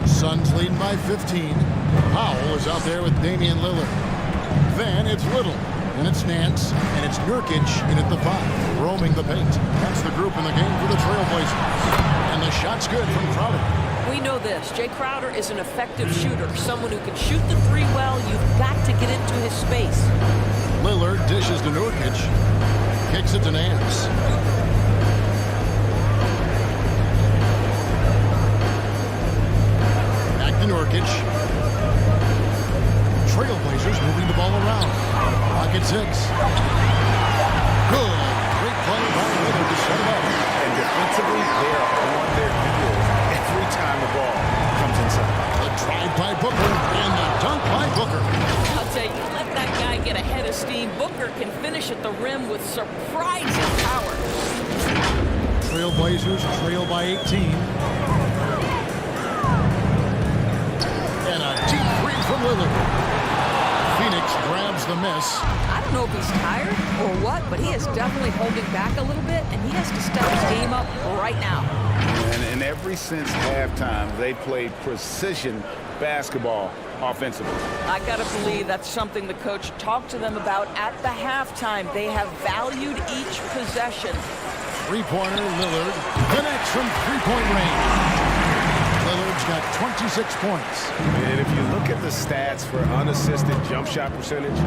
Suns leading by 15. Powell is out there with Damian Lillard. Then it's Little, and it's Nance, and it's Nurkic in at the 5, roaming the paint. That's the group in the game for the Trailblazers. And the shot's good from Crowder. We know this. Jay Crowder is an effective shooter, someone who can shoot the 3 well. You've got to get into his space. Lillard dishes to Nurkic. Kicks it to Nance. Back to Nurkic. Trailblazers moving the ball around. Pocket 6. Good. Great play by Lillard to set it up. And defensively, they are on their heels every time the ball comes inside. The drive by Booker and the dunk by Booker. I'll tell you, let that guy get ahead of steam. Booker can finish at the rim with surprising power. Trailblazers trail by 18. And a deep 3 from Lillard. Phoenix grabs the miss. I don't know if he's tired or what, but he is definitely holding back a little bit, and he has to step his game up right now. And ever since halftime, they played precision basketball offensively. I got to believe that's something the coach talked to them about at the halftime. They have valued each possession. 3-pointer, Lillard. Connects from 3-point range. Lillard's got 26 points. And if you look at the stats for unassisted jump shot percentage,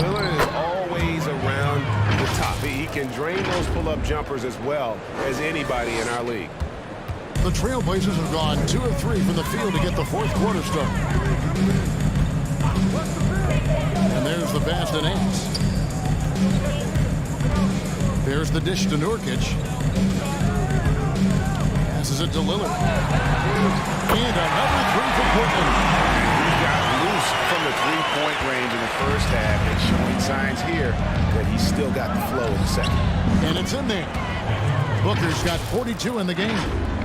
Lillard is always around the top. He can drain those pull-up jumpers as well as anybody in our league. The Trailblazers have gone 2 of 3 from the field to get the 4th quarter started. And there's the pass to Nance. There's the dish to Nurkic. Passes it to Lillard. And another 3 for Portland. He got loose from the 3-point range in the first half and showing signs here that he's still got the flow in the second. And it's in there. Booker's got 42 in the game.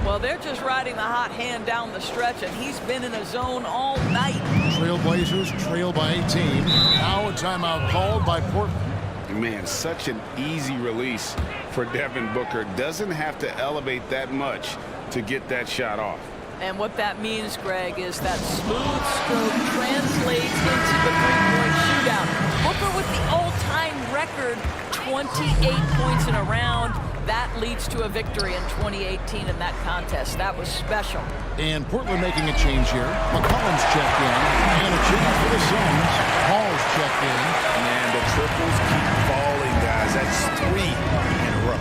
Well, they're just riding the hot hand down the stretch, and he's been in a zone all night. Trailblazers trail by 18. Now a timeout called by Portland. Man, such an easy release for Devin Booker. Doesn't have to elevate that much to get that shot off. And what that means, Greg, is that smooth stroke translates into the three-point shootout. Booker with the all-time record, 28 points in a round. That leads to a victory in 2018 in that contest. That was special. And Portland making a change here. McCollum's checked in. And a change for the Suns. Paul's checked in. And the triples keep falling, guys. That's 3 in a row.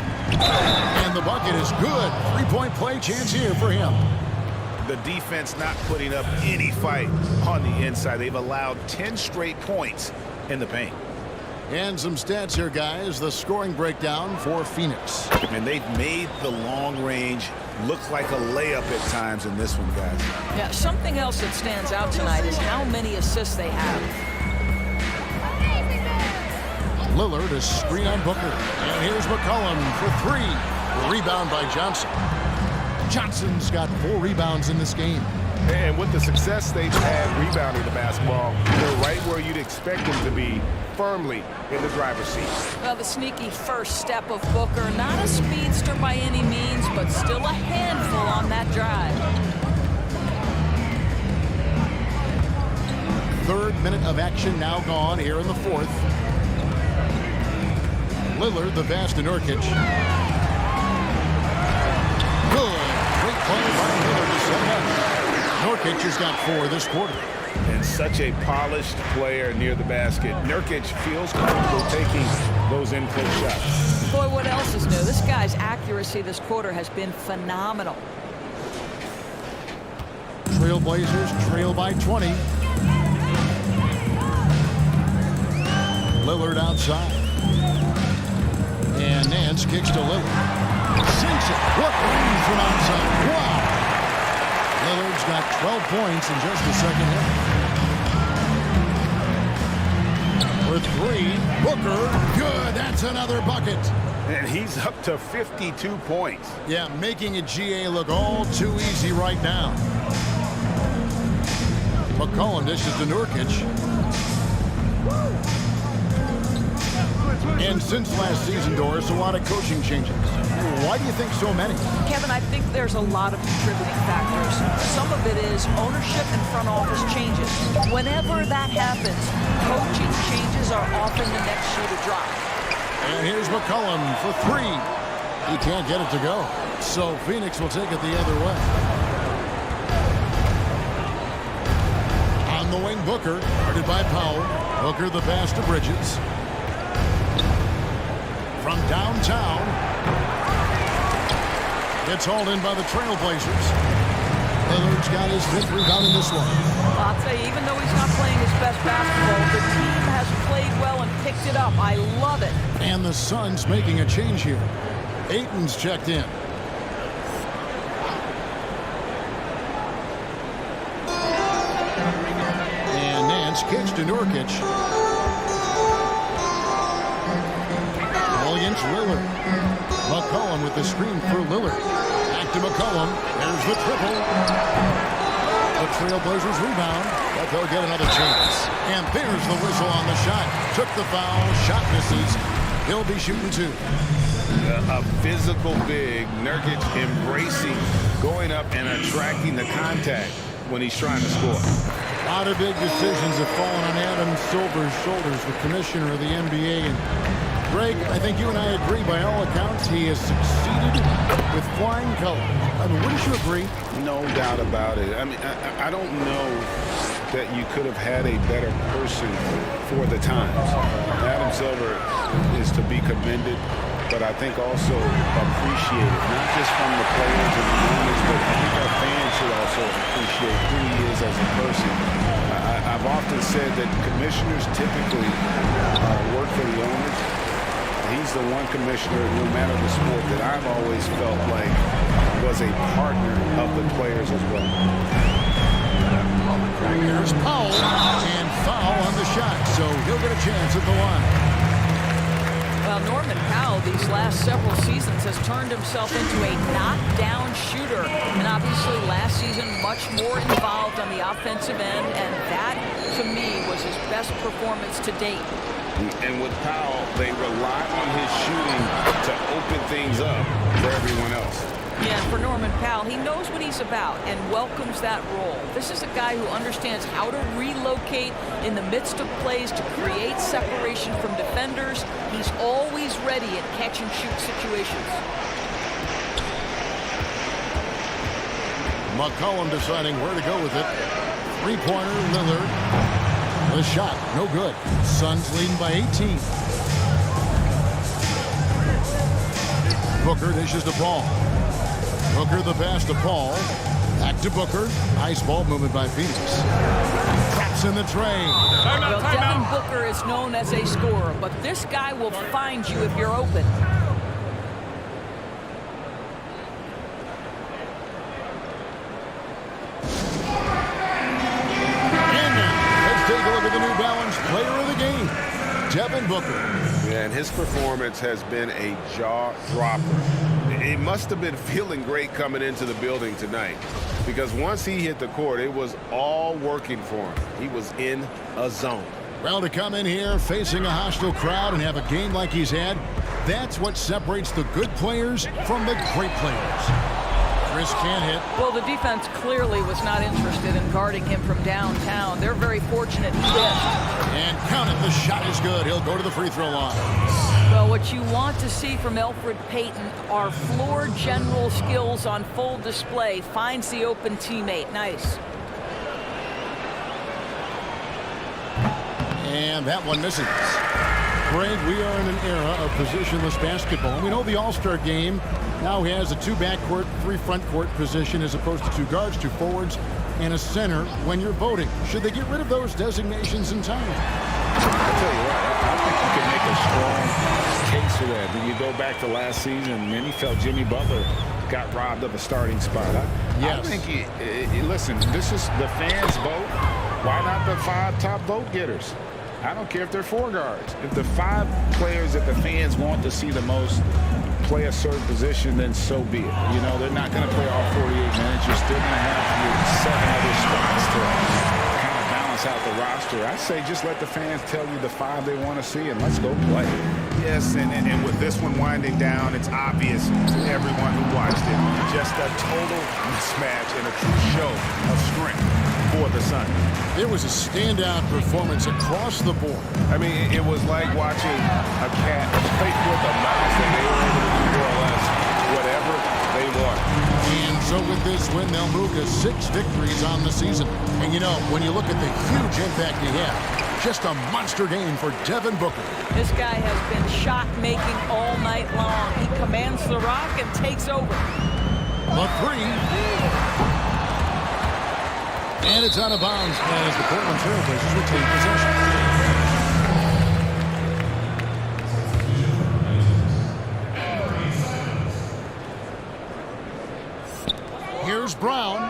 And the bucket is good. Three-point play chance here for him. The defense not putting up any fight on the inside. They've allowed 10 straight points in the paint. And some stats here, guys. The scoring breakdown for Phoenix. And they've made the long range look like a layup at times in this one, guys. Yeah, something else that stands out tonight is how many assists they have. Lillard is screen on Booker. And here's McCollum for 3. Rebound by Johnson. Johnson's got 4 rebounds in this game. And with the success they've had rebounding the basketball, they're right where you'd expect them to be, firmly in the driver's seat. Well, the sneaky first step of Booker, not a speedster by any means, but still a handful on that drive. 3rd minute of action now gone here in the 4th. Lillard, the pass to Nurkic. Good. Great play by Lillard to set up. Nurkic has got 4 this quarter. And such a polished player near the basket. Nurkic feels comfortable taking those in-close shots. Boy, what else is new? This guy's accuracy this quarter has been phenomenal. Trailblazers trail by 20. Lillard outside. And Nance kicks to Lillard. Sinks it. What range from outside. Wow. Lillard's got 12 points in just the second half. For 3, Booker, good. That's another bucket. And he's up to 52 points. Yeah, making a GA look all too easy right now. McCollum dishes to Nurkic. And since last season, Doris, a lot of coaching changes. Why do you think so many? Kevin, I think there's a lot of contributing factors. Some of it is ownership and front office changes. Whenever that happens, coaching changes are often the next shoe to drop. And here's McCollum for 3. He can't get it to go. So Phoenix will take it the other way. On the wing, Booker, guarded by Powell. Booker the pass to Bridges. From downtown. It's hauled in by the Trailblazers. Lillard's got his 5th rebound in this one. I'll tell you, even though he's not playing his best basketball, the team has played well and picked it up. I love it. And the Suns making a change here. Ayton's checked in. And Nance kicks to Nurkic. Ball against Lillard. McCollum with the screen for Lillard. Back to McCollum. There's the triple. The Trailblazers rebound, but they'll get another chance. And there's the whistle on the shot. Took the foul. Shot misses. He'll be shooting 2. A physical big. Nurkic embracing, going up and attracting the contact when he's trying to score. A lot of big decisions have fallen on Adam Silver's shoulders, the commissioner of the NBA. And Greg, I think you and I agree by all accounts he has succeeded with flying colors. I mean, wouldn't you agree? No doubt about it. I mean, I don't know that you could have had a better person for the times. Adam Silver is to be commended, but I think also appreciated, not just from the players and the owners, but I think our fans should also appreciate who he is as a person. I've often said that commissioners typically work for the owners. He's the one commissioner, no matter the sport, that I've always felt like was a partner of the players as well. Here's Powell, and foul on the shot, so he'll get a chance at the line. Well, Norman Powell, these last several seasons, has turned himself into a knockdown shooter. And obviously last season, much more involved on the offensive end. And that, to me, was his best performance to date. And with Powell, they rely on his shooting to open things up for everyone else. Yeah, and for Norman Powell, he knows what he's about and welcomes that role. This is a guy who understands how to relocate in the midst of plays to create separation from defenders. He's always ready in catch-and-shoot situations. McCollum deciding where to go with it. Three-pointer, Lillard. The shot, no good. Suns leading by 18. Booker dishes the ball. Booker the pass to Paul. Back to Booker. Nice ball movement by Phoenix. Traps in the tray. Well, Devin Booker is known as a scorer, but this guy will find you if you're open. Let's take a look at the New Balance player of the game, Devin Booker. Yeah, and his performance has been a jaw-dropper. He must have been feeling great coming into the building tonight, because once he hit the court, it was all working for him. He was in a zone. Well, to come in here facing a hostile crowd and have a game like he's had, that's what separates the good players from the great players. Chris can't hit. Well, the defense clearly was not interested in guarding him from downtown. They're very fortunate he missed. And count it, the shot is good. He'll go to the free throw line. Well, what you want to see from Elfrid Payton are floor general skills on full display. Finds the open teammate. Nice. And that one misses. Greg, we are in an era of positionless basketball. We know the All-Star game now has a 2 backcourt, 3 front court position as opposed to 2 guards, 2 forwards, and a center when you're voting. Should they get rid of those designations in time? I'll tell you what, I think you can make a strong case for that. When you go back to last season, many felt Jimmy Butler got robbed of a starting spot. I think, listen, this is the fans' vote. Why not the 5 top vote getters? I don't care if they're 4 guards. If the 5 players that the fans want to see the most play a certain position, then so be it. You know, they're not going to play all 48 minutes. You're still going to have your 7 other spots to kind of balance out the roster. I say just let the fans tell you the 5 they want to see, and let's go play. Yes, and with this one winding down, it's obvious to everyone who watched it. Just a total mismatch and a true show of strength for the Suns. It was a standout performance across the board. I mean, it was like watching a cat play with a mouse, and they were able to do more or less whatever they want. And so with this win, they'll move to 6 victories on the season. And you know, when you look at the huge impact he had, just a monster game for Devin Booker. This guy has been shot-making all night long. He commands the rock and takes over. The 3. And it's out of bounds as the Portland Trail Blazers retain possession. Here's Brown.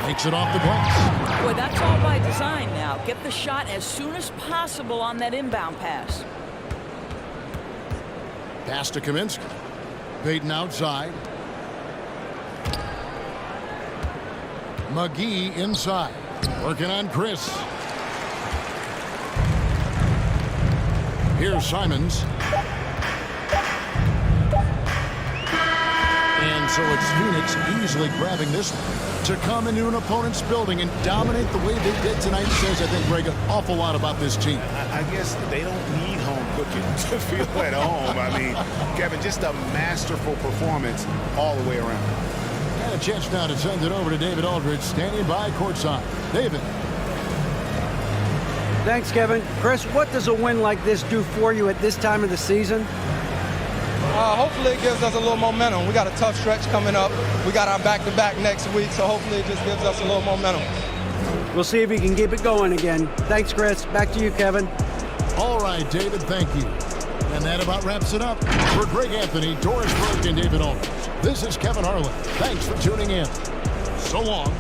Makes it off the glass. Boy, that's all by design now. Get the shot as soon as possible on that inbound pass. Pass to Kaminsky. Payton outside. McGee inside. Working on Chris. Here's Simons. And so it's Phoenix easily grabbing this one to come into an opponent's building and dominate the way they did tonight. Says, I think, Greg, an awful lot about this team. I guess they don't need home cooking to feel at home. I mean, Kevin, just a masterful performance all the way around. And a chance now to send it over to David Aldridge, standing by courtside. David. Thanks, Kevin. Chris, what does a win like this do for you at this time of the season? Hopefully it gives us a little momentum. We got a tough stretch coming up. We got our back-to-back next week, so hopefully it just gives us a little momentum. We'll see if we can keep it going again. Thanks, Chris. Back to you, Kevin. All right, David, thank you. And that about wraps it up. For Greg Anthony, Doris Burke, and David Aldridge, this is Kevin Harlan. Thanks for tuning in. So long.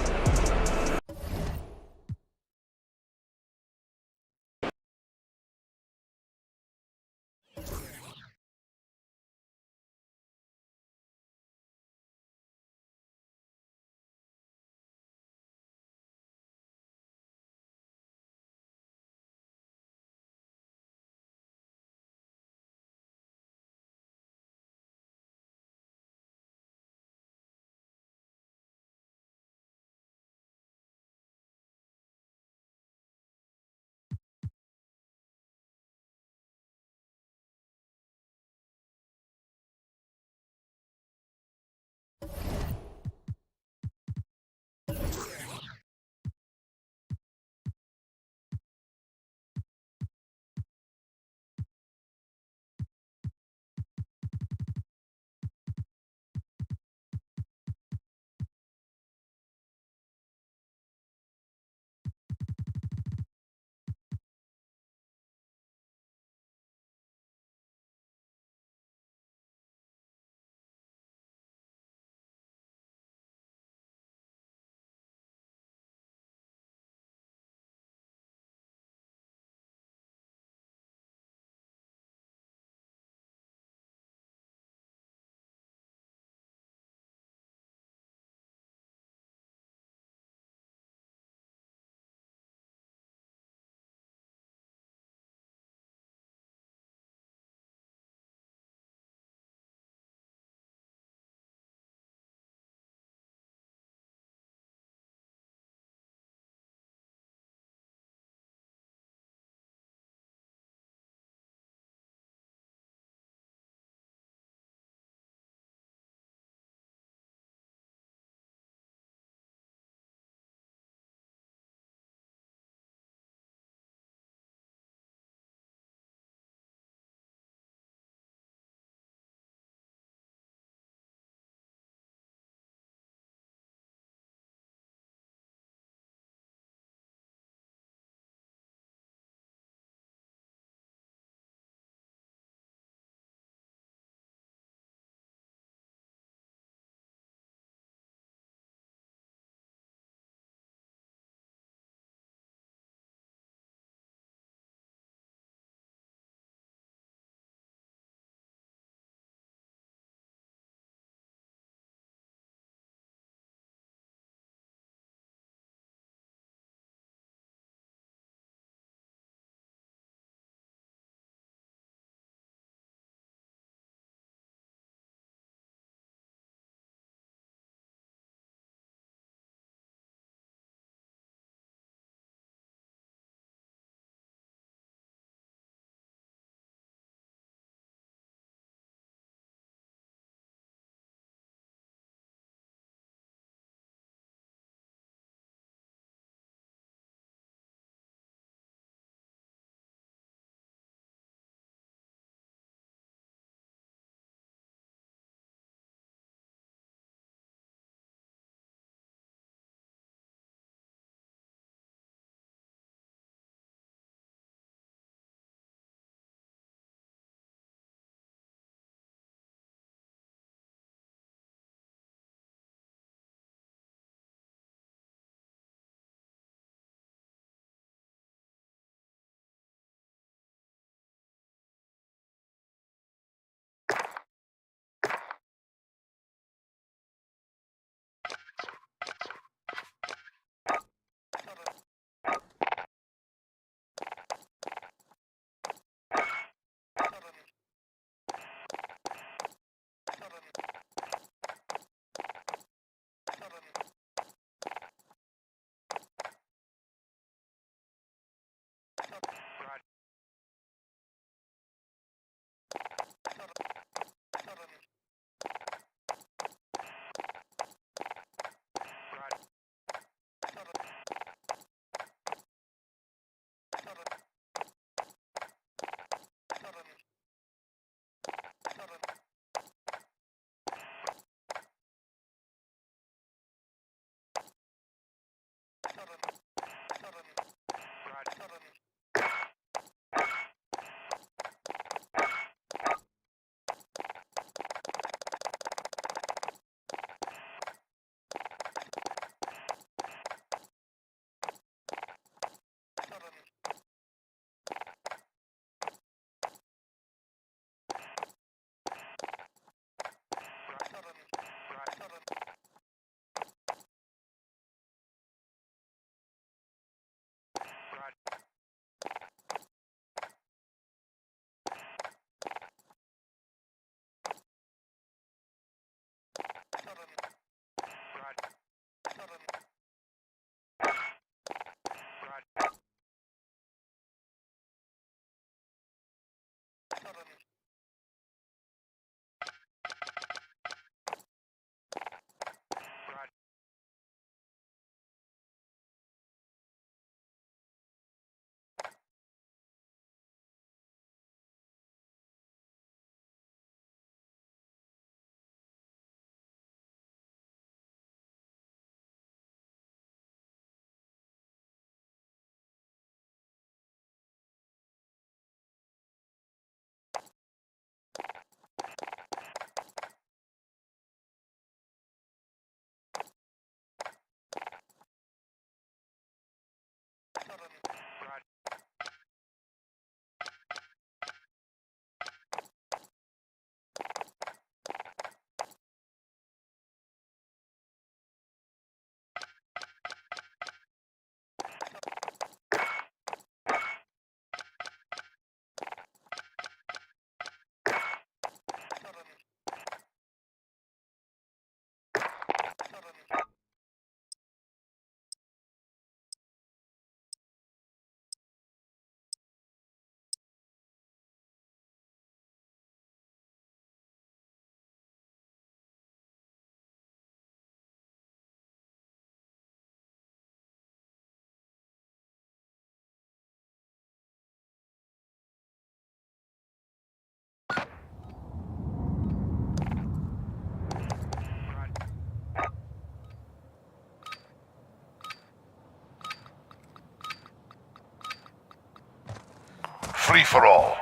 free-for-all.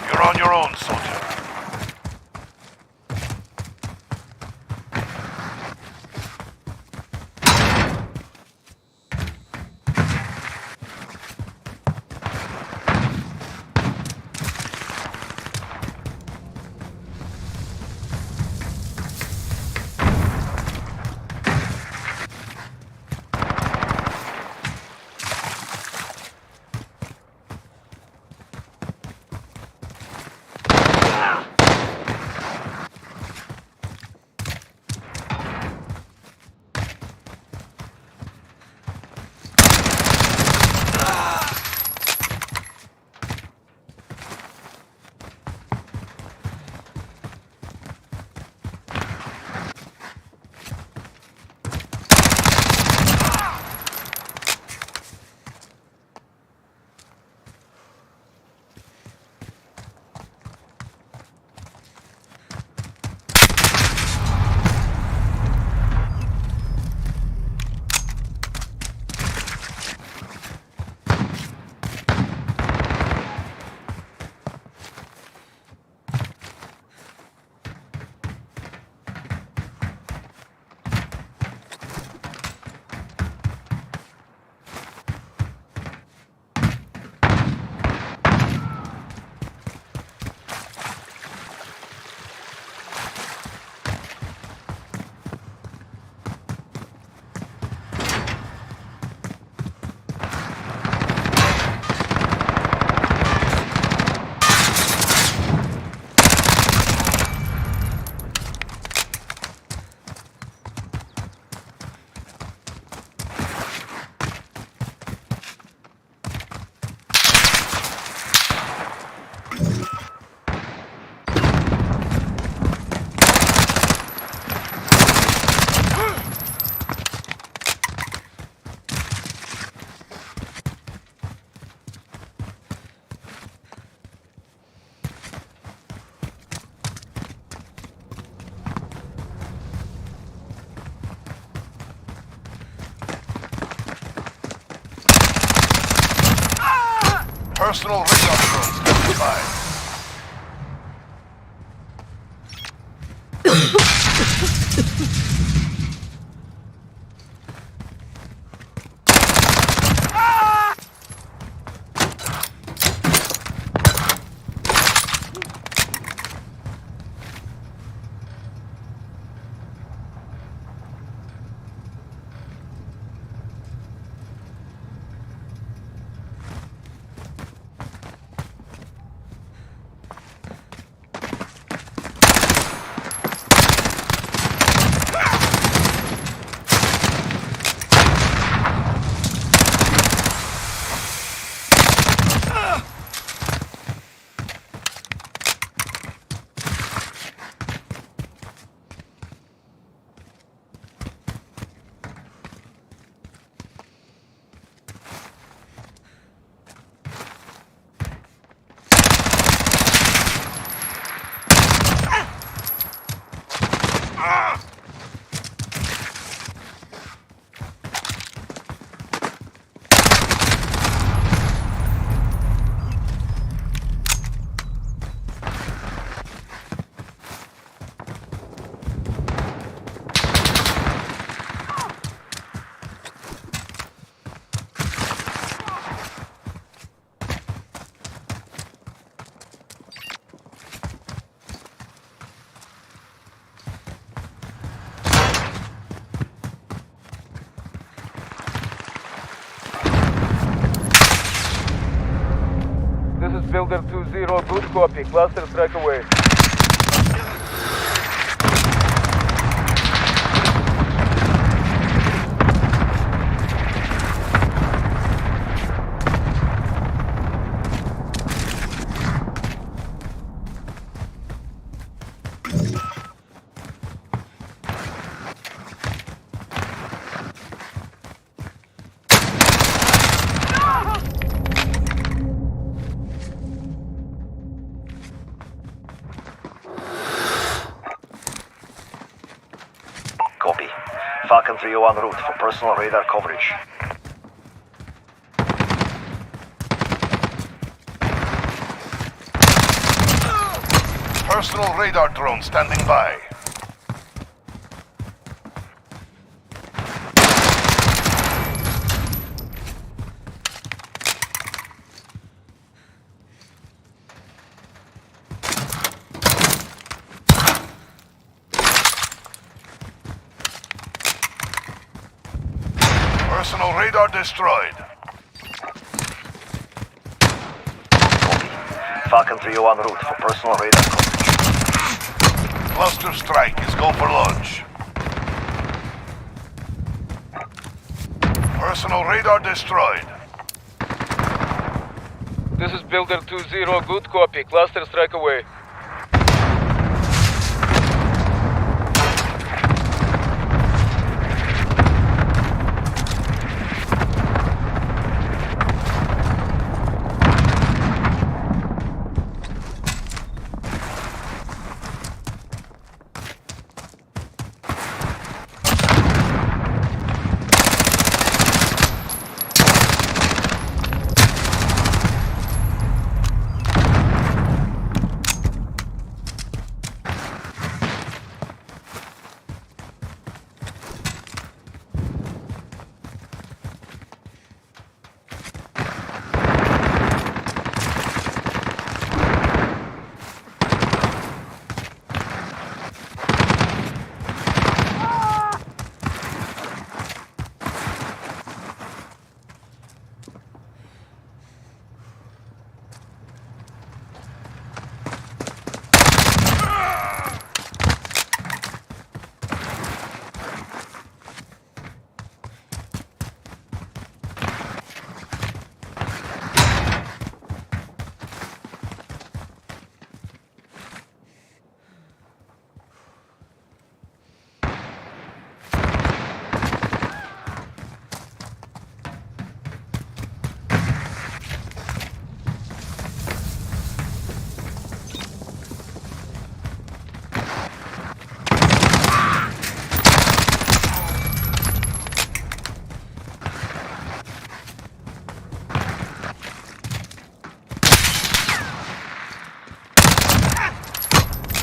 You're on your own, soldier. Personal radar drones coming by. Builder 2-0, good copy. Cluster strike away. Falcon 3 en route for personal radar coverage. Personal radar drone standing by. Personal radar destroyed. Falcon 301 route for personal radar coverage. Cluster strike is go for launch. Personal radar destroyed. This is Builder 2-0, good copy. Cluster strike away.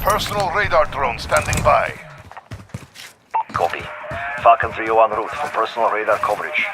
Personal radar drone standing by. Copy. Falcon 301 route for personal radar coverage.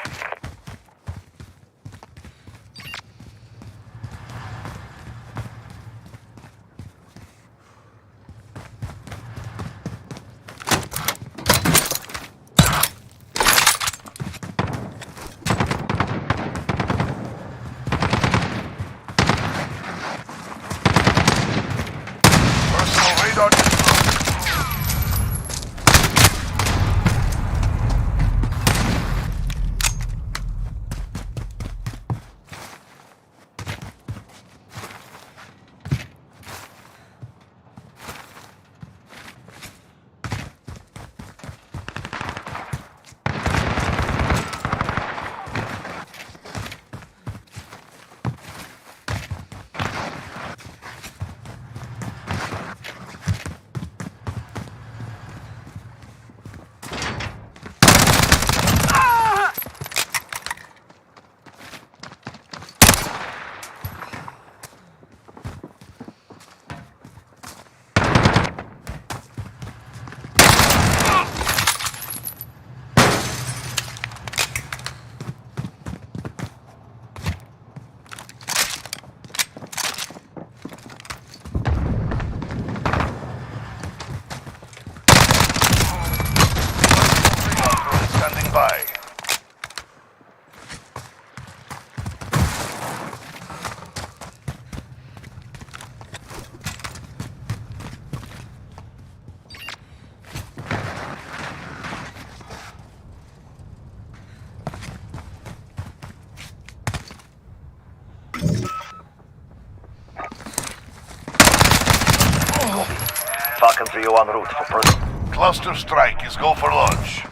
Falcon 301 route for person. Cluster strike is go for launch.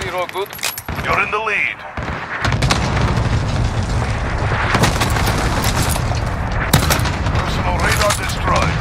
0 good. You're in the lead. Personal radar destroyed.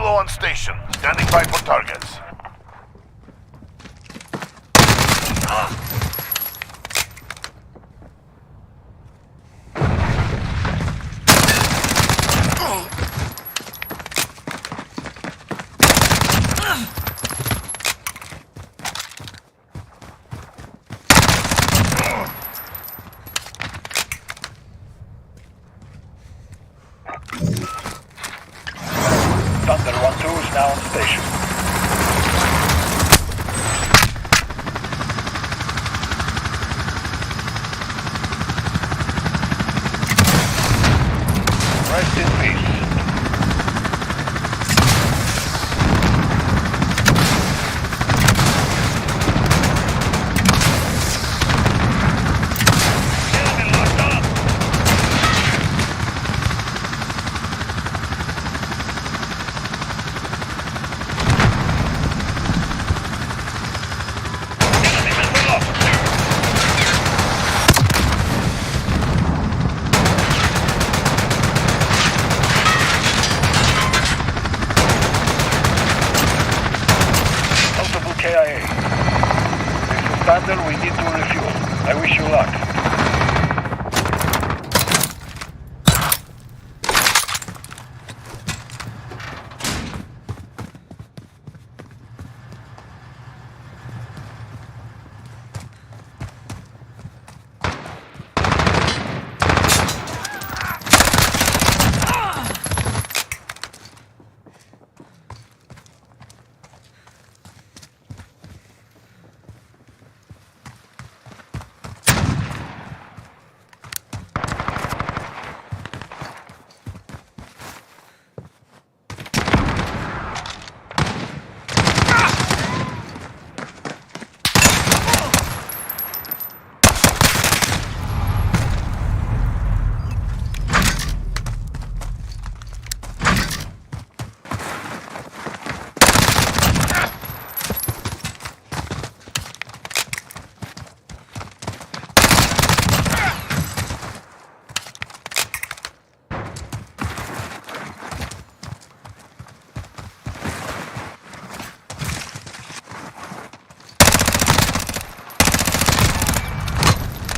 Kilo on station. Standing by for targets. Thunder 1-2 is now on station. Rest in peace. KIA. This is Thunder, we need to refuel. I wish you luck.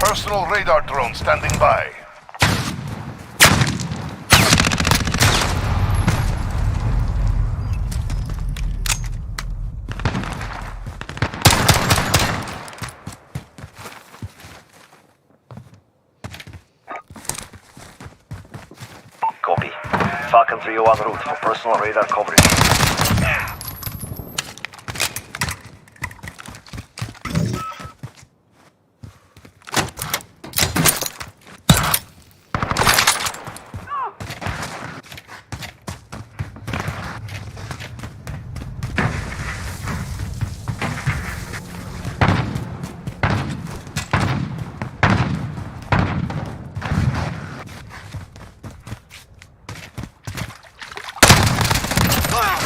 Personal radar drone standing by. Copy. Falcon 3 en route for personal radar coverage.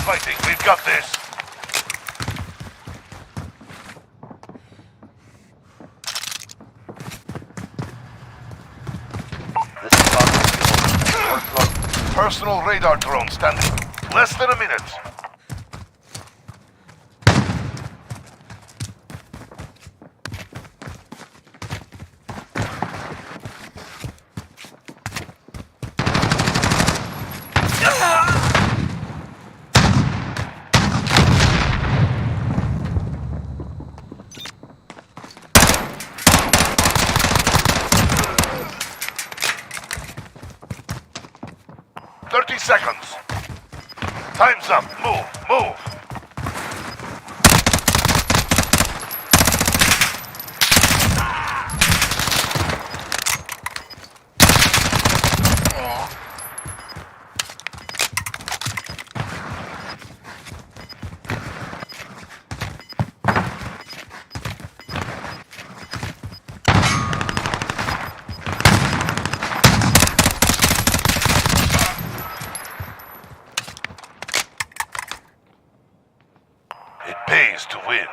Fighting, we've got this. This is Falcon. Personal radar drone standing. Less than a minute. Seconds. Time's up. Move, move. It pays to win.